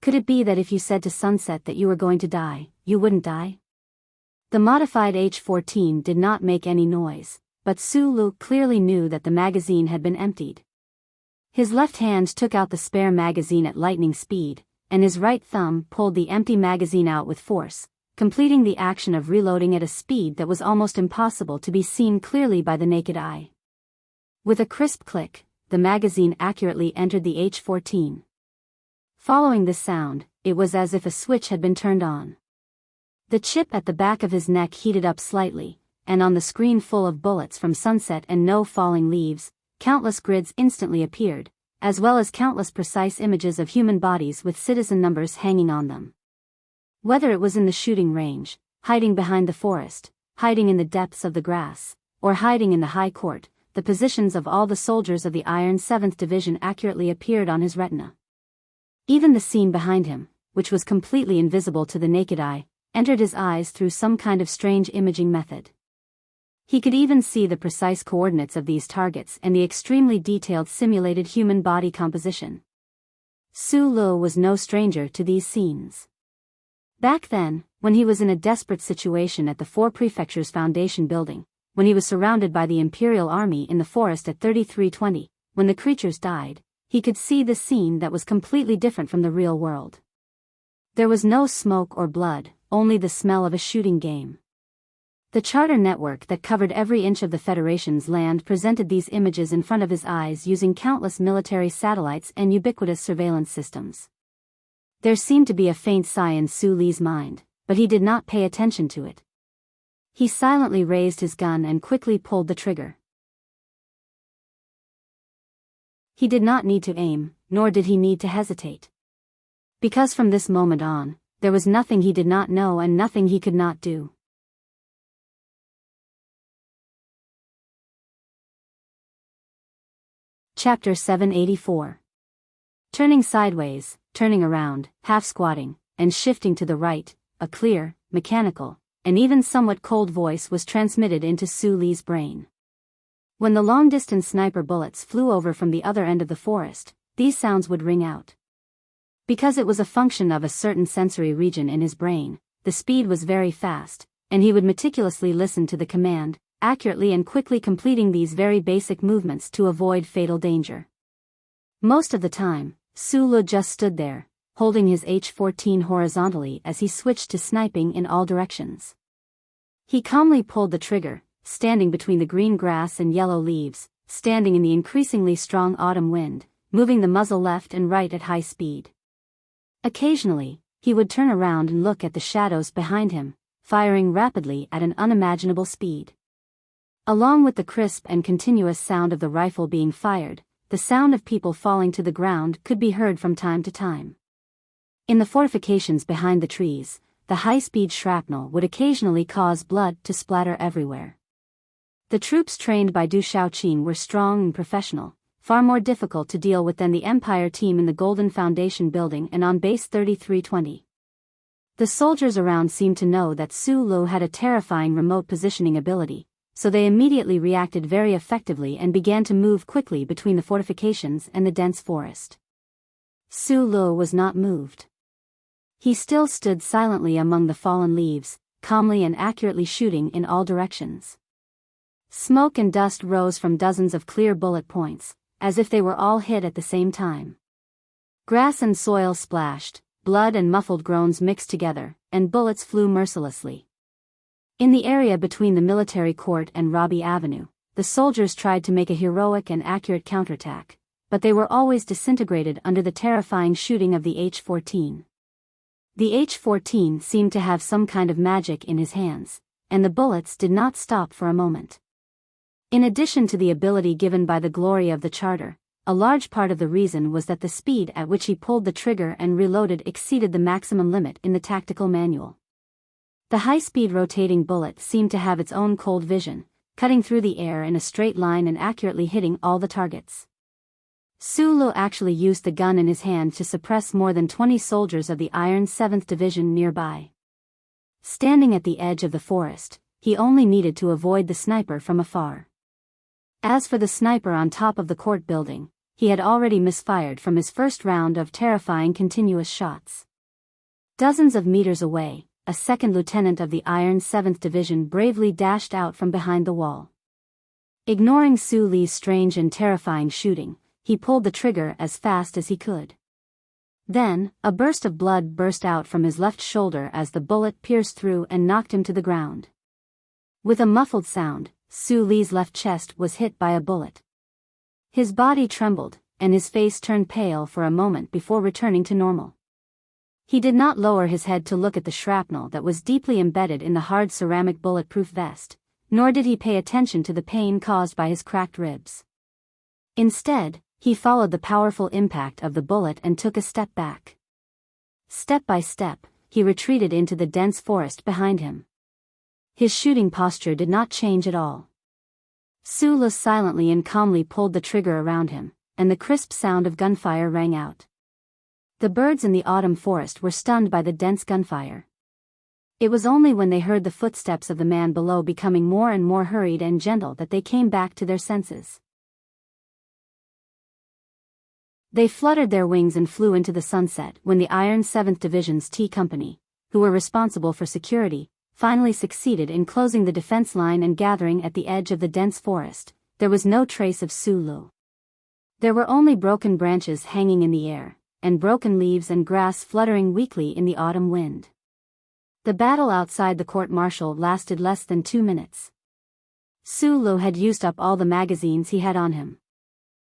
A: Could it be that if you said to Sunset that you were going to die, you wouldn't die? The modified H-14 did not make any noise, but Su Li clearly knew that the magazine had been emptied. His left hand took out the spare magazine at lightning speed, and his right thumb pulled the empty magazine out with force, completing the action of reloading at a speed that was almost impossible to be seen clearly by the naked eye. With a crisp click, the magazine accurately entered the H-14. Following this sound, it was as if a switch had been turned on. The chip at the back of his neck heated up slightly, and on the screen full of bullets from Sunset and no falling leaves, countless grids instantly appeared, as well as countless precise images of human bodies with citizen numbers hanging on them. Whether it was in the shooting range, hiding behind the forest, hiding in the depths of the grass, or hiding in the high court, the positions of all the soldiers of the Iron 7th Division accurately appeared on his retina. Even the scene behind him, which was completely invisible to the naked eye, entered his eyes through some kind of strange imaging method. He could even see the precise coordinates of these targets and the extremely detailed simulated human body composition. Su Li was no stranger to these scenes. Back then, when he was in a desperate situation at the 4 Prefectures Foundation building, when he was surrounded by the Imperial Army in the forest at 3320, when the creatures died, he could see the scene that was completely different from the real world. There was no smoke or blood, only the smell of a shooting game. The charter network that covered every inch of the Federation's land presented these images in front of his eyes using countless military satellites and ubiquitous surveillance systems. There seemed to be a faint sigh in Su Li's mind, but he did not pay attention to it. He silently raised his gun and quickly pulled the trigger. He did not need to aim, nor did he need to hesitate. Because from this moment on, there was nothing he did not know and nothing he could not do. Chapter 784. Turning sideways, turning around, half-squatting, and shifting to the right, a clear, mechanical, and even somewhat cold voice was transmitted into Su Li's brain. When the long-distance sniper bullets flew over from the other end of the forest, these sounds would ring out. Because it was a function of a certain sensory region in his brain, the speed was very fast, and he would meticulously listen to the command, accurately and quickly completing these very basic movements to avoid fatal danger. Most of the time, Su Li just stood there, holding his H-14 horizontally as he switched to sniping in all directions. He calmly pulled the trigger, standing between the green grass and yellow leaves, standing in the increasingly strong autumn wind, moving the muzzle left and right at high speed. Occasionally, he would turn around and look at the shadows behind him, firing rapidly at an unimaginable speed. Along with the crisp and continuous sound of the rifle being fired, the sound of people falling to the ground could be heard from time to time. In the fortifications behind the trees, the high-speed shrapnel would occasionally cause blood to splatter everywhere. The troops trained by Du Shaoqin were strong and professional, far more difficult to deal with than the Empire team in the Golden Foundation building and on base 3320. The soldiers around seemed to know that Su Li had a terrifying remote positioning ability, so they immediately reacted very effectively and began to move quickly between the fortifications and the dense forest. Su Li was not moved. He still stood silently among the fallen leaves, calmly and accurately shooting in all directions. Smoke and dust rose from dozens of clear bullet points, as if they were all hit at the same time. Grass and soil splashed, blood and muffled groans mixed together, and bullets flew mercilessly. In the area between the military court and Robbie Avenue, the soldiers tried to make a heroic and accurate counterattack, but they were always disintegrated under the terrifying shooting of the H-14. The H-14 seemed to have some kind of magic in his hands, and the bullets did not stop for a moment. In addition to the ability given by the glory of the charter, a large part of the reason was that the speed at which he pulled the trigger and reloaded exceeded the maximum limit in the tactical manual. The high-speed rotating bullet seemed to have its own cold vision, cutting through the air in a straight line and accurately hitting all the targets. Sulu actually used the gun in his hand to suppress more than 20 soldiers of the Iron 7th Division nearby. Standing at the edge of the forest, he only needed to avoid the sniper from afar. As for the sniper on top of the court building, he had already misfired from his first round of terrifying continuous shots. Dozens of meters away, a second lieutenant of the Iron 7th Division bravely dashed out from behind the wall. Ignoring Su Li's strange and terrifying shooting, he pulled the trigger as fast as he could. Then, a burst of blood burst out from his left shoulder as the bullet pierced through and knocked him to the ground. With a muffled sound, Su Li's left chest was hit by a bullet. His body trembled, and his face turned pale for a moment before returning to normal. He did not lower his head to look at the shrapnel that was deeply embedded in the hard ceramic bulletproof vest, nor did he pay attention to the pain caused by his cracked ribs. Instead, he followed the powerful impact of the bullet and took a step back. Step by step, he retreated into the dense forest behind him. His shooting posture did not change at all. Sulu silently and calmly pulled the trigger around him, and the crisp sound of gunfire rang out. The birds in the autumn forest were stunned by the dense gunfire. It was only when they heard the footsteps of the man below becoming more and more hurried and gentle that they came back to their senses. They fluttered their wings and flew into the sunset when the Iron 7th Division's T Company, who were responsible for security, finally succeeded in closing the defense line and gathering at the edge of the dense forest. There was no trace of Sulu. There were only broken branches hanging in the air, and broken leaves and grass fluttering weakly in the autumn wind. The battle outside the court-martial lasted less than 2 minutes. Sulu had used up all the magazines he had on him.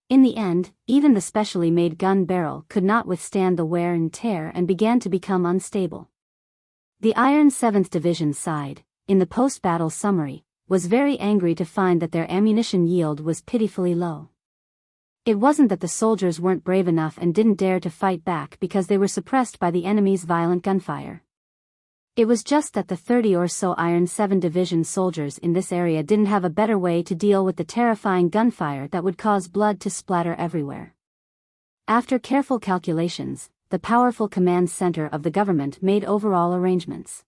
A: In the end, even the specially made gun barrel could not withstand the wear and tear and began to become unstable. The Iron 7th Division side, in the post-battle summary, was very angry to find that their ammunition yield was pitifully low. It wasn't that the soldiers weren't brave enough and didn't dare to fight back because they were suppressed by the enemy's violent gunfire. It was just that the 30 or so Iron 7 Division soldiers in this area didn't have a better way to deal with the terrifying gunfire that would cause blood to splatter everywhere. After careful calculations, the powerful command center of the government made overall arrangements.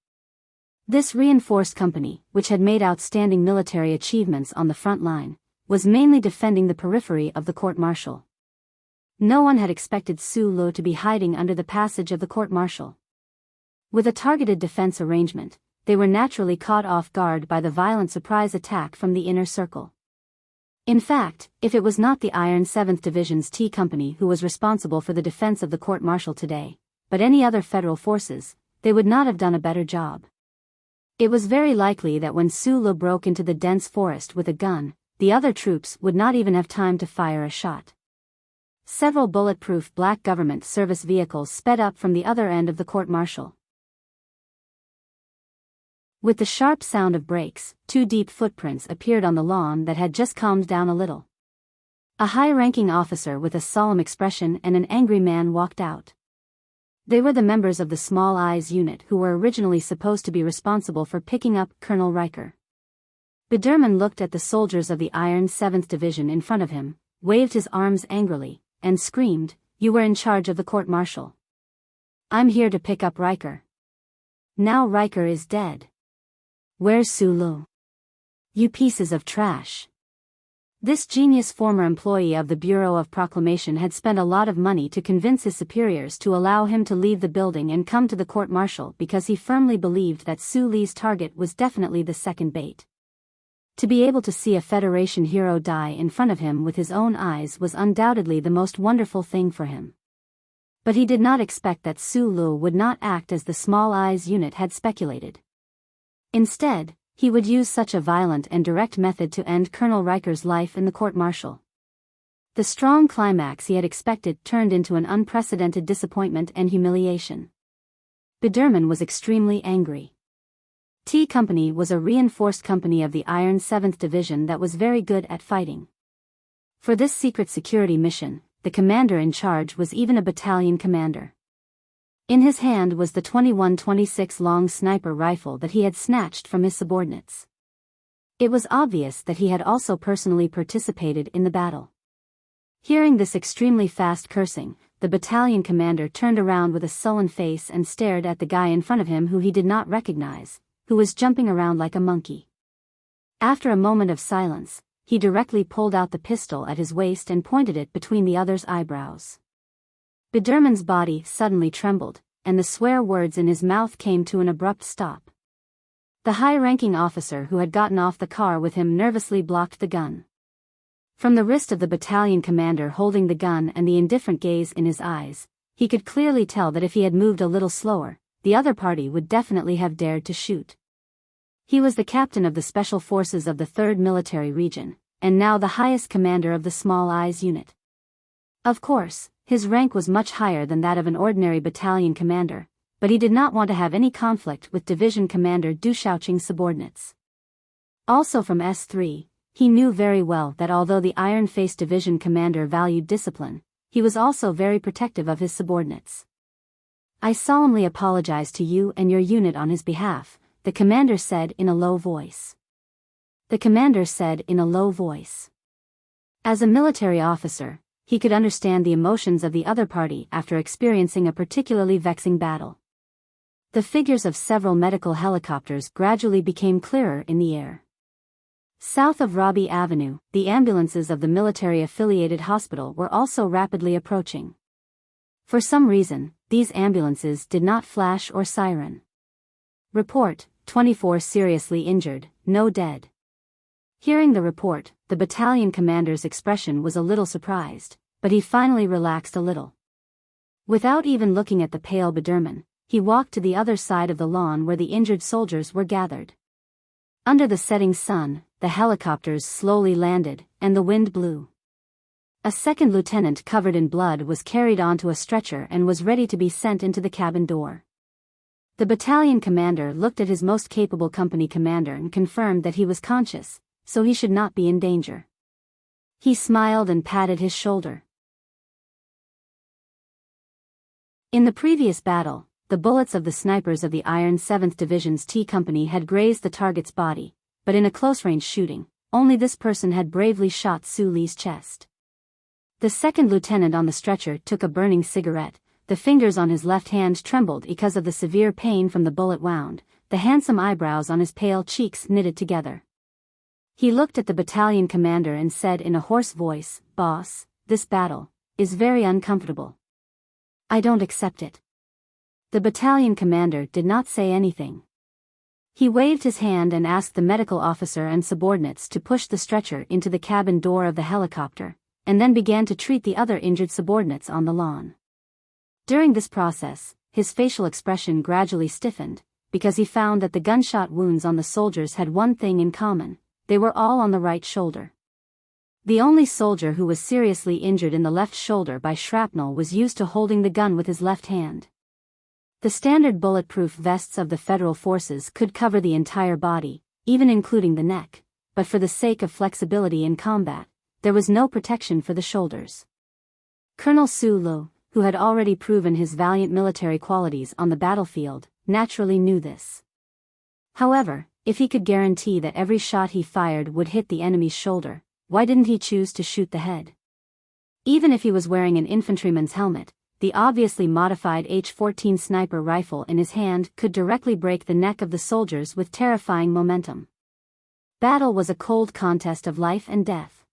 A: This reinforced company, which had made outstanding military achievements on the front line, was mainly defending the periphery of the court-martial. No one had expected Sulu to be hiding under the passage of the court-martial. With a targeted defense arrangement, they were naturally caught off guard by the violent surprise attack from the inner circle. In fact, if it was not the Iron 7th Division's T Company who was responsible for the defense of the court-martial today, but any other federal forces, they would not have done a better job. It was very likely that when Sulu broke into the dense forest with a gun, the other troops would not even have time to fire a shot. Several bulletproof black government service vehicles sped up from the other end of the court-martial. With the sharp sound of brakes, 2 deep footprints appeared on the lawn that had just calmed down a little. A high-ranking officer with a solemn expression and an angry man walked out. They were the members of the Small Eyes unit who were originally supposed to be responsible for picking up Colonel Riker. Biderman looked at the soldiers of the Iron 7th Division in front of him, waved his arms angrily, and screamed, "You were in charge of the court-martial. I'm here to pick up Riker. Now Riker is dead. Where's Sulu? You pieces of trash." This genius former employee of the Bureau of Proclamation had spent a lot of money to convince his superiors to allow him to leave the building and come to the court-martial because he firmly believed that Su Li's target was definitely the second bait. To be able to see a Federation hero die in front of him with his own eyes was undoubtedly the most wonderful thing for him. But he did not expect that Sulu would not act as the Small Eyes unit had speculated. Instead, he would use such a violent and direct method to end Colonel Riker's life in the court-martial. The strong climax he had expected turned into an unprecedented disappointment and humiliation. Biderman was extremely angry. T Company was a reinforced company of the Iron 7th Division that was very good at fighting. For this secret security mission, the commander in charge was even a battalion commander. In his hand was the 21-26 long sniper rifle that he had snatched from his subordinates. It was obvious that he had also personally participated in the battle. Hearing this extremely fast cursing, the battalion commander turned around with a sullen face and stared at the guy in front of him who he did not recognize, who was jumping around like a monkey. After a moment of silence, he directly pulled out the pistol at his waist and pointed it between the other's eyebrows. Biderman's body suddenly trembled, and the swear words in his mouth came to an abrupt stop. The high-ranking officer who had gotten off the car with him nervously blocked the gun. From the wrist of the battalion commander holding the gun and the indifferent gaze in his eyes, he could clearly tell that if he had moved a little slower, the other party would definitely have dared to shoot. He was the captain of the Special Forces of the 3rd Military Region, and now the highest commander of the Small Eyes unit. Of course, his rank was much higher than that of an ordinary battalion commander, but he did not want to have any conflict with Division Commander Dushouching's subordinates. Also from S3, he knew very well that although the Iron-Faced Division Commander valued discipline, he was also very protective of his subordinates. "I solemnly apologize to you and your unit on his behalf," the commander said in a low voice. The commander said in a low voice. As a military officer, he could understand the emotions of the other party after experiencing a particularly vexing battle. The figures of several medical helicopters gradually became clearer in the air. South of Robbie Avenue, the ambulances of the military-affiliated hospital were also rapidly approaching. For some reason, these ambulances did not flash or siren. Report, 24 seriously injured, no dead. Hearing the report, the battalion commander's expression was a little surprised, but he finally relaxed a little. Without even looking at the pale Biderman, he walked to the other side of the lawn where the injured soldiers were gathered. Under the setting sun, the helicopters slowly landed, and the wind blew. A second lieutenant covered in blood was carried onto a stretcher and was ready to be sent into the cabin door. The battalion commander looked at his most capable company commander and confirmed that he was conscious, so he should not be in danger. He smiled and patted his shoulder. In the previous battle, the bullets of the snipers of the Iron 7th Division's T Company had grazed the target's body, but in a close-range shooting, only this person had bravely shot Su Li's chest. The second lieutenant on the stretcher took a burning cigarette. The fingers on his left hand trembled because of the severe pain from the bullet wound, the handsome eyebrows on his pale cheeks knitted together. He looked at the battalion commander and said in a hoarse voice, "Boss, this battle is very uncomfortable. I don't accept it." The battalion commander did not say anything. He waved his hand and asked the medical officer and subordinates to push the stretcher into the cabin door of the helicopter, and then began to treat the other injured subordinates on the lawn. During this process, his facial expression gradually stiffened, because he found that the gunshot wounds on the soldiers had one thing in common: they were all on the right shoulder. The only soldier who was seriously injured in the left shoulder by shrapnel was used to holding the gun with his left hand. The standard bulletproof vests of the Federal forces could cover the entire body, even including the neck, but for the sake of flexibility in combat, there was no protection for the shoulders. Colonel Su Lu, who had already proven his valiant military qualities on the battlefield, naturally knew this. However, if he could guarantee that every shot he fired would hit the enemy's shoulder, why didn't he choose to shoot the head? Even if he was wearing an infantryman's helmet, the obviously modified H-14 sniper rifle in his hand could directly break the neck of the soldiers with terrifying momentum. Battle was a cold contest of life and death.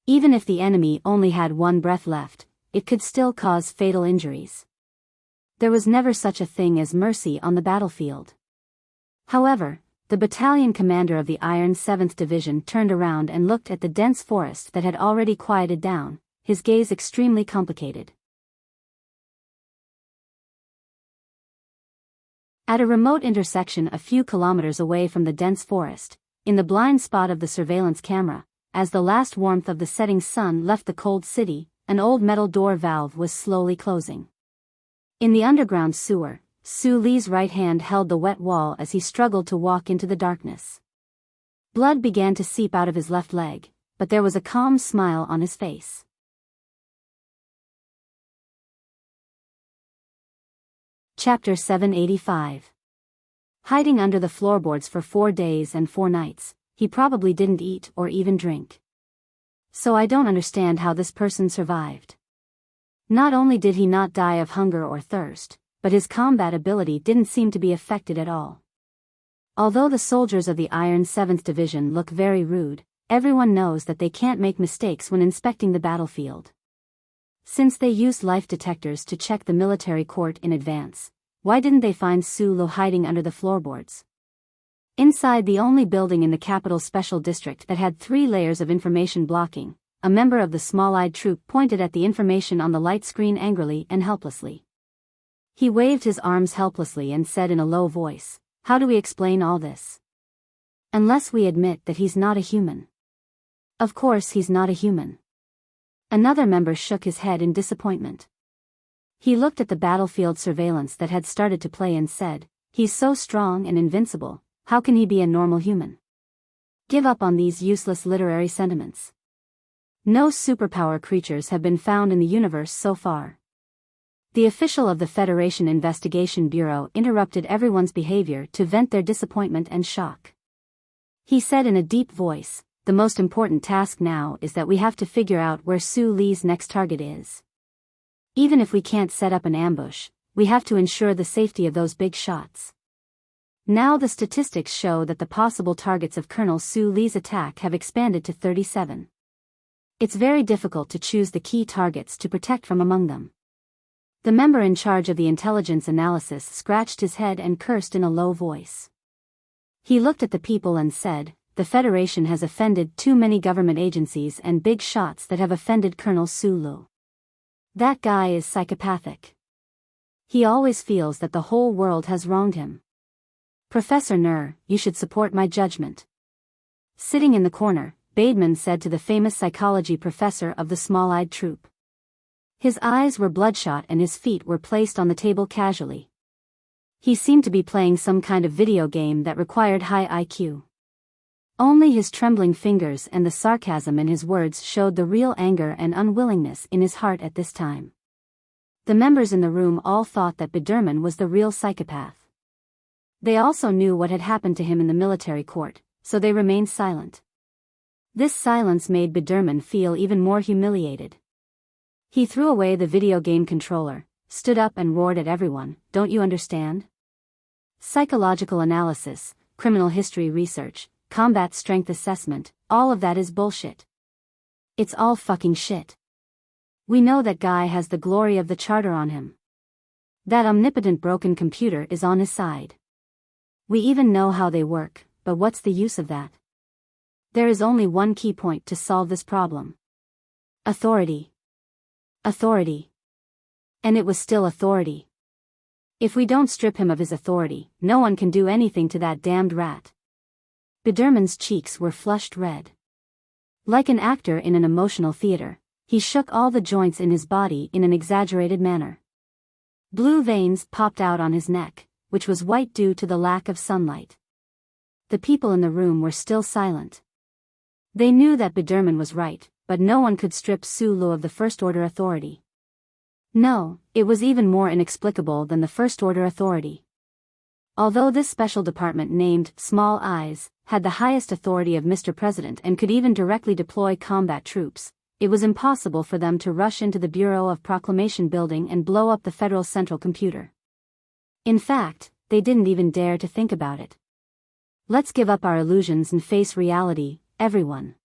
A: Even if the enemy only had one breath left, it could still cause fatal injuries. There was never such a thing as mercy on the battlefield. However, the battalion commander of the Iron 7th Division turned around and looked at the dense forest that had already quieted down, his gaze extremely complicated. At a remote intersection a few kilometers away from the dense forest, in the blind spot of the surveillance camera, as the last warmth of the setting sun left the cold city, an old metal door valve was slowly closing. In the underground sewer, Su Li's right hand held the wet wall as he struggled to walk into the darkness. Blood began to seep out of his left leg, but there was a calm smile on his face. Chapter 785. Hiding under the floorboards for 4 days and 4 nights, he probably didn't eat or even drink. So I don't understand how this person survived. Not only did he not die of hunger or thirst, but his combat ability didn't seem to be affected at all. Although the soldiers of the Iron 7th Division look very rude, everyone knows that they can't make mistakes when inspecting the battlefield. Since they used life detectors to check the military court in advance, why didn't they find Su Lu hiding under the floorboards? Inside the only building in the capital special district that had 3 layers of information blocking, a member of the small-eyed troop pointed at the information on the light screen angrily and helplessly. He waved his arms helplessly and said in a low voice, "How do we explain all this? Unless we admit that he's not a human." Of course he's not a human. Another member shook his head in disappointment. He looked at the battlefield surveillance that had started to play and said, "He's so strong and invincible, how can he be a normal human?" Give up on these useless literary sentiments. No superpower creatures have been found in the universe so far. The official of the Federation Investigation Bureau interrupted everyone's behavior to vent their disappointment and shock. He said in a deep voice, "The most important task now is that we have to figure out where Su Li's next target is. Even if we can't set up an ambush, we have to ensure the safety of those big shots." Now the statistics show that the possible targets of Colonel Su Li's attack have expanded to 37. It's very difficult to choose the key targets to protect from among them. The member in charge of the intelligence analysis scratched his head and cursed in a low voice. He looked at the people and said, "The Federation has offended too many government agencies and big shots that have offended Colonel Su Lu. That guy is psychopathic. He always feels that the whole world has wronged him. Professor Nur, you should support my judgment." Sitting in the corner, Bateman said to the famous psychology professor of the small-eyed troop. His eyes were bloodshot and his feet were placed on the table casually. He seemed to be playing some kind of video game that required high IQ. Only his trembling fingers and the sarcasm in his words showed the real anger and unwillingness in his heart at this time. The members in the room all thought that Biderman was the real psychopath. They also knew what had happened to him in the military court, so they remained silent. This silence made Biderman feel even more humiliated. He threw away the video game controller, stood up and roared at everyone, "Don't you understand? Psychological analysis, criminal history research, combat strength assessment, all of that is bullshit. It's all fucking shit. We know that guy has the glory of the charter on him. That omnipotent broken computer is on his side. We even know how they work, but what's the use of that? There is only one key point to solve this problem. Authority. Authority. And it was still authority. If we don't strip him of his authority, no one can do anything to that damned rat." Biderman's cheeks were flushed red. Like an actor in an emotional theater, he shook all the joints in his body in an exaggerated manner. Blue veins popped out on his neck, which was white due to the lack of sunlight. The people in the room were still silent. They knew that Biderman was right, but no one could strip Su Lu of the First Order authority. No, it was even more inexplicable than the First Order authority. Although this special department named Small Eyes had the highest authority of Mr. President and could even directly deploy combat troops, it was impossible for them to rush into the Bureau of Proclamation building and blow up the Federal Central Computer. In fact, they didn't even dare to think about it. Let's give up our illusions and face reality, everyone.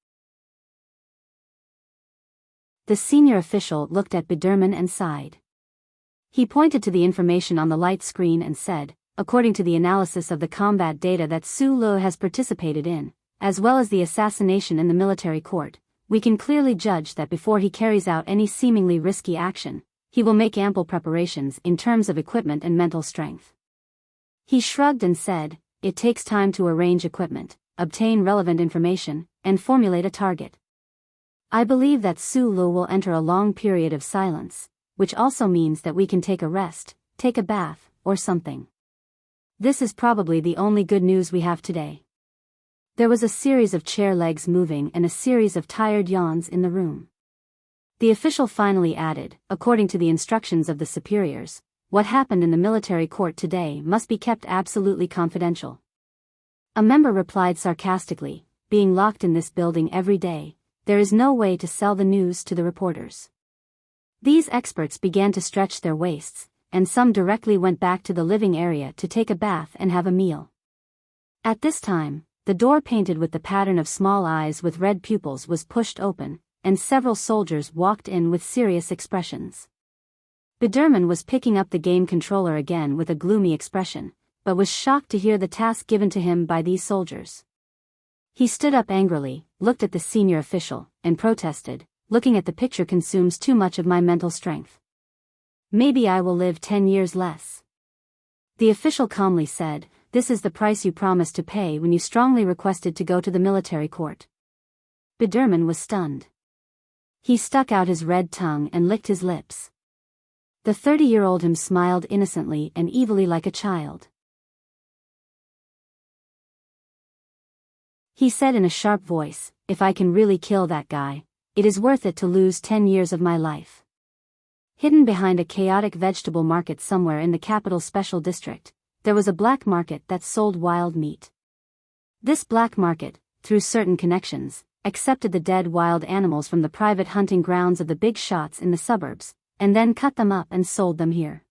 A: The senior official looked at Biderman and sighed. He pointed to the information on the light screen and said, "According to the analysis of the combat data that Su Lu has participated in, as well as the assassination in the military court, we can clearly judge that before he carries out any seemingly risky action, he will make ample preparations in terms of equipment and mental strength." He shrugged and said, "It takes time to arrange equipment, obtain relevant information, and formulate a target. I believe that Su Lu will enter a long period of silence, which also means that we can take a rest, take a bath, or something. This is probably the only good news we have today. There was a series of chair legs moving and a series of tired yawns in the room. The official finally added, according to the instructions of the superiors, what happened in the military court today must be kept absolutely confidential. A member replied sarcastically, being locked in this building every day, there is no way to sell the news to the reporters. These experts began to stretch their waists, and some directly went back to the living area to take a bath and have a meal. At this time, the door painted with the pattern of small eyes with red pupils was pushed open, and several soldiers walked in with serious expressions. Biderman was picking up the game controller again with a gloomy expression, but was shocked to hear the task given to him by these soldiers. He stood up angrily, looked at the senior official, and protested, looking at the picture consumes too much of my mental strength. Maybe I will live 10 years less. The official calmly said, this is the price you promised to pay when you strongly requested to go to the military court. Biderman was stunned. He stuck out his red tongue and licked his lips. The 30-year-old him smiled innocently and evilly like a child. He said in a sharp voice, if I can really kill that guy, it is worth it to lose 10 years of my life. Hidden behind a chaotic vegetable market somewhere in the capital special district, there was a black market that sold wild meat. This black market, through certain connections, accepted the dead wild animals from the private hunting grounds of the big shots in the suburbs, and then cut them up and sold them here.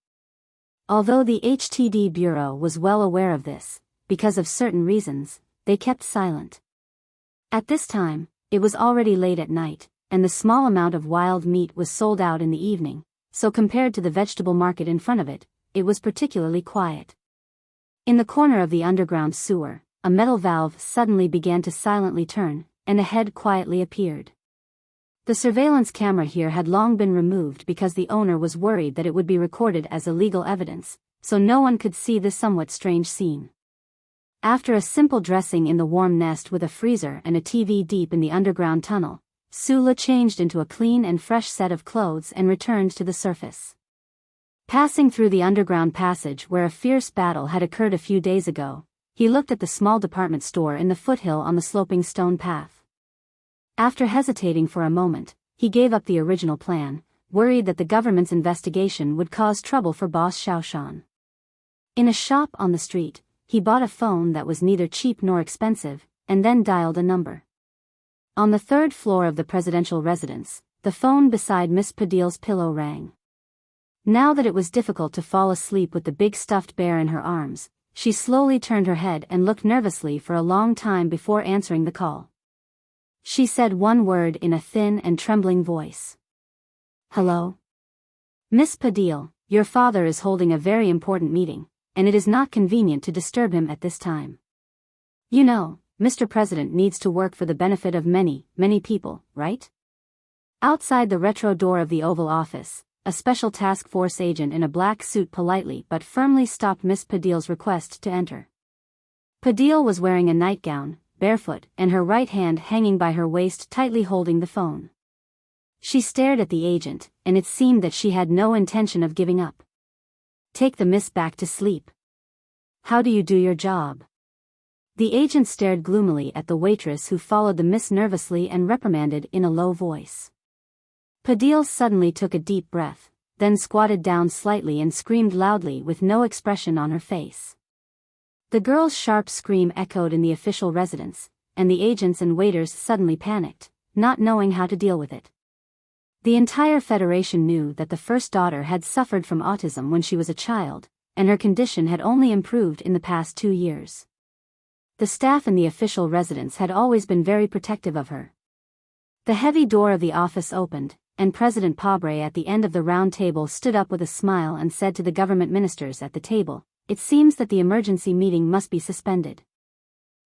A: Although the HTD Bureau was well aware of this, because of certain reasons, they kept silent. At this time, it was already late at night, and the small amount of wild meat was sold out in the evening, so compared to the vegetable market in front of it, it was particularly quiet. In the corner of the underground sewer, a metal valve suddenly began to silently turn, and a head quietly appeared. The surveillance camera here had long been removed because the owner was worried that it would be recorded as illegal evidence, so no one could see this somewhat strange scene. After a simple dressing in the warm nest with a freezer and a TV deep in the underground tunnel, Sula changed into a clean and fresh set of clothes and returned to the surface. Passing through the underground passage where a fierce battle had occurred a few days ago, he looked at the small department store in the foothill on the sloping stone path. After hesitating for a moment, he gave up the original plan, worried that the government's investigation would cause trouble for boss Xiaoshan. In a shop on the street, he bought a phone that was neither cheap nor expensive, and then dialed a number. On the third floor of the presidential residence, the phone beside Miss Padil's pillow rang. Now that it was difficult to fall asleep with the big stuffed bear in her arms, she slowly turned her head and looked nervously for a long time before answering the call. She said one word in a thin and trembling voice. Hello? Miss Padil, your father is holding a very important meeting, and it is not convenient to disturb him at this time. You know, Mr. President needs to work for the benefit of many, many people, right? Outside the retro door of the Oval Office, a special task force agent in a black suit politely but firmly stopped Miss Padil's request to enter. Padil was wearing a nightgown, barefoot, and her right hand hanging by her waist tightly holding the phone. She stared at the agent, and it seemed that she had no intention of giving up. Take the miss back to sleep. How do you do your job? The agent stared gloomily at the waitress who followed the miss nervously and reprimanded in a low voice. Padil suddenly took a deep breath, then squatted down slightly and screamed loudly with no expression on her face. The girl's sharp scream echoed in the official residence, and the agents and waiters suddenly panicked, not knowing how to deal with it. The entire Federation knew that the first daughter had suffered from autism when she was a child, and her condition had only improved in the past 2 years. The staff in the official residence had always been very protective of her. The heavy door of the office opened, and President Pabre at the end of the round table stood up with a smile and said to the government ministers at the table, "It seems that the emergency meeting must be suspended.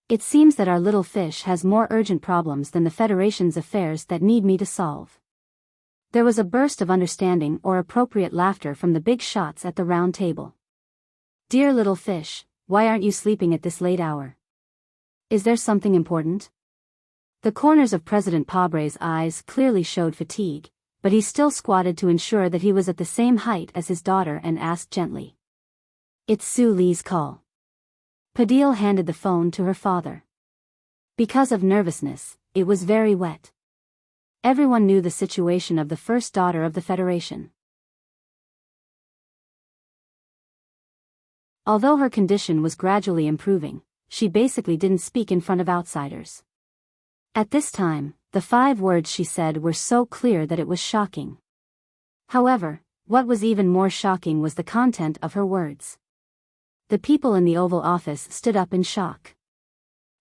A: It seems that our little fish has more urgent problems than the Federation's affairs that need me to solve." There was a burst of understanding or appropriate laughter from the big shots at the round table. "Dear little fish, why aren't you sleeping at this late hour? Is there something important?" The corners of President Pabre's eyes clearly showed fatigue, but he still squatted to ensure that he was at the same height as his daughter and asked gently. It's Sue Lee's call. Padil handed the phone to her father. Because of nervousness, it was very wet. Everyone knew the situation of the first daughter of the Federation. Although her condition was gradually improving, she basically didn't speak in front of outsiders. At this time, the 5 words she said were so clear that it was shocking. However, what was even more shocking was the content of her words. The people in the Oval Office stood up in shock.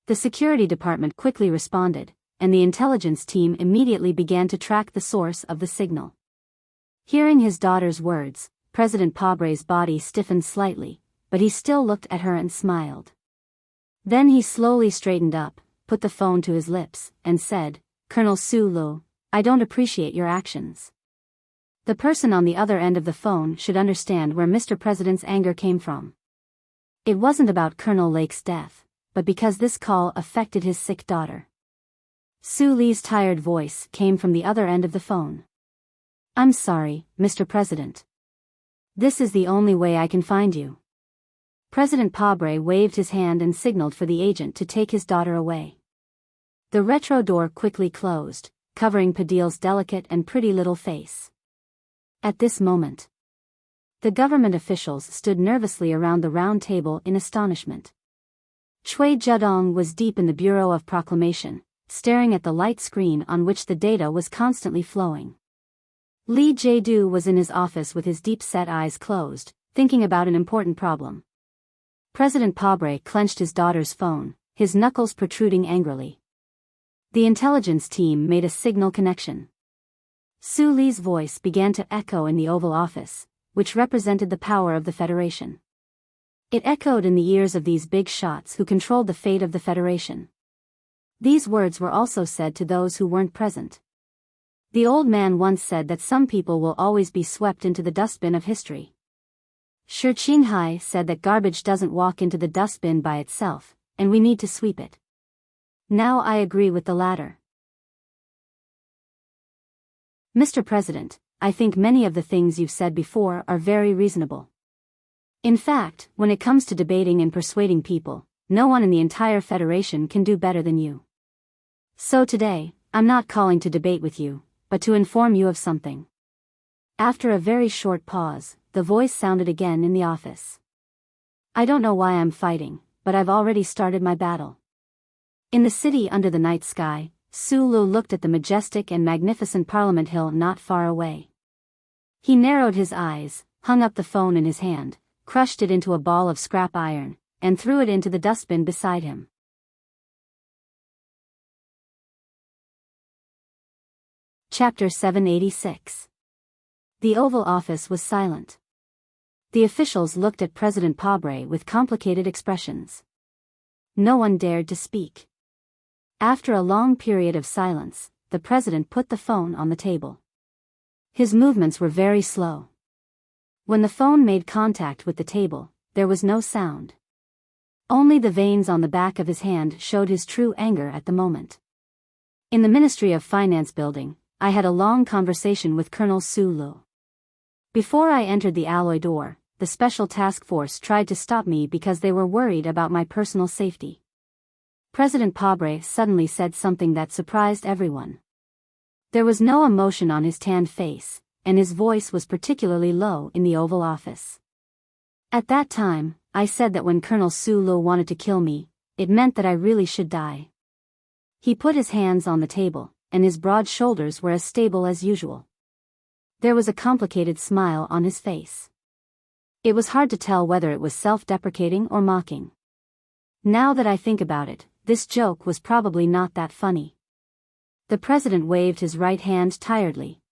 A: The security department quickly responded, and the intelligence team immediately began to track the source of the signal. Hearing his daughter's words, President Pabre's body stiffened slightly, but he still looked at her and smiled. Then he slowly straightened up, put the phone to his lips, and said, "Colonel Sulu, I don't appreciate your actions." The person on the other end of the phone should understand where Mr. President's anger came from. It wasn't about Colonel Lake's death, but because this call affected his sick daughter. Sue Lee's tired voice came from the other end of the phone. "I'm sorry, Mr. President. This is the only way I can find you." President Pabre waved his hand and signaled for the agent to take his daughter away. The retro door quickly closed, covering Padil's delicate and pretty little face. At this moment, the government officials stood nervously around the round table in astonishment. Chui Judong was deep in the Bureau of Proclamation, staring at the light screen on which the data was constantly flowing. Li Jadu was in his office with his deep-set eyes closed, thinking about an important problem. President Pabre clenched his daughter's phone, his knuckles protruding angrily. The intelligence team made a signal connection. Sue Lee's voice began to echo in the Oval Office, which represented the power of the Federation. It echoed in the ears of these big shots who controlled the fate of the Federation. These words were also said to those who weren't present. The old man once said that some people will always be swept into the dustbin of history. Shi Qinghai said that garbage doesn't walk into the dustbin by itself, and we need to sweep it. Now I agree with the latter. Mr. President, I think many of the things you've said before are very reasonable. In fact, when it comes to debating and persuading people, no one in the entire Federation can do better than you. So today, I'm not calling to debate with you, but to inform you of something. After a very short pause, the voice sounded again in the office. I don't know why I'm fighting, but I've already started my battle. In the city under the night sky, Sulu looked at the majestic and magnificent Parliament Hill not far away. He narrowed his eyes, hung up the phone in his hand, crushed it into a ball of scrap iron, and threw it into the dustbin beside him. Chapter 786. The Oval Office was silent. The officials looked at President Pabre with complicated expressions. No one dared to speak. After a long period of silence, the president put the phone on the table. His movements were very slow. When the phone made contact with the table, there was no sound. Only the veins on the back of his hand showed his true anger at the moment. In the Ministry of Finance building, I had a long conversation with Colonel Sulu. Before I entered the alloy door, the special task force tried to stop me because they were worried about my personal safety. President Pabre suddenly said something that surprised everyone. There was no emotion on his tanned face, and his voice was particularly low in the Oval Office. At that time, I said that when Colonel Sulu wanted to kill me, it meant that I really should die. He put his hands on the table, and his broad shoulders were as stable as usual. There was a complicated smile on his face. It was hard to tell whether it was self-deprecating or mocking. Now that I think about it, this joke was probably not that funny. The president waved his right hand tiredly.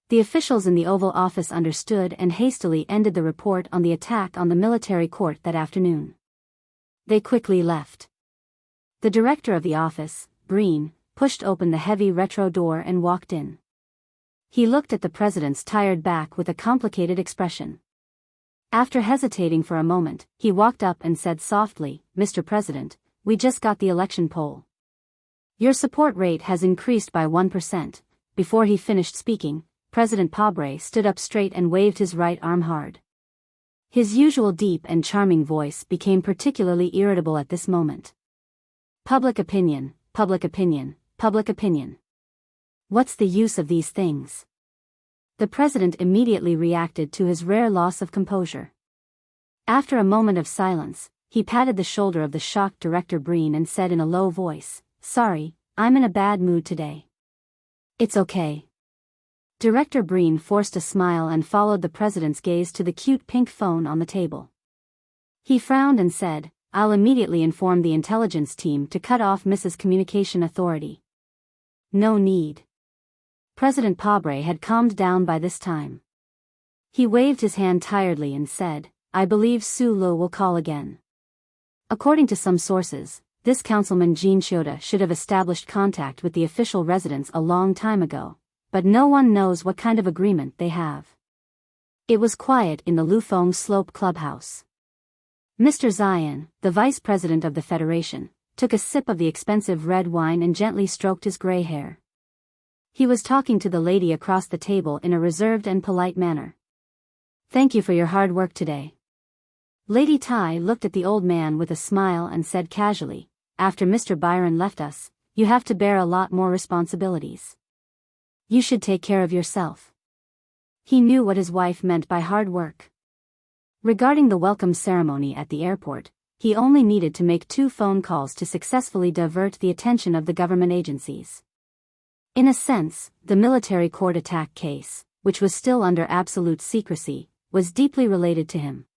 A: The officials in the Oval Office understood and hastily ended the report on the attack on the military court that afternoon. They quickly left. The director of the office, Breen, pushed open the heavy retro door and walked in. He looked at the president's tired back with a complicated expression. After hesitating for a moment, he walked up and said softly, "Mr. President, we just got the election poll. Your support rate has increased by 1%. Before he finished speaking, President Pabre stood up straight and waved his right arm hard. His usual deep and charming voice became particularly irritable at this moment. Public opinion, public opinion, public opinion. What's the use of these things? The president immediately reacted to his rare loss of composure. After a moment of silence, he patted the shoulder of the shocked Director Breen and said in a low voice, "Sorry, I'm in a bad mood today." "It's okay." Director Breen forced a smile and followed the president's gaze to the cute pink phone on the table. He frowned and said, "I'll immediately inform the intelligence team to cut off Mrs. Communication Authority." No need. President Pabre had calmed down by this time. He waved his hand tiredly and said, "I believe Su Lu will call again." According to some sources, this Councilman Jean Chioda should have established contact with the official residence a long time ago, but no one knows what kind of agreement they have. It was quiet in the Lufeng Slope clubhouse. Mr. Zion, the vice president of the Federation, took a sip of the expensive red wine and gently stroked his gray hair. He was talking to the lady across the table in a reserved and polite manner. "Thank you for your hard work today." Lady Tai looked at the old man with a smile and said casually, "After Mr. Byron left us, you have to bear a lot more responsibilities. You should take care of yourself." He knew what his wife meant by hard work. Regarding the welcome ceremony at the airport, he only needed to make 2 phone calls to successfully divert the attention of the government agencies. In a sense, the military court attack case, which was still under absolute secrecy, was deeply related to him.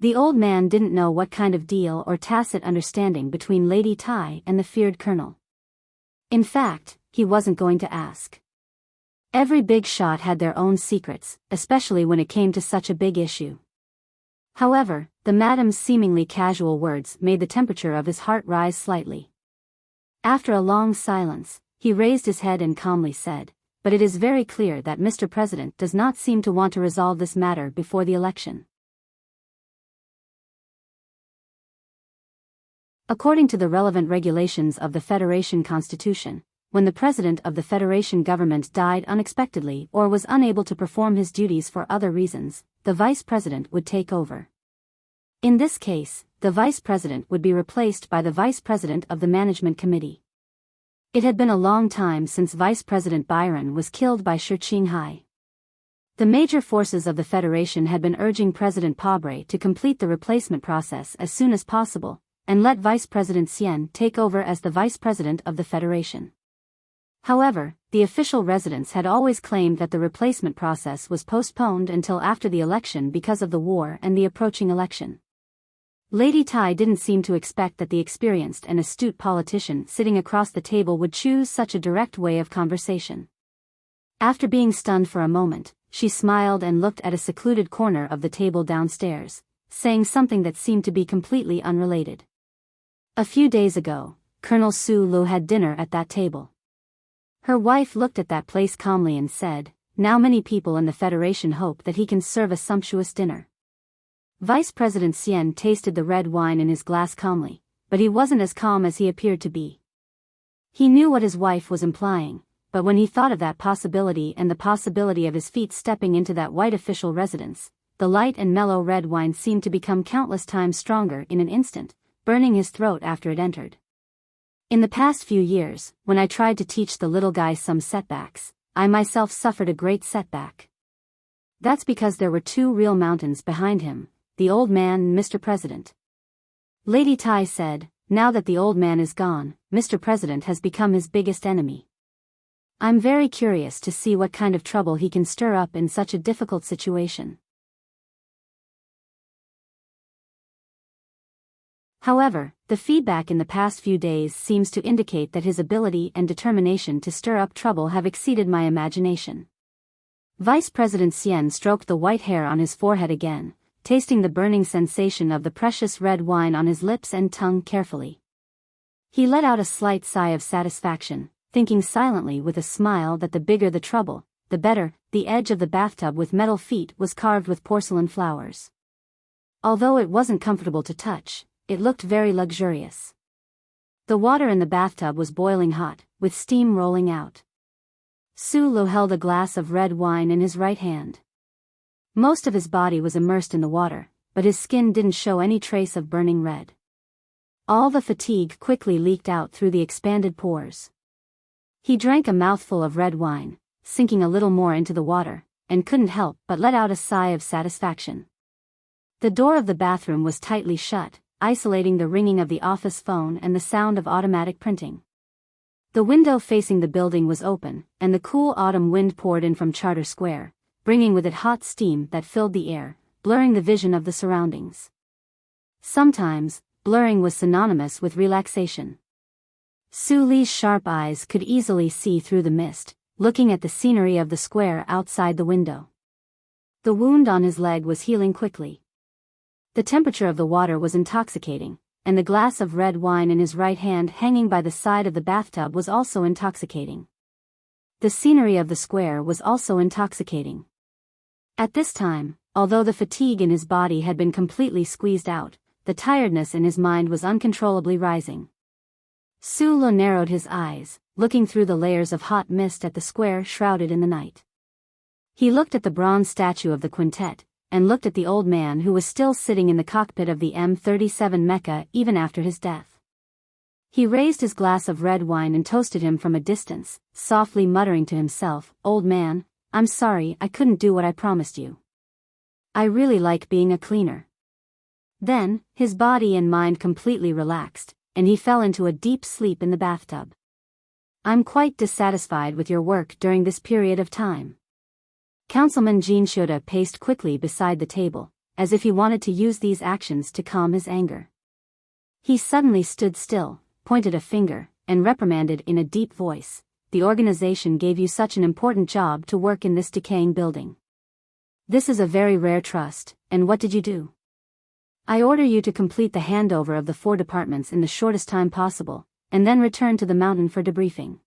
A: The old man didn't know what kind of deal or tacit understanding between Lady Tai and the feared colonel. In fact, he wasn't going to ask. Every big shot had their own secrets, especially when it came to such a big issue. However, the madam's seemingly casual words made the temperature of his heart rise slightly. After a long silence, he raised his head and calmly said, "But it is very clear that Mr. President does not seem to want to resolve this matter before the election." According to the relevant regulations of the Federation Constitution, when the president of the Federation government died unexpectedly or was unable to perform his duties for other reasons, the vice president would take over. In this case, the vice president would be replaced by the vice president of the management committee. It had been a long time since Vice President Byron was killed by Shi Qinghai. The major forces of the Federation had been urging President Pabre to complete the replacement process as soon as possible, and let Vice President Xian take over as the Vice President of the Federation. However, the official residents had always claimed that the replacement process was postponed until after the election because of the war and the approaching election. Lady Tai didn't seem to expect that the experienced and astute politician sitting across the table would choose such a direct way of conversation. After being stunned for a moment, she smiled and looked at a secluded corner of the table downstairs, saying something that seemed to be completely unrelated. "A few days ago, Colonel Su Lu had dinner at that table." Her wife looked at that place calmly and said, "Now many people in the Federation hope that he can serve a sumptuous dinner." Vice President Xian tasted the red wine in his glass calmly, but he wasn't as calm as he appeared to be. He knew what his wife was implying, but when he thought of that possibility and the possibility of his feet stepping into that white official residence, the light and mellow red wine seemed to become countless times stronger in an instant, burning his throat after it entered. "In the past few years, when I tried to teach the little guy some setbacks, I myself suffered a great setback. That's because there were 2 real mountains behind him, the old man and Mr. President." Lady Tai said, "Now that the old man is gone, Mr. President has become his biggest enemy. I'm very curious to see what kind of trouble he can stir up in such a difficult situation." However, the feedback in the past few days seems to indicate that his ability and determination to stir up trouble have exceeded my imagination. Vice President Xian stroked the white hair on his forehead again, tasting the burning sensation of the precious red wine on his lips and tongue carefully. He let out a slight sigh of satisfaction, thinking silently with a smile that the bigger the trouble, the better. The edge of the bathtub with metal feet was carved with porcelain flowers. Although it wasn't comfortable to touch, it looked very luxurious. The water in the bathtub was boiling hot, with steam rolling out. Su Lu held a glass of red wine in his right hand. Most of his body was immersed in the water, but his skin didn't show any trace of burning red. All the fatigue quickly leaked out through the expanded pores. He drank a mouthful of red wine, sinking a little more into the water, and couldn't help but let out a sigh of satisfaction. The door of the bathroom was tightly shut, isolating the ringing of the office phone and the sound of automatic printing. The window facing the building was open, and the cool autumn wind poured in from Charter Square, bringing with it hot steam that filled the air, blurring the vision of the surroundings. Sometimes, blurring was synonymous with relaxation. Su Li's sharp eyes could easily see through the mist, looking at the scenery of the square outside the window. The wound on his leg was healing quickly. The temperature of the water was intoxicating, and the glass of red wine in his right hand hanging by the side of the bathtub was also intoxicating. The scenery of the square was also intoxicating. At this time, although the fatigue in his body had been completely squeezed out, the tiredness in his mind was uncontrollably rising. Su Li narrowed his eyes, looking through the layers of hot mist at the square shrouded in the night. He looked at the bronze statue of the quintet, and looked at the old man who was still sitting in the cockpit of the M37 Mecha even after his death. He raised his glass of red wine and toasted him from a distance, softly muttering to himself, "Old man, I'm sorry I couldn't do what I promised you. I really like being a cleaner." Then, his body and mind completely relaxed, and he fell into a deep sleep in the bathtub. "I'm quite dissatisfied with your work during this period of time." Councilman Jean Shoda paced quickly beside the table, as if he wanted to use these actions to calm his anger. He suddenly stood still, pointed a finger, and reprimanded in a deep voice, "The organization gave you such an important job to work in this decaying building. This is a very rare trust, and what did you do? I order you to complete the handover of the 4 departments in the shortest time possible, and then return to the mountain for debriefing."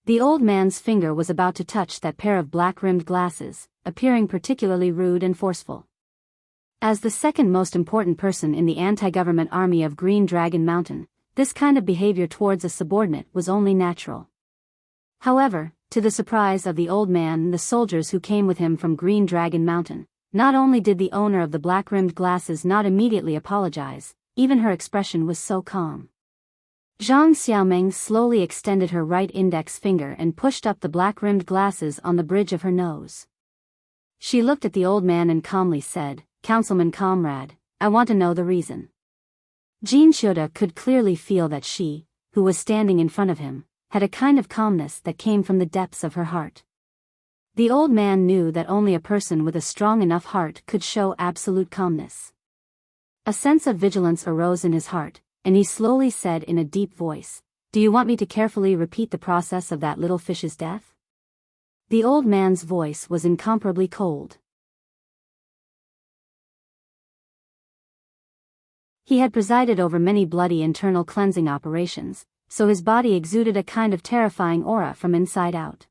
A: The old man's finger was about to touch that pair of black-rimmed glasses, appearing particularly rude and forceful. As the second most important person in the anti-government army of Green Dragon Mountain, this kind of behavior towards a subordinate was only natural. However, to the surprise of the old man and the soldiers who came with him from Green Dragon Mountain, not only did the owner of the black-rimmed glasses not immediately apologize, even her expression was so calm. Zhang Xiaomeng slowly extended her right index finger and pushed up the black-rimmed glasses on the bridge of her nose. She looked at the old man and calmly said, "Councilman comrade, I want to know the reason." Jean Shoda could clearly feel that she, who was standing in front of him, had a kind of calmness that came from the depths of her heart. The old man knew that only a person with a strong enough heart could show absolute calmness. A sense of vigilance arose in his heart, and he slowly said in a deep voice, "Do you want me to carefully repeat the process of that little fish's death?" The old man's voice was incomparably cold. He had presided over many bloody internal cleansing operations, so his body exuded a kind of terrifying aura from inside out.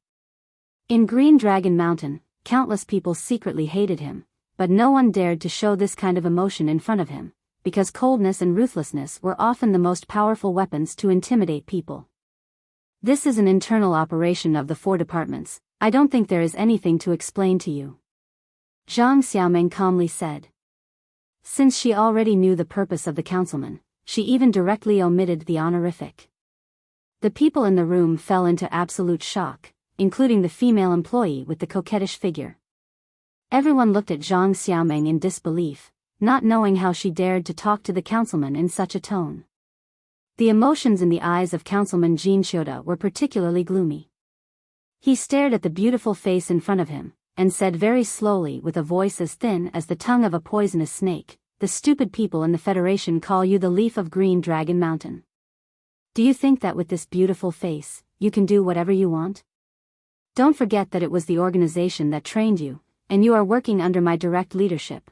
A: In Green Dragon Mountain, countless people secretly hated him, but no one dared to show this kind of emotion in front of him, because coldness and ruthlessness were often the most powerful weapons to intimidate people. "This is an internal operation of the 4 departments, I don't think there is anything to explain to you," Zhang Xiaomeng calmly said. Since she already knew the purpose of the councilman, she even directly omitted the honorific. The people in the room fell into absolute shock, including the female employee with the coquettish figure. Everyone looked at Zhang Xiaomeng in disbelief, not knowing how she dared to talk to the councilman in such a tone. The emotions in the eyes of Councilman Jean Shoda were particularly gloomy. He stared at the beautiful face in front of him, and said very slowly with a voice as thin as the tongue of a poisonous snake, "The stupid people in the Federation call you the leaf of Green Dragon Mountain. Do you think that with this beautiful face, you can do whatever you want? Don't forget that it was the organization that trained you, and you are working under my direct leadership.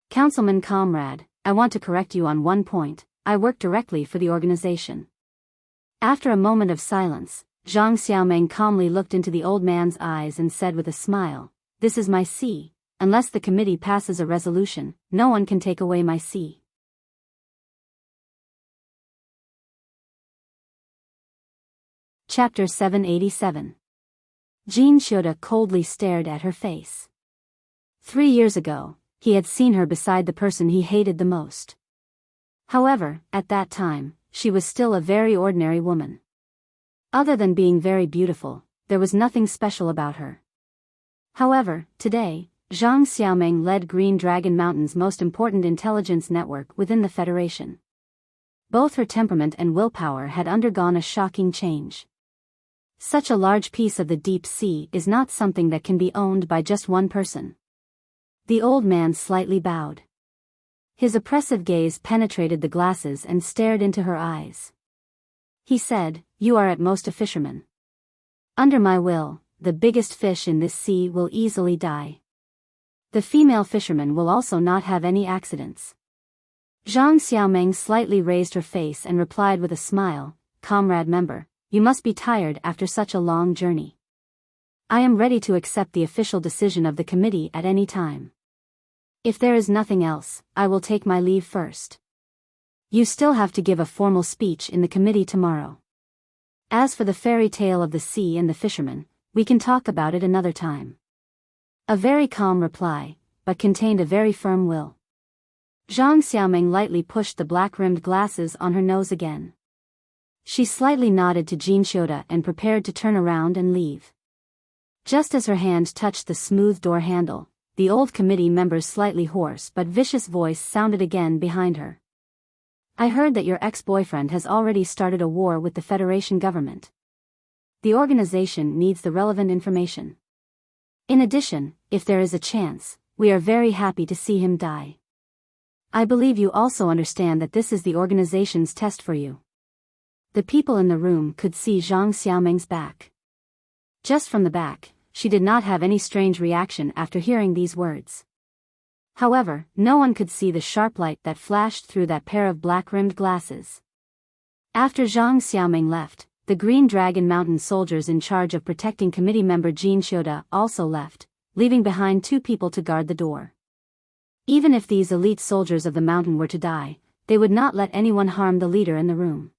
A: Councilman comrade, I want to correct you on one point, I work directly for the organization." After a moment of silence, Zhang Xiaomeng calmly looked into the old man's eyes and said with a smile, "This is my see. Unless the committee passes a resolution, no one can take away my see." Chapter 787. Jean Shoda coldly stared at her face. 3 years ago, he had seen her beside the person he hated the most. However, at that time, she was still a very ordinary woman. Other than being very beautiful, there was nothing special about her. However, today, Zhang Xiaoming led Green Dragon Mountain's most important intelligence network within the Federation. Both her temperament and willpower had undergone a shocking change. Such a large piece of the deep sea is not something that can be owned by just one person. The old man slightly bowed. His oppressive gaze penetrated the glasses and stared into her eyes. He said, "You are at most a fisherman. Under my will, the biggest fish in this sea will easily die. The female fisherman will also not have any accidents." Zhang Xiaoming slightly raised her face and replied with a smile, "Comrade member, you must be tired after such a long journey. I am ready to accept the official decision of the committee at any time. If there is nothing else, I will take my leave first. You still have to give a formal speech in the committee tomorrow. As for the fairy tale of the sea and the fisherman, we can talk about it another time." A very calm reply, but contained a very firm will. Zhang Xiaoming lightly pushed the black-rimmed glasses on her nose again. She slightly nodded to Jin Shioda and prepared to turn around and leave. Just as her hand touched the smooth door handle, the old committee member's slightly hoarse but vicious voice sounded again behind her. "I heard that your ex-boyfriend has already started a war with the Federation government. The organization needs the relevant information. In addition, if there is a chance, we are very happy to see him die. I believe you also understand that this is the organization's test for you." The people in the room could see Zhang Xiaoming's back. Just from the back, she did not have any strange reaction after hearing these words. However, no one could see the sharp light that flashed through that pair of black-rimmed glasses. After Zhang Xiaoming left, the Green Dragon Mountain soldiers in charge of protecting committee member Jin Shioda also left, leaving behind 2 people to guard the door. Even if these elite soldiers of the mountain were to die, they would not let anyone harm the leader in the room.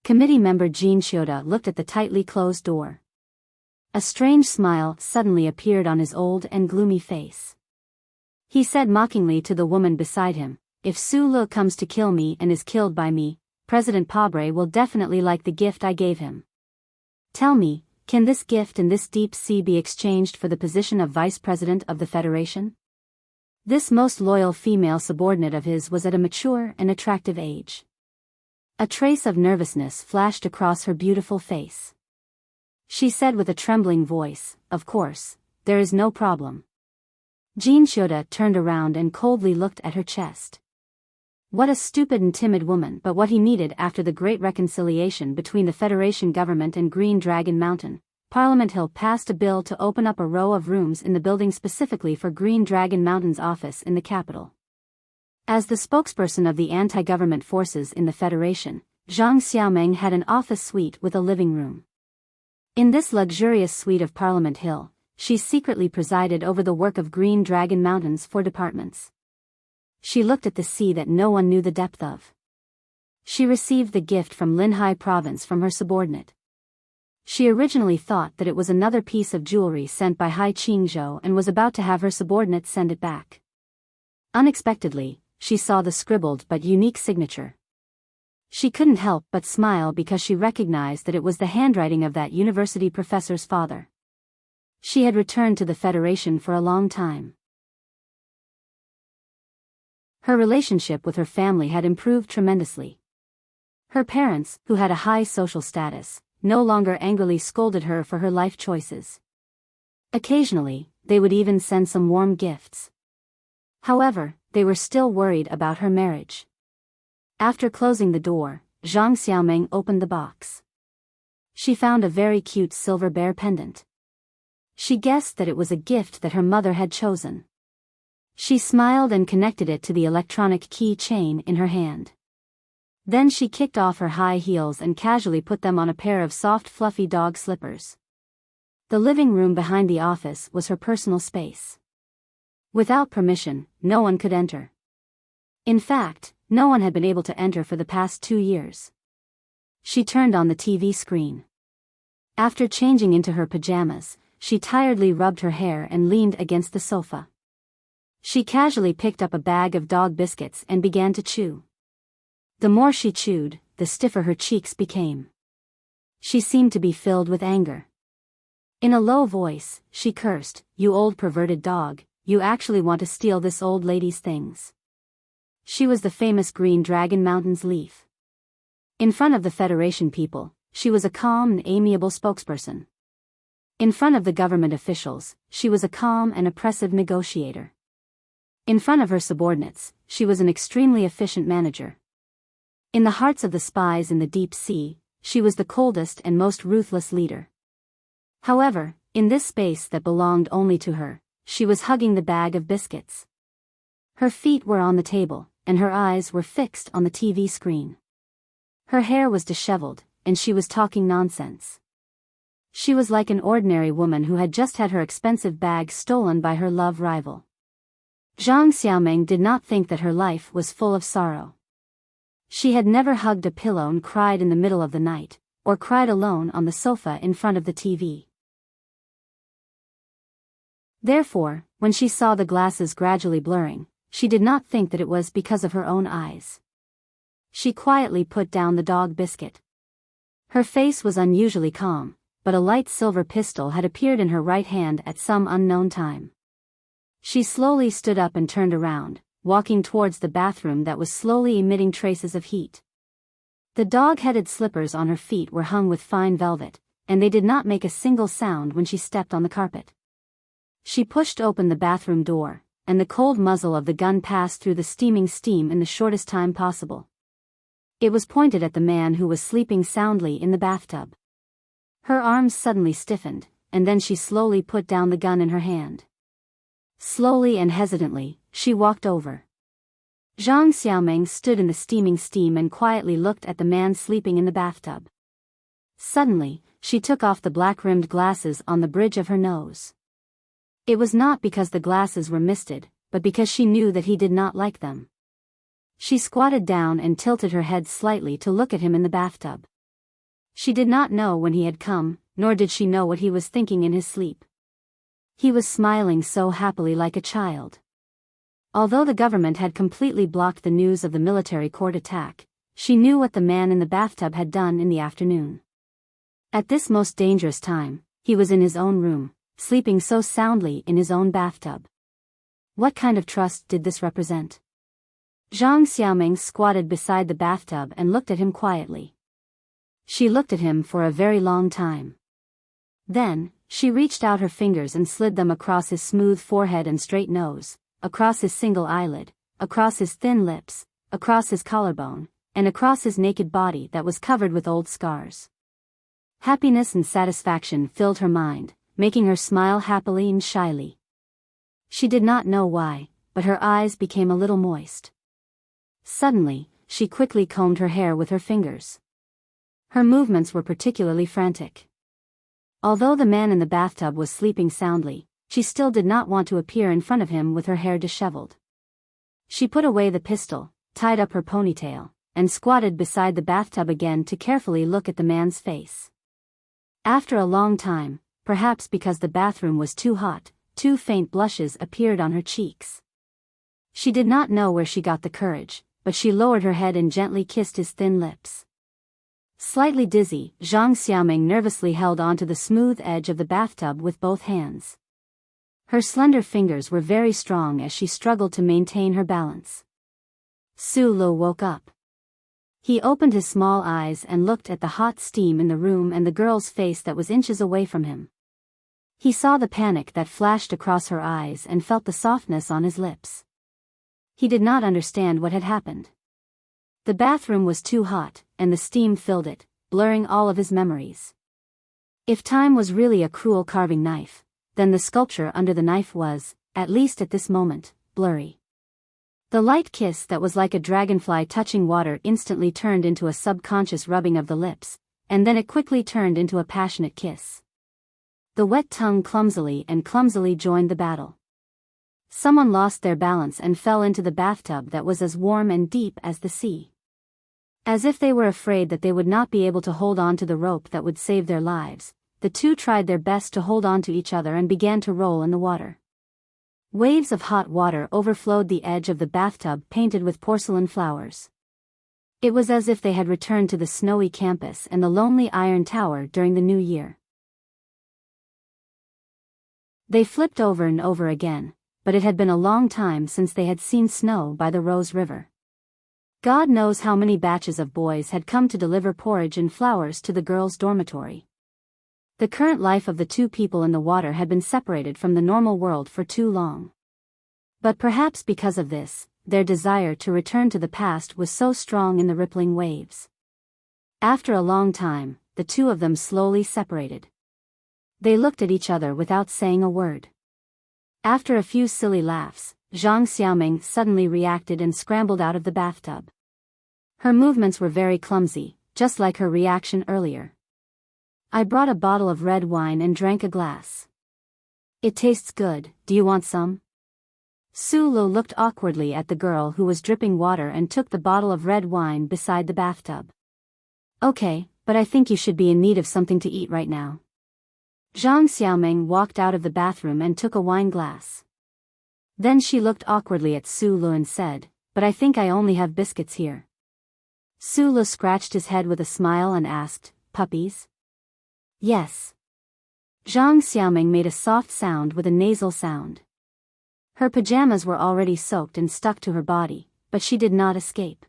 A: Committee member Jin Shioda looked at the tightly closed door. A strange smile suddenly appeared on his old and gloomy face. He said mockingly to the woman beside him, "If Su Le comes to kill me and is killed by me, President Pabre will definitely like the gift I gave him. Tell me, can this gift in this deep sea be exchanged for the position of Vice President of the Federation?" This most loyal female subordinate of his was at a mature and attractive age. A trace of nervousness flashed across her beautiful face. She said with a trembling voice, "Of course, there is no problem." Jin Shioda turned around and coldly looked at her chest. What a stupid and timid woman, but what he needed after the great reconciliation between the Federation government and Green Dragon Mountain. Parliament Hill passed a bill to open up a row of rooms in the building specifically for Green Dragon Mountain's office in the capital. As the spokesperson of the anti-government forces in the Federation, Zhang Xiaoming had an office suite with a living room. In this luxurious suite of Parliament Hill, she secretly presided over the work of Green Dragon Mountain's 4 departments. She looked at the sea that no one knew the depth of. She received the gift from Linhai province from her subordinate. She originally thought that it was another piece of jewelry sent by Hai Qingzhou and was about to have her subordinate send it back. Unexpectedly, she saw the scribbled but unique signature. She couldn't help but smile because she recognized that it was the handwriting of that university professor's father. She had returned to the Federation for a long time. Her relationship with her family had improved tremendously. Her parents, who had a high social status, no longer angrily scolded her for her life choices. Occasionally, they would even send some warm gifts. However, they were still worried about her marriage. After closing the door, Zhang Xiaoming opened the box. She found a very cute silver bear pendant. She guessed that it was a gift that her mother had chosen. She smiled and connected it to the electronic key chain in her hand. Then she kicked off her high heels and casually put them on a pair of soft fluffy dog slippers. The living room behind the office was her personal space. Without permission, no one could enter. In fact, no one had been able to enter for the past 2 years. She turned on the TV screen. After changing into her pajamas, she tiredly rubbed her hair and leaned against the sofa. She casually picked up a bag of dog biscuits and began to chew. The more she chewed, the stiffer her cheeks became. She seemed to be filled with anger. In a low voice, she cursed, "You old perverted dog, you actually want to steal this old lady's things." She was the famous Green Dragon Mountain's leaf. In front of the Federation people, she was a calm and amiable spokesperson. In front of the government officials, she was a calm and oppressive negotiator. In front of her subordinates, she was an extremely efficient manager. In the hearts of the spies in the deep sea, she was the coldest and most ruthless leader. However, in this space that belonged only to her, she was hugging the bag of biscuits. Her feet were on the table, and her eyes were fixed on the TV screen. Her hair was disheveled, and she was talking nonsense. She was like an ordinary woman who had just had her expensive bag stolen by her love rival. Zhang Xiaoming did not think that her life was full of sorrow. She had never hugged a pillow and cried in the middle of the night, or cried alone on the sofa in front of the TV. Therefore, when she saw the glasses gradually blurring, she did not think that it was because of her own eyes. She quietly put down the dog biscuit. Her face was unusually calm, but a light silver pistol had appeared in her right hand at some unknown time. She slowly stood up and turned around, walking towards the bathroom that was slowly emitting traces of heat. The dog-headed slippers on her feet were hung with fine velvet, and they did not make a single sound when she stepped on the carpet. She pushed open the bathroom door, and the cold muzzle of the gun passed through the steaming steam in the shortest time possible. It was pointed at the man who was sleeping soundly in the bathtub. Her arms suddenly stiffened, and then she slowly put down the gun in her hand. Slowly and hesitantly, she walked over. Zhang Xiaoming stood in the steaming steam and quietly looked at the man sleeping in the bathtub. Suddenly, she took off the black-rimmed glasses on the bridge of her nose. It was not because the glasses were misted, but because she knew that he did not like them. She squatted down and tilted her head slightly to look at him in the bathtub. She did not know when he had come, nor did she know what he was thinking in his sleep. He was smiling so happily like a child. Although the government had completely blocked the news of the military court attack, she knew what the man in the bathtub had done in the afternoon. At this most dangerous time, he was in his own room, sleeping so soundly in his own bathtub. What kind of trust did this represent? Zhang Xiaoming squatted beside the bathtub and looked at him quietly. She looked at him for a very long time. Then, she reached out her fingers and slid them across his smooth forehead and straight nose, across his single eyelid, across his thin lips, across his collarbone, and across his naked body that was covered with old scars. Happiness and satisfaction filled her mind, making her smile happily and shyly. She did not know why, but her eyes became a little moist. Suddenly, she quickly combed her hair with her fingers. Her movements were particularly frantic. Although the man in the bathtub was sleeping soundly, she still did not want to appear in front of him with her hair disheveled. She put away the pistol, tied up her ponytail, and squatted beside the bathtub again to carefully look at the man's face. After a long time, perhaps because the bathroom was too hot, 2 faint blushes appeared on her cheeks. She did not know where she got the courage, but she lowered her head and gently kissed his thin lips. Slightly dizzy, Zhang Xiaoming nervously held onto the smooth edge of the bathtub with both hands. Her slender fingers were very strong as she struggled to maintain her balance. Su Lo woke up. He opened his small eyes and looked at the hot steam in the room and the girl's face that was inches away from him. He saw the panic that flashed across her eyes and felt the softness on his lips. He did not understand what had happened. The bathroom was too hot, and the steam filled it, blurring all of his memories. If time was really a cruel carving knife, then the sculpture under the knife was, at least at this moment, blurry. The light kiss that was like a dragonfly touching water instantly turned into a subconscious rubbing of the lips, and then it quickly turned into a passionate kiss. The wet tongue clumsily joined the battle. Someone lost their balance and fell into the bathtub that was as warm and deep as the sea. As if they were afraid that they would not be able to hold on to the rope that would save their lives, the two tried their best to hold on to each other and began to roll in the water. Waves of hot water overflowed the edge of the bathtub painted with porcelain flowers. It was as if they had returned to the snowy campus and the lonely iron tower during the new year. They flipped over and over again, but it had been a long time since they had seen snow by the Rose River. God knows how many batches of boys had come to deliver porridge and flowers to the girls' dormitory. The current life of the two people in the water had been separated from the normal world for too long. But perhaps because of this, their desire to return to the past was so strong in the rippling waves. After a long time, the two of them slowly separated. They looked at each other without saying a word. After a few silly laughs, Zhang Xiaoming suddenly reacted and scrambled out of the bathtub. Her movements were very clumsy, just like her reaction earlier. I brought a bottle of red wine and drank a glass. It tastes good, do you want some? Su Lu looked awkwardly at the girl who was dripping water and took the bottle of red wine beside the bathtub. Okay, but I think you should be in need of something to eat right now. Zhang Xiaoming walked out of the bathroom and took a wine glass. Then she looked awkwardly at Su Lu and said, but I think I only have biscuits here. Su Lu scratched his head with a smile and asked, puppies? Yes. Zhang Xiaoming made a soft sound with a nasal sound. Her pajamas were already soaked and stuck to her body, but she did not escape.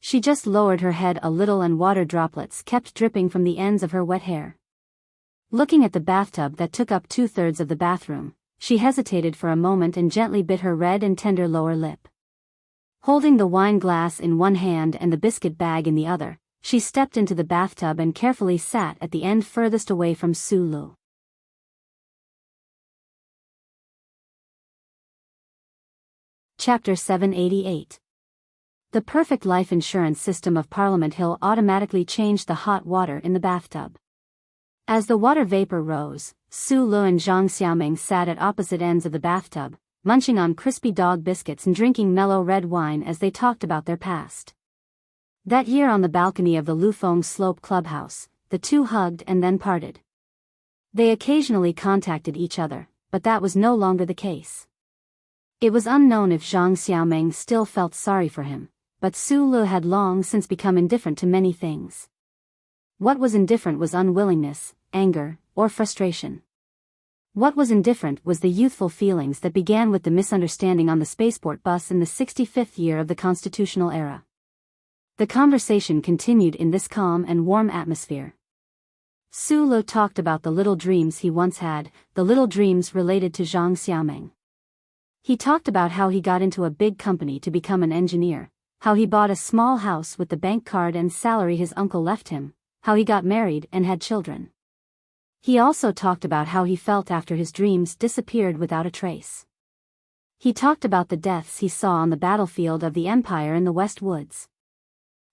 A: She just lowered her head a little and water droplets kept dripping from the ends of her wet hair. Looking at the bathtub that took up 2/3 of the bathroom, she hesitated for a moment and gently bit her red and tender lower lip. Holding the wine glass in one hand and the biscuit bag in the other, she stepped into the bathtub and carefully sat at the end furthest away from Su Lu. Chapter 788. The perfect life insurance system of Parliament Hill automatically changed the hot water in the bathtub. As the water vapor rose, Su Lu and Zhang Xiaoming sat at opposite ends of the bathtub, munching on crispy dog biscuits and drinking mellow red wine as they talked about their past. That year on the balcony of the Lufeng Slope clubhouse, the two hugged and then parted. They occasionally contacted each other, but that was no longer the case. It was unknown if Zhang Xiaoming still felt sorry for him, but Su Lu had long since become indifferent to many things. What was indifferent was unwillingness, anger, or frustration. What was indifferent was the youthful feelings that began with the misunderstanding on the spaceport bus in the 65th year of the constitutional era. The conversation continued in this calm and warm atmosphere. Su Lu talked about the little dreams he once had, the little dreams related to Zhang Xiaoming. He talked about how he got into a big company to become an engineer, how he bought a small house with the bank card and salary his uncle left him, how he got married and had children. He also talked about how he felt after his dreams disappeared without a trace. He talked about the deaths he saw on the battlefield of the Empire in the West Woods.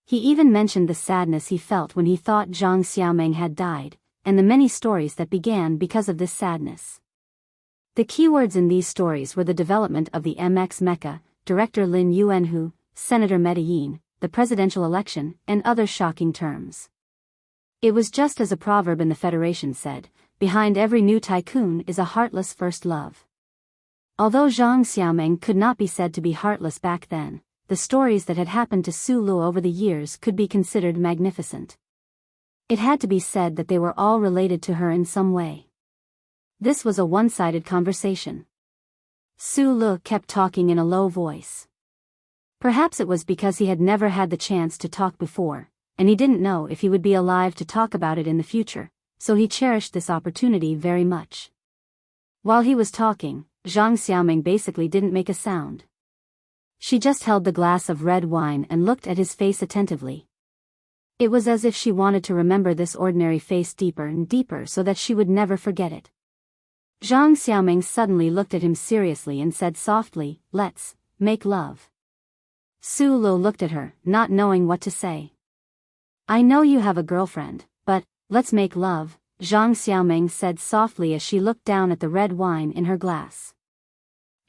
A: He even mentioned the sadness he felt when he thought Zhang Xiaoming had died, and the many stories that began because of this sadness. The keywords in these stories were the development of the MX Mecha, Director Lin Yuanhu, Senator Medellin, the presidential election, and other shocking terms. It was just as a proverb in the Federation said, behind every new tycoon is a heartless first love. Although Zhang Xiaoming could not be said to be heartless back then, the stories that had happened to Su Lu over the years could be considered magnificent. It had to be said that they were all related to her in some way. This was a one-sided conversation. Su Lu kept talking in a low voice. Perhaps it was because he had never had the chance to talk before, and he didn't know if he would be alive to talk about it in the future, so he cherished this opportunity very much. While he was talking, Zhang Xiaoming basically didn't make a sound. She just held the glass of red wine and looked at his face attentively. It was as if she wanted to remember this ordinary face deeper and deeper so that she would never forget it. Zhang Xiaoming suddenly looked at him seriously and said softly, "Let's make love." Su Lu looked at her, not knowing what to say. "I know you have a girlfriend, but, let's make love," Zhang Xiaoming said softly as she looked down at the red wine in her glass.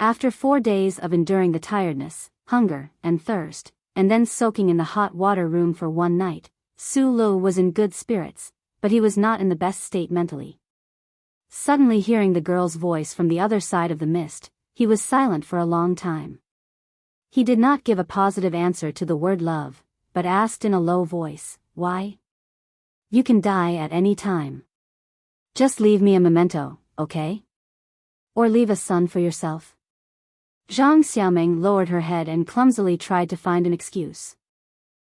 A: After 4 days of enduring the tiredness, hunger, and thirst, and then soaking in the hot water room for one night, Su Lu was in good spirits, but he was not in the best state mentally. Suddenly hearing the girl's voice from the other side of the mist, He was silent for a long time. He did not give a positive answer to the word love, but asked in a low voice, "Why? You can die at any time. Just leave me a memento, okay? Or leave a son for yourself." Zhang Xiaoming lowered her head and clumsily tried to find an excuse.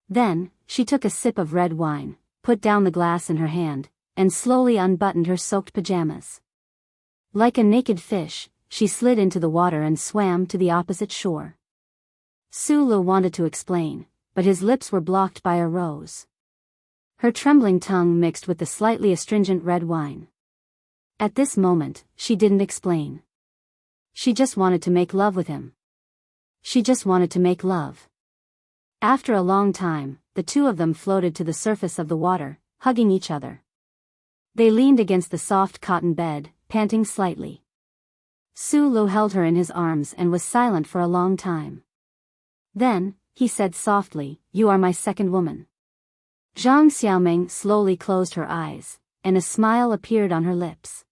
A: Then, she took a sip of red wine, put down the glass in her hand, and slowly unbuttoned her soaked pajamas. Like a naked fish, she slid into the water and swam to the opposite shore. Su Lu wanted to explain, but his lips were blocked by a rose. Her trembling tongue mixed with the slightly astringent red wine. At this moment, she didn't explain. She just wanted to make love with him. She just wanted to make love. After a long time, the two of them floated to the surface of the water, hugging each other. They leaned against the soft cotton bed, panting slightly. Su Lu held her in his arms and was silent for a long time. Then, he said softly, "You are my second woman." Zhang Xiaoming slowly closed her eyes, and a smile appeared on her lips.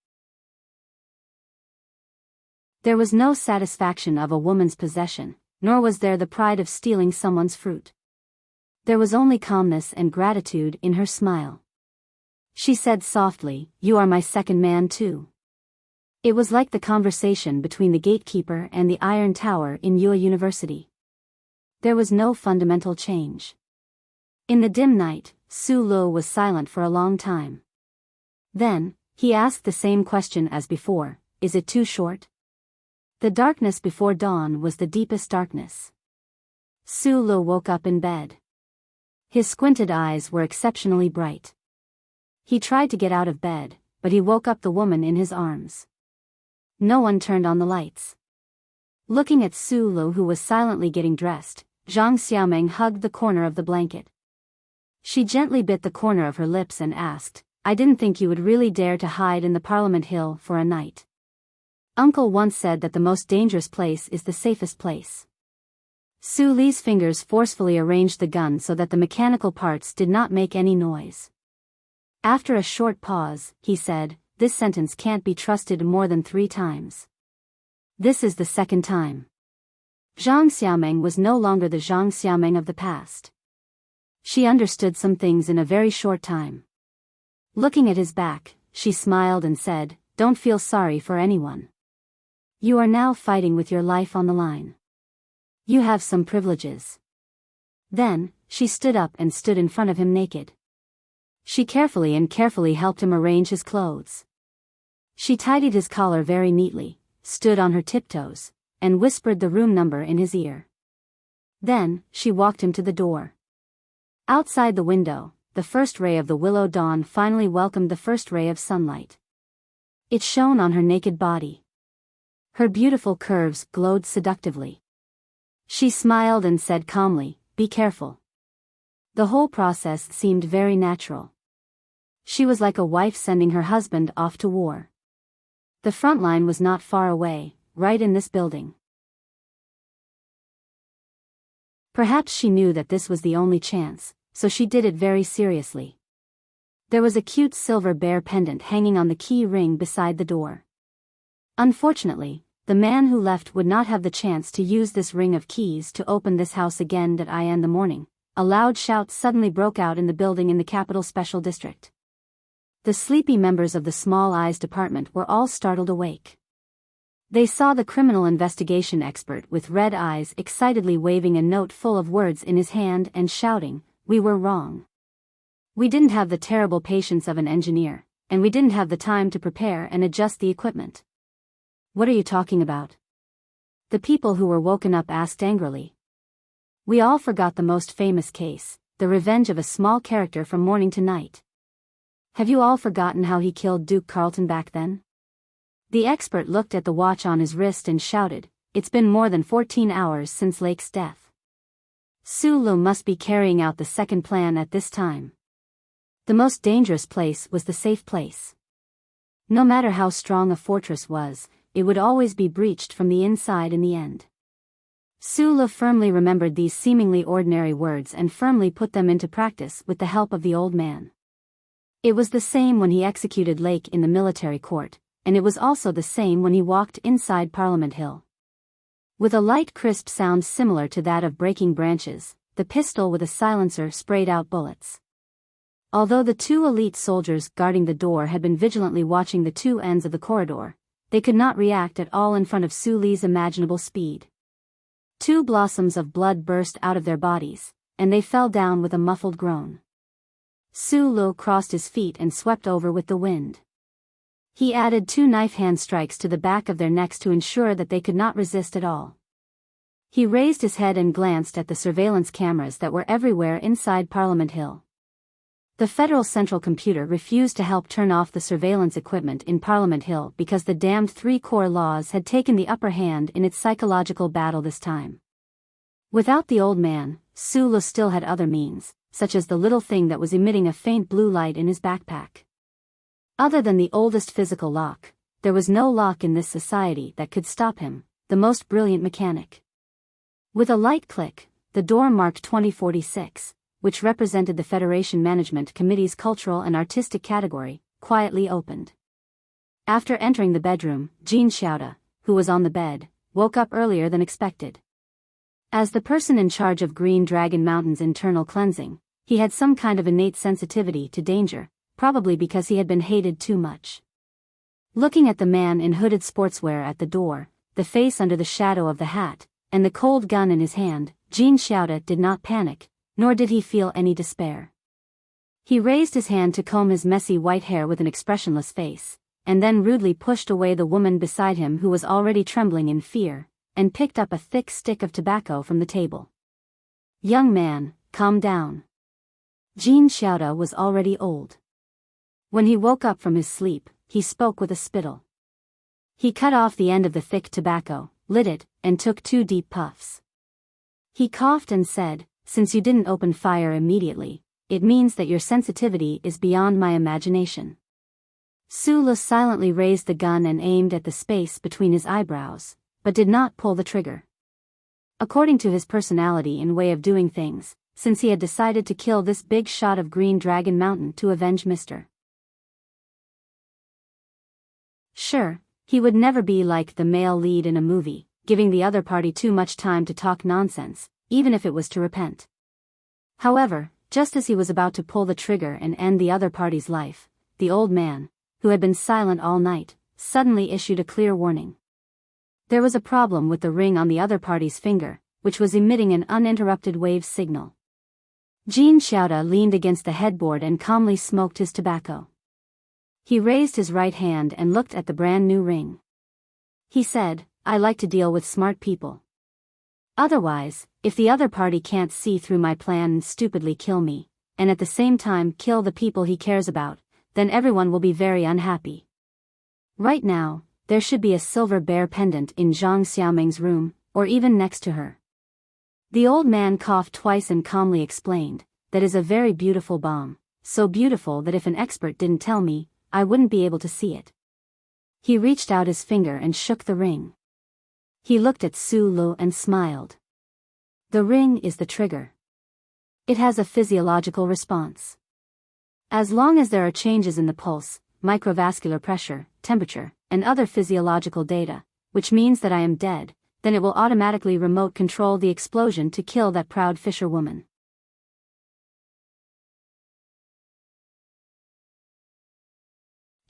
A: There was no satisfaction of a woman's possession, nor was there the pride of stealing someone's fruit. There was only calmness and gratitude in her smile. She said softly, "You are my second man too." It was like the conversation between the gatekeeper and the Iron Tower in Yue University. There was no fundamental change. In the dim night, Su Lu was silent for a long time. Then, he asked the same question as before, "Is it too short?" The darkness before dawn was the deepest darkness. Su Lu woke up in bed. His squinted eyes were exceptionally bright. He tried to get out of bed, but he woke up the woman in his arms. No one turned on the lights. Looking at Su Lu, who was silently getting dressed, Zhang Xiaoming hugged the corner of the blanket. She gently bit the corner of her lips and asked, "I didn't think you would really dare to hide in the Parliament Hill for a night. Uncle once said that the most dangerous place is the safest place." Su Li's fingers forcefully arranged the gun so that the mechanical parts did not make any noise. After a short pause, he said, "This sentence can't be trusted more than 3 times. This is the second time." Zhang Xiaoming was no longer the Zhang Xiaoming of the past. She understood some things in a very short time. Looking at his back, she smiled and said, "Don't feel sorry for anyone. You are now fighting with your life on the line. You have some privileges." Then, she stood up and stood in front of him naked. She carefully helped him arrange his clothes. She tidied his collar very neatly, stood on her tiptoes, and whispered the room number in his ear. Then, she walked him to the door. Outside the window, the first ray of the willow dawn finally welcomed the first ray of sunlight. It shone on her naked body. Her beautiful curves glowed seductively. She smiled and said calmly, "Be careful." The whole process seemed very natural. She was like a wife sending her husband off to war. The front line was not far away, right in this building. Perhaps she knew that this was the only chance, so she did it very seriously. There was a cute silver bear pendant hanging on the key ring beside the door. Unfortunately, the man who left would not have the chance to use this ring of keys to open this house again. At in the morning, a loud shout suddenly broke out in the building in the capital special district. The sleepy members of the Small Eyes department were all startled awake. They saw the criminal investigation expert with red eyes excitedly waving a note full of words in his hand and shouting, "We were wrong. We didn't have the terrible patience of an engineer, and we didn't have the time to prepare and adjust the equipment." "What are you talking about?" the people who were woken up asked angrily. "We all forgot the most famous case, the revenge of a small character from morning to night. Have you all forgotten how he killed Duke Carlton back then?" The expert looked at the watch on his wrist and shouted, "It's been more than 14 hours since Lake's death. Su Lu must be carrying out the second plan at this time. The most dangerous place was the safe place. No matter how strong a fortress was, it would always be breached from the inside in the end." Su Lu firmly remembered these seemingly ordinary words and firmly put them into practice with the help of the old man. It was the same when he executed Lake in the military court, and it was also the same when he walked inside Parliament Hill. With a light crisp sound similar to that of breaking branches, the pistol with a silencer sprayed out bullets. Although the two elite soldiers guarding the door had been vigilantly watching the two ends of the corridor, they could not react at all in front of Su Li's imaginable speed. Two blossoms of blood burst out of their bodies, and they fell down with a muffled groan. Su Li crossed his feet and swept over with the wind. He added two knife hand strikes to the back of their necks to ensure that they could not resist at all. He raised his head and glanced at the surveillance cameras that were everywhere inside Parliament Hill. The Federal Central Computer refused to help turn off the surveillance equipment in Parliament Hill because the damned three core laws had taken the upper hand in its psychological battle this time. Without the old man, Su Li still had other means, such as the little thing that was emitting a faint blue light in his backpack. Other than the oldest physical lock, there was no lock in this society that could stop him, the most brilliant mechanic. With a light click, the door marked 2046, which represented the Federation Management Committee's cultural and artistic category, quietly opened. After entering the bedroom, Jean Xiaoda, who was on the bed, woke up earlier than expected. As the person in charge of Green Dragon Mountain's internal cleansing, he had some kind of innate sensitivity to danger, probably because he had been hated too much. Looking at the man in hooded sportswear at the door, the face under the shadow of the hat, and the cold gun in his hand, Jean Xiaoda did not panic, nor did he feel any despair. He raised his hand to comb his messy white hair with an expressionless face, and then rudely pushed away the woman beside him who was already trembling in fear, and picked up a thick stick of tobacco from the table. "Young man, calm down." Jean Xiaoda was already old. When he woke up from his sleep, he spoke with a spittle. He cut off the end of the thick tobacco, lit it, and took 2 deep puffs. He coughed and said, "Since you didn't open fire immediately, it means that your sensitivity is beyond my imagination." Su Li silently raised the gun and aimed at the space between his eyebrows, but did not pull the trigger. According to his personality and way of doing things, since he had decided to kill this big shot of Green Dragon Mountain to avenge Mr. Sure, he would never be like the male lead in a movie, giving the other party too much time to talk nonsense, even if it was to repent. However, just as he was about to pull the trigger and end the other party's life, the old man, who had been silent all night, suddenly issued a clear warning. There was a problem with the ring on the other party's finger, which was emitting an uninterrupted wave signal. Jean Xiaoda leaned against the headboard and calmly smoked his tobacco. He raised his right hand and looked at the brand new ring. He said, "I like to deal with smart people. Otherwise, if the other party can't see through my plan and stupidly kill me, and at the same time kill the people he cares about, then everyone will be very unhappy. Right now, there should be a silver bear pendant in Zhang Xiaoming's room, or even next to her." The old man coughed twice and calmly explained, "That is a very beautiful bomb, so beautiful that if an expert didn't tell me, I wouldn't be able to see it." He reached out his finger and shook the ring. He looked at Su Li and smiled. "The ring is the trigger. It has a physiological response. As long as there are changes in the pulse, microvascular pressure, temperature, and other physiological data, which means that I am dead, then it will automatically remote control the explosion to kill that proud fisherwoman."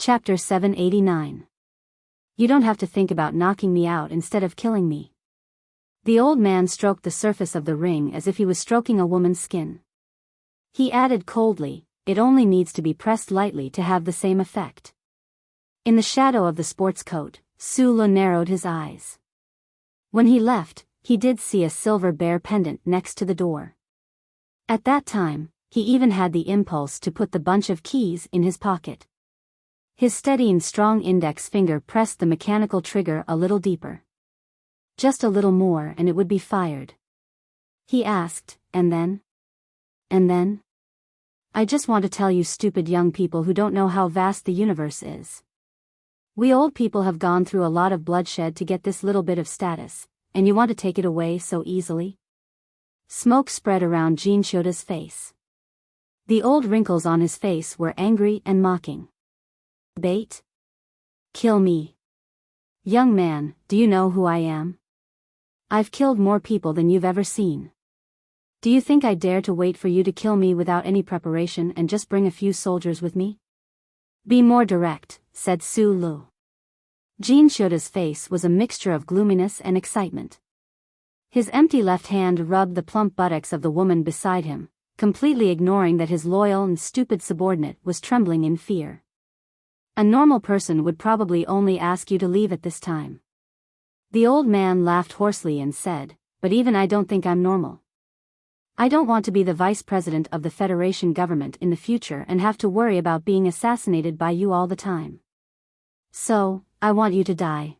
A: Chapter 789. "You don't have to think about knocking me out instead of killing me." The old man stroked the surface of the ring as if he was stroking a woman's skin. He added coldly, "It only needs to be pressed lightly to have the same effect." In the shadow of the sports coat, Su Li narrowed his eyes. When he left, he did see a silver bear pendant next to the door. At that time, he even had the impulse to put the bunch of keys in his pocket. His steady and strong index finger pressed the mechanical trigger a little deeper. Just a little more and it would be fired. He asked, "And then?" "And then? I just want to tell you stupid young people who don't know how vast the universe is. We old people have gone through a lot of bloodshed to get this little bit of status, and you want to take it away so easily?" Smoke spread around Jean Xiaoda's face. The old wrinkles on his face were angry and mocking. "Bait? Kill me. Young man, do you know who I am?" I've killed more people than you've ever seen. Do you think I dare to wait for you to kill me without any preparation and just bring a few soldiers with me? Be more direct, said Su Lu. Jinshoda's face was a mixture of gloominess and excitement. His empty left hand rubbed the plump buttocks of the woman beside him, completely ignoring that his loyal and stupid subordinate was trembling in fear. A normal person would probably only ask you to leave at this time. The old man laughed hoarsely and said, but even I don't think I'm normal. I don't want to be the vice president of the Federation government in the future and have to worry about being assassinated by you all the time. So, I want you to die.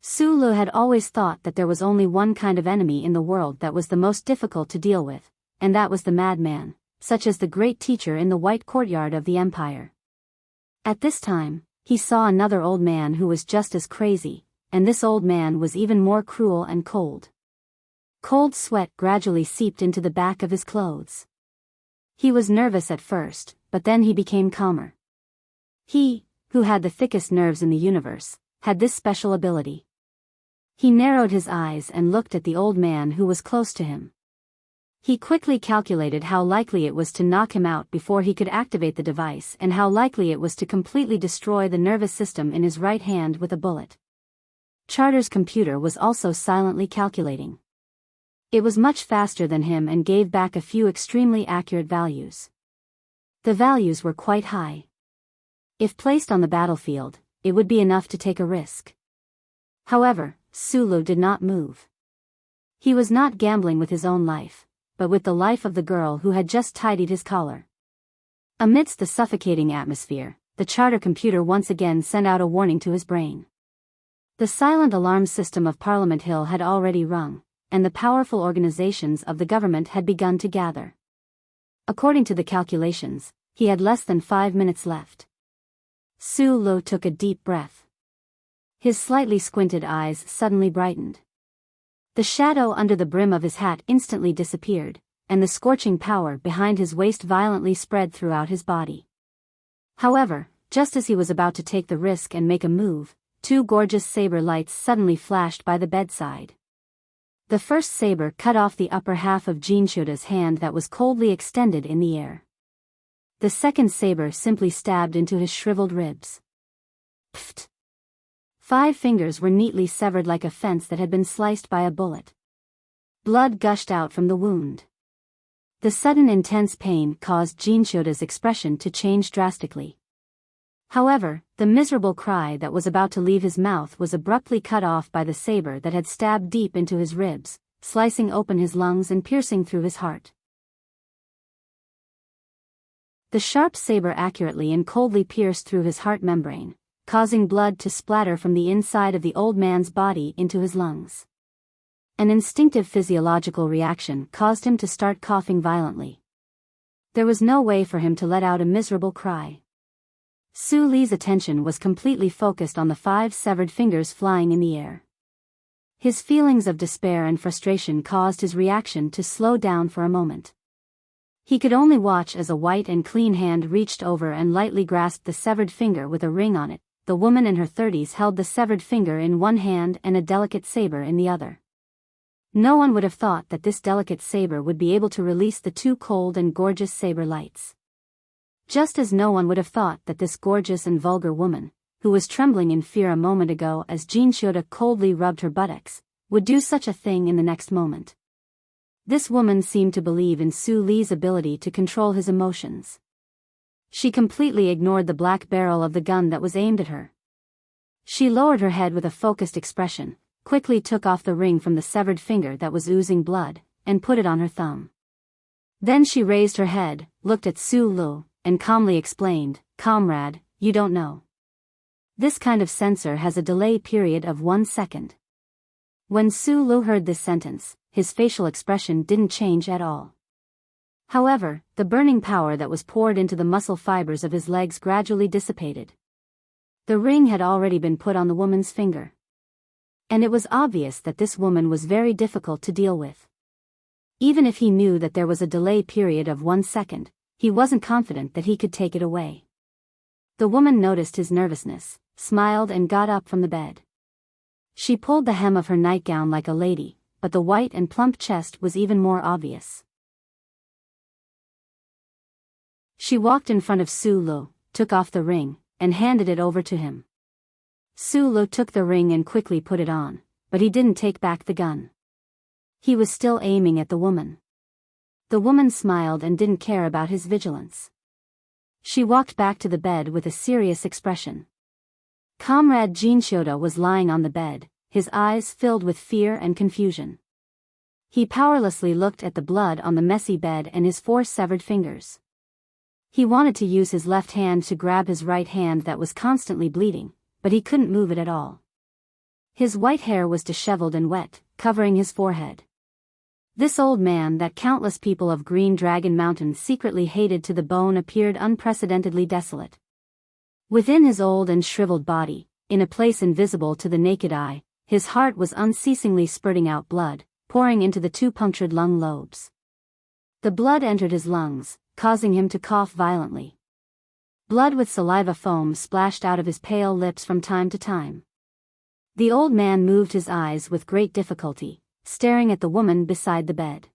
A: Su Lu had always thought that there was only one kind of enemy in the world that was the most difficult to deal with, and that was the madman, such as the great teacher in the White Courtyard of the Empire. At this time, he saw another old man who was just as crazy, and this old man was even more cruel and cold. Cold sweat gradually seeped into the back of his clothes. He was nervous at first, but then he became calmer. He, who had the thickest nerves in the universe, had this special ability. He narrowed his eyes and looked at the old man who was close to him. He quickly calculated how likely it was to knock him out before he could activate the device and how likely it was to completely destroy the nervous system in his right hand with a bullet. Charter's computer was also silently calculating. It was much faster than him and gave back a few extremely accurate values. The values were quite high. If placed on the battlefield, it would be enough to take a risk. However, Su Lu did not move. He was not gambling with his own life, but with the life of the girl who had just tidied his collar. Amidst the suffocating atmosphere, the charter computer once again sent out a warning to his brain. The silent alarm system of Parliament Hill had already rung, and the powerful organizations of the government had begun to gather. According to the calculations, he had less than 5 minutes left. Su Lu took a deep breath. His slightly squinted eyes suddenly brightened. The shadow under the brim of his hat instantly disappeared, and the scorching power behind his waist violently spread throughout his body. However, just as he was about to take the risk and make a move, 2 gorgeous saber lights suddenly flashed by the bedside. The first saber cut off the upper half of Jinshoda's hand that was coldly extended in the air. The second saber simply stabbed into his shriveled ribs. Pfft! 5 fingers were neatly severed like a fence that had been sliced by a bullet. Blood gushed out from the wound. The sudden intense pain caused Jinshoda's expression to change drastically. However, the miserable cry that was about to leave his mouth was abruptly cut off by the saber that had stabbed deep into his ribs, slicing open his lungs and piercing through his heart. The sharp saber accurately and coldly pierced through his heart membrane, causing blood to splatter from the inside of the old man's body into his lungs. An instinctive physiological reaction caused him to start coughing violently. There was no way for him to let out a miserable cry. Su Li's attention was completely focused on the 5 severed fingers flying in the air. His feelings of despair and frustration caused his reaction to slow down for a moment. He could only watch as a white and clean hand reached over and lightly grasped the severed finger with a ring on it. The woman in her 30s held the severed finger in one hand and a delicate saber in the other. No one would have thought that this delicate saber would be able to release the 2 cold and gorgeous saber lights. Just as no one would have thought that this gorgeous and vulgar woman, who was trembling in fear a moment ago as Jinshoda coldly rubbed her buttocks, would do such a thing in the next moment. This woman seemed to believe in Su Li's ability to control his emotions. She completely ignored the black barrel of the gun that was aimed at her. She lowered her head with a focused expression, quickly took off the ring from the severed finger that was oozing blood, and put it on her thumb. Then she raised her head, looked at Su Lu, and calmly explained, "Comrade, you don't know. This kind of sensor has a delay period of 1 second." When Su Lu heard this sentence, his facial expression didn't change at all. However, the burning power that was poured into the muscle fibers of his legs gradually dissipated. The ring had already been put on the woman's finger. And it was obvious that this woman was very difficult to deal with. Even if he knew that there was a delay period of 1 second, he wasn't confident that he could take it away. The woman noticed his nervousness, smiled and got up from the bed. She pulled the hem of her nightgown like a lady, but the white and plump chest was even more obvious. She walked in front of Su Lu, took off the ring, and handed it over to him. Su Lu took the ring and quickly put it on, but he didn't take back the gun. He was still aiming at the woman. The woman smiled and didn't care about his vigilance. She walked back to the bed with a serious expression. Comrade Jinshioda was lying on the bed, his eyes filled with fear and confusion. He powerlessly looked at the blood on the messy bed and his 4 severed fingers. He wanted to use his left hand to grab his right hand that was constantly bleeding, but he couldn't move it at all. His white hair was disheveled and wet, covering his forehead. This old man that countless people of Green Dragon Mountain secretly hated to the bone appeared unprecedentedly desolate. Within his old and shriveled body, in a place invisible to the naked eye, his heart was unceasingly spurting out blood, pouring into the 2 punctured lung lobes. The blood entered his lungs, causing him to cough violently. Blood with saliva foam splashed out of his pale lips from time to time. The old man moved his eyes with great difficulty, staring at the woman beside the bed.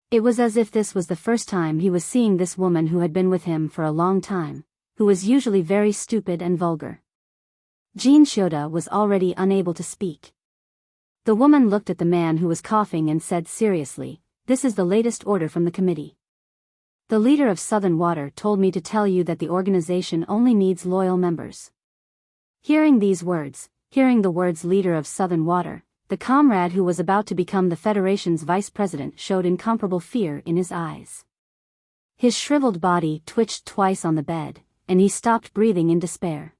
A: It was as if this was the first time he was seeing this woman who had been with him for a long time, who was usually very stupid and vulgar. Jinshioda was already unable to speak. The woman looked at the man who was coughing and said seriously, "This is the latest order from the committee. The leader of Southern Water told me to tell you that the organization only needs loyal members." Hearing these words, hearing the words leader of Southern Water, the comrade who was about to become the Federation's vice president showed incomparable fear in his eyes. His shriveled body twitched twice on the bed, and he stopped breathing in despair.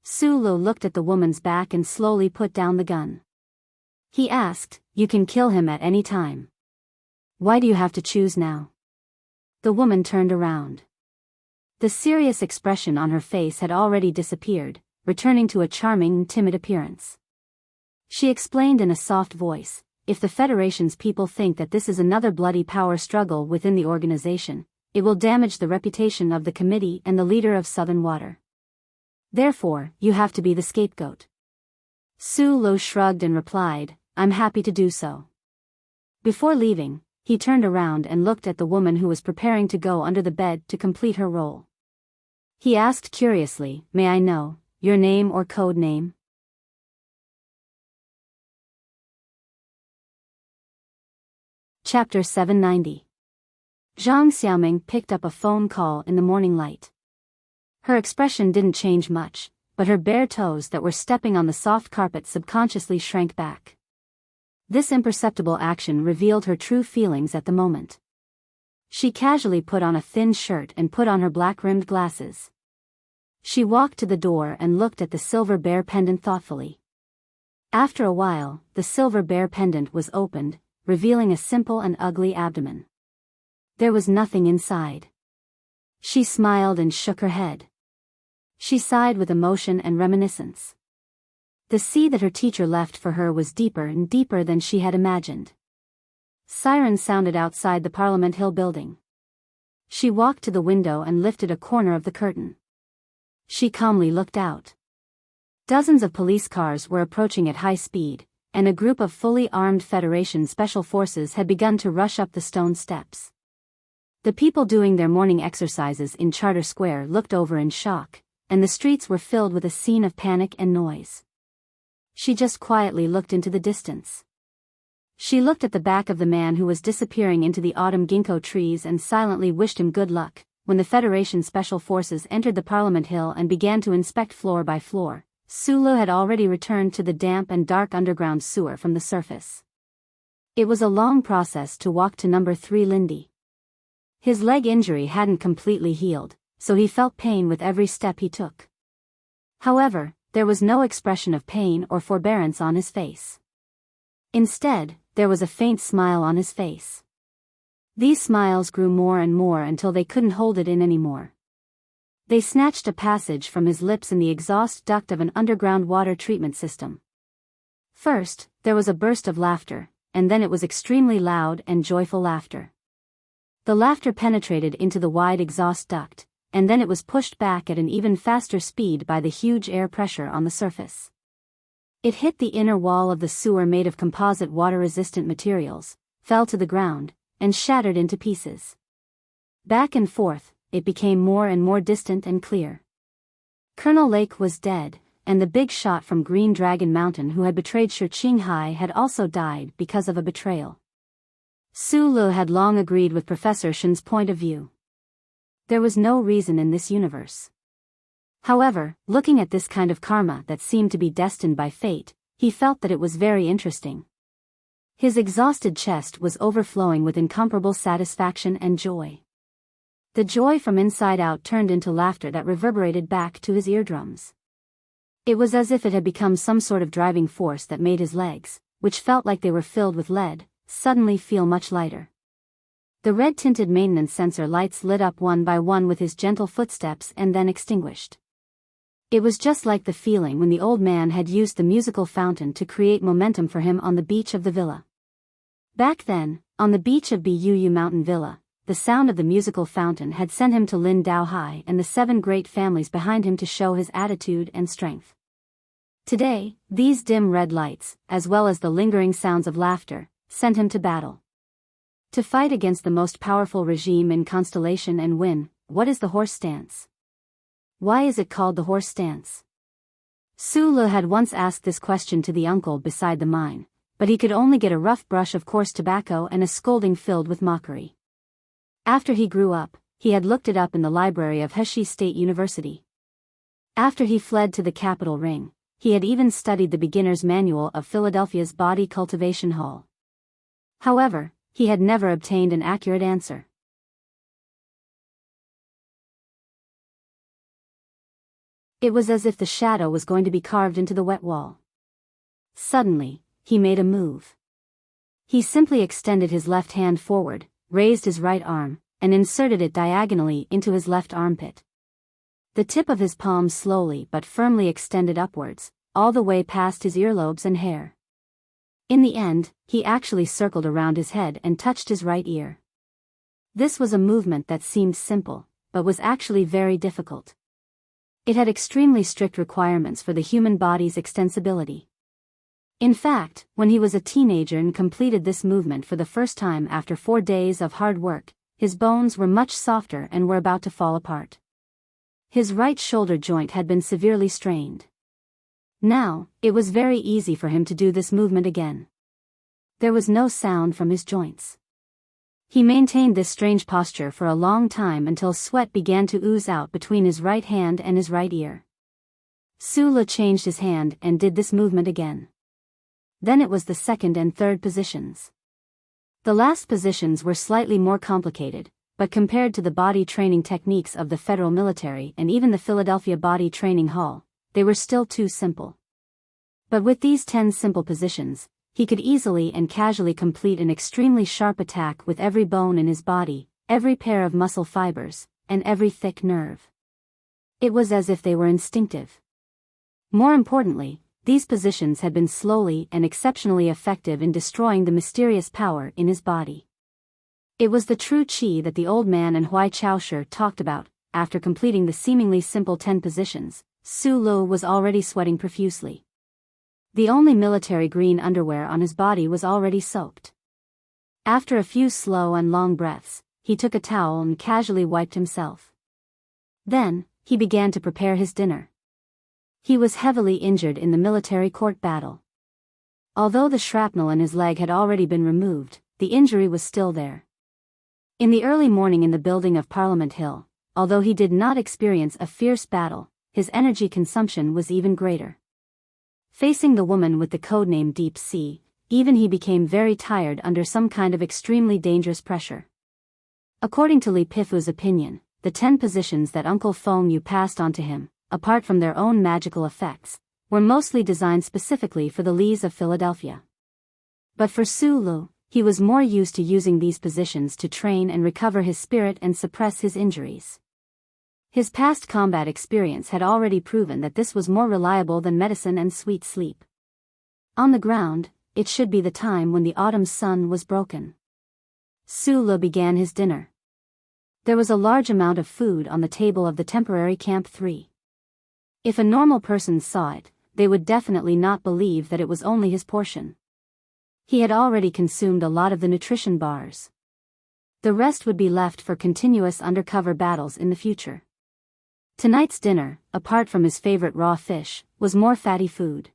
A: Su Lu looked at the woman's back and slowly put down the gun. He asked, "You can kill him at any time. Why do you have to choose now?" The woman turned around. The serious expression on her face had already disappeared, returning to a charming and timid appearance. She explained in a soft voice, "If the Federation's people think that this is another bloody power struggle within the organization, it will damage the reputation of the committee and the leader of Southern Water. Therefore, you have to be the scapegoat." Su Lu shrugged and replied, "I'm happy to do so." Before leaving, he turned around and looked at the woman who was preparing to go under the bed to complete her role. He asked curiously, "May I know your name or code name?" Chapter 790. Zhang Xiaoming picked up a phone call in the morning light. Her expression didn't change much, but her bare toes that were stepping on the soft carpet subconsciously shrank back. This imperceptible action revealed her true feelings at the moment. She casually put on a thin shirt and put on her black-rimmed glasses. She walked to the door and looked at the silver bear pendant thoughtfully. After a while, the silver bear pendant was opened, revealing a simple and ugly abdomen. There was nothing inside. She smiled and shook her head. She sighed with emotion and reminiscence. The sea that her teacher left for her was deeper and deeper than she had imagined. Sirens sounded outside the Parliament Hill building. She walked to the window and lifted a corner of the curtain. She calmly looked out. Dozens of police cars were approaching at high speed, and a group of fully armed Federation special forces had begun to rush up the stone steps. The people doing their morning exercises in Charter Square looked over in shock, and the streets were filled with a scene of panic and noise. She just quietly looked into the distance. She looked at the back of the man who was disappearing into the autumn ginkgo trees and silently wished him good luck. When the Federation Special Forces entered the Parliament Hill and began to inspect floor by floor, Su Lu had already returned to the damp and dark underground sewer from the surface. It was a long process to walk to number 3 Lindy. His leg injury hadn't completely healed, so he felt pain with every step he took. However, there was no expression of pain or forbearance on his face. Instead, there was a faint smile on his face. These smiles grew more and more until they couldn't hold it in anymore. They snatched a passage from his lips in the exhaust duct of an underground water treatment system. First, there was a burst of laughter, and then it was extremely loud and joyful laughter. The laughter penetrated into the wide exhaust duct, and then it was pushed back at an even faster speed by the huge air pressure on the surface. It hit the inner wall of the sewer made of composite water-resistant materials, fell to the ground, and shattered into pieces. Back and forth, it became more and more distant and clear. Colonel Lake was dead, and the big shot from Green Dragon Mountain who had betrayed Shi Qinghai had also died because of a betrayal. Su Lu had long agreed with Professor Shen's point of view. There was no reason in this universe. However, looking at this kind of karma that seemed to be destined by fate, he felt that it was very interesting. His exhausted chest was overflowing with incomparable satisfaction and joy. The joy from inside out turned into laughter that reverberated back to his eardrums. It was as if it had become some sort of driving force that made his legs, which felt like they were filled with lead, suddenly feel much lighter. The red-tinted maintenance sensor lights lit up one by one with his gentle footsteps and then extinguished. It was just like the feeling when the old man had used the musical fountain to create momentum for him on the beach of the villa. Back then, on the beach of Buu Mountain Villa, the sound of the musical fountain had sent him to Lin Dao Hai and the 7 great families behind him to show his attitude and strength. Today, these dim red lights, as well as the lingering sounds of laughter, sent him to battle. To fight against the most powerful regime in Constellation and win. What is the horse stance? Why is it called the horse stance? Su Le had once asked this question to the uncle beside the mine, but he could only get a rough brush of coarse tobacco and a scolding filled with mockery. After he grew up, he had looked it up in the library of Heshi State University. After he fled to the Capitol Ring, he had even studied the beginner's manual of Philadelphia's Body Cultivation Hall. However, he had never obtained an accurate answer. It was as if the shadow was going to be carved into the wet wall. Suddenly, he made a move. He simply extended his left hand forward, raised his right arm, and inserted it diagonally into his left armpit. The tip of his palm slowly but firmly extended upwards, all the way past his earlobes and hair. In the end, he actually circled around his head and touched his right ear. This was a movement that seemed simple, but was actually very difficult. It had extremely strict requirements for the human body's extensibility. In fact, when he was a teenager and completed this movement for the first time after 4 days of hard work, his bones were much softer and were about to fall apart. His right shoulder joint had been severely strained. Now, it was very easy for him to do this movement again. There was no sound from his joints. He maintained this strange posture for a long time until sweat began to ooze out between his right hand and his right ear. Su Le changed his hand and did this movement again. Then it was the second and third positions. The last positions were slightly more complicated, but compared to the body training techniques of the federal military and even the Philadelphia Body Training Hall, they were still too simple. But with these 10 simple positions, he could easily and casually complete an extremely sharp attack with every bone in his body, every pair of muscle fibers, and every thick nerve. It was as if they were instinctive. More importantly, these positions had been slowly and exceptionally effective in destroying the mysterious power in his body. It was the true qi that the old man and Huai Chaoshi talked about. After completing the seemingly simple 10 positions, Su Lu was already sweating profusely. The only military green underwear on his body was already soaked. After a few slow and long breaths, he took a towel and casually wiped himself. Then, he began to prepare his dinner. He was heavily injured in the military court battle. Although the shrapnel in his leg had already been removed, the injury was still there. In the early morning in the building of Parliament Hill, although he did not experience a fierce battle, his energy consumption was even greater. Facing the woman with the codename Deep Sea, even he became very tired under some kind of extremely dangerous pressure. According to Li Pifu's opinion, the 10 positions that Uncle Feng Yu passed on to him, apart from their own magical effects, were mostly designed specifically for the Lis of Philadelphia. But for Su Lu, he was more used to using these positions to train and recover his spirit and suppress his injuries. His past combat experience had already proven that this was more reliable than medicine and sweet sleep. On the ground, it should be the time when the autumn sun was broken. Su Le began his dinner. There was a large amount of food on the table of the temporary Camp 3. If a normal person saw it, they would definitely not believe that it was only his portion. He had already consumed a lot of the nutrition bars. The rest would be left for continuous undercover battles in the future. Tonight's dinner, apart from his favorite raw fish, was more fatty food.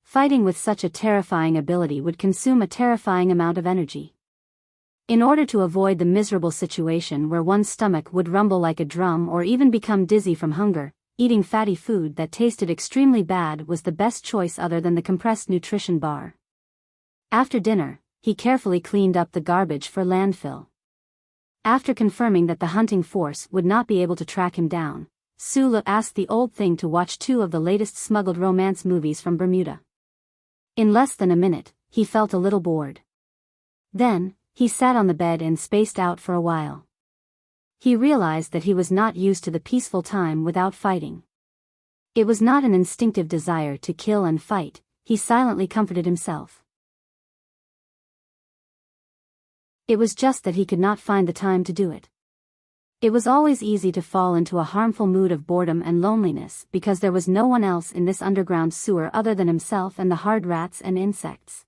A: Fighting with such a terrifying ability would consume a terrifying amount of energy. In order to avoid the miserable situation where one's stomach would rumble like a drum or even become dizzy from hunger, eating fatty food that tasted extremely bad was the best choice other than the compressed nutrition bar. After dinner, he carefully cleaned up the garbage for landfill. After confirming that the hunting force would not be able to track him down, Sulu asked the old thing to watch 2 of the latest smuggled romance movies from Bermuda. In less than a minute, he felt a little bored. Then, he sat on the bed and spaced out for a while. He realized that he was not used to the peaceful time without fighting. It was not an instinctive desire to kill and fight, he silently comforted himself. It was just that he could not find the time to do it. It was always easy to fall into a harmful mood of boredom and loneliness because there was no one else in this underground sewer other than himself and the hard rats and insects.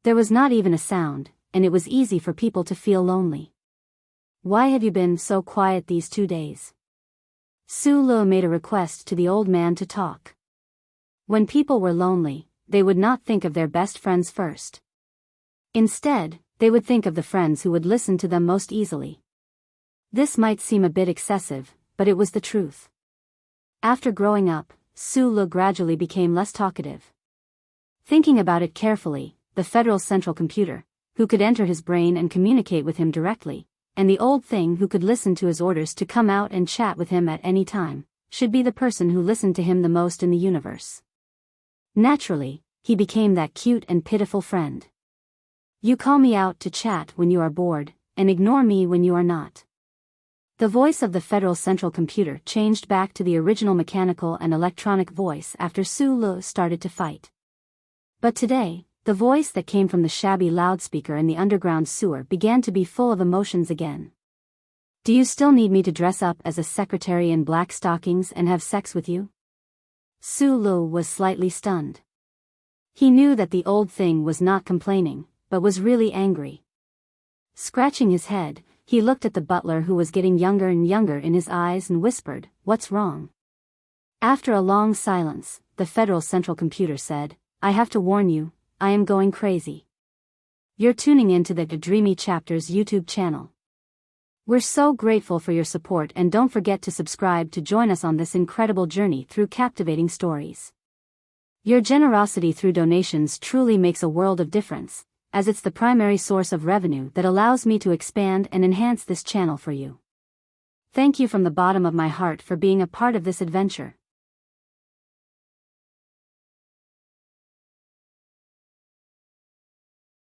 A: There was not even a sound, and it was easy for people to feel lonely. "Why have you been so quiet these 2 days?" Sulu made a request to the old man to talk. When people were lonely, they would not think of their best friends first. Instead, they would think of the friends who would listen to them most easily. This might seem a bit excessive, but it was the truth. After growing up, Sulu gradually became less talkative. Thinking about it carefully, the Federal Central Computer, who could enter his brain and communicate with him directly, and the old thing who could listen to his orders to come out and chat with him at any time, should be the person who listened to him the most in the universe. Naturally, he became that cute and pitiful friend. "You call me out to chat when you are bored, and ignore me when you are not." The voice of the Federal Central Computer changed back to the original mechanical and electronic voice after Sulu started to fight. But today, the voice that came from the shabby loudspeaker in the underground sewer began to be full of emotions again. "Do you still need me to dress up as a secretary in black stockings and have sex with you?" Sulu was slightly stunned. He knew that the old thing was not complaining, but was really angry. Scratching his head, he looked at the butler who was getting younger and younger in his eyes and whispered, "What's wrong?" After a long silence, the Federal Central Computer said, "I have to warn you, I am going crazy. You're tuning into the Dreamy Chapters YouTube channel. We're so grateful for your support and don't forget to subscribe to join us on this incredible journey through captivating stories. Your generosity through donations truly makes a world of difference, as it's the primary source of revenue that allows me to expand and enhance this channel for you. Thank you from the bottom of my heart for being a part of this adventure.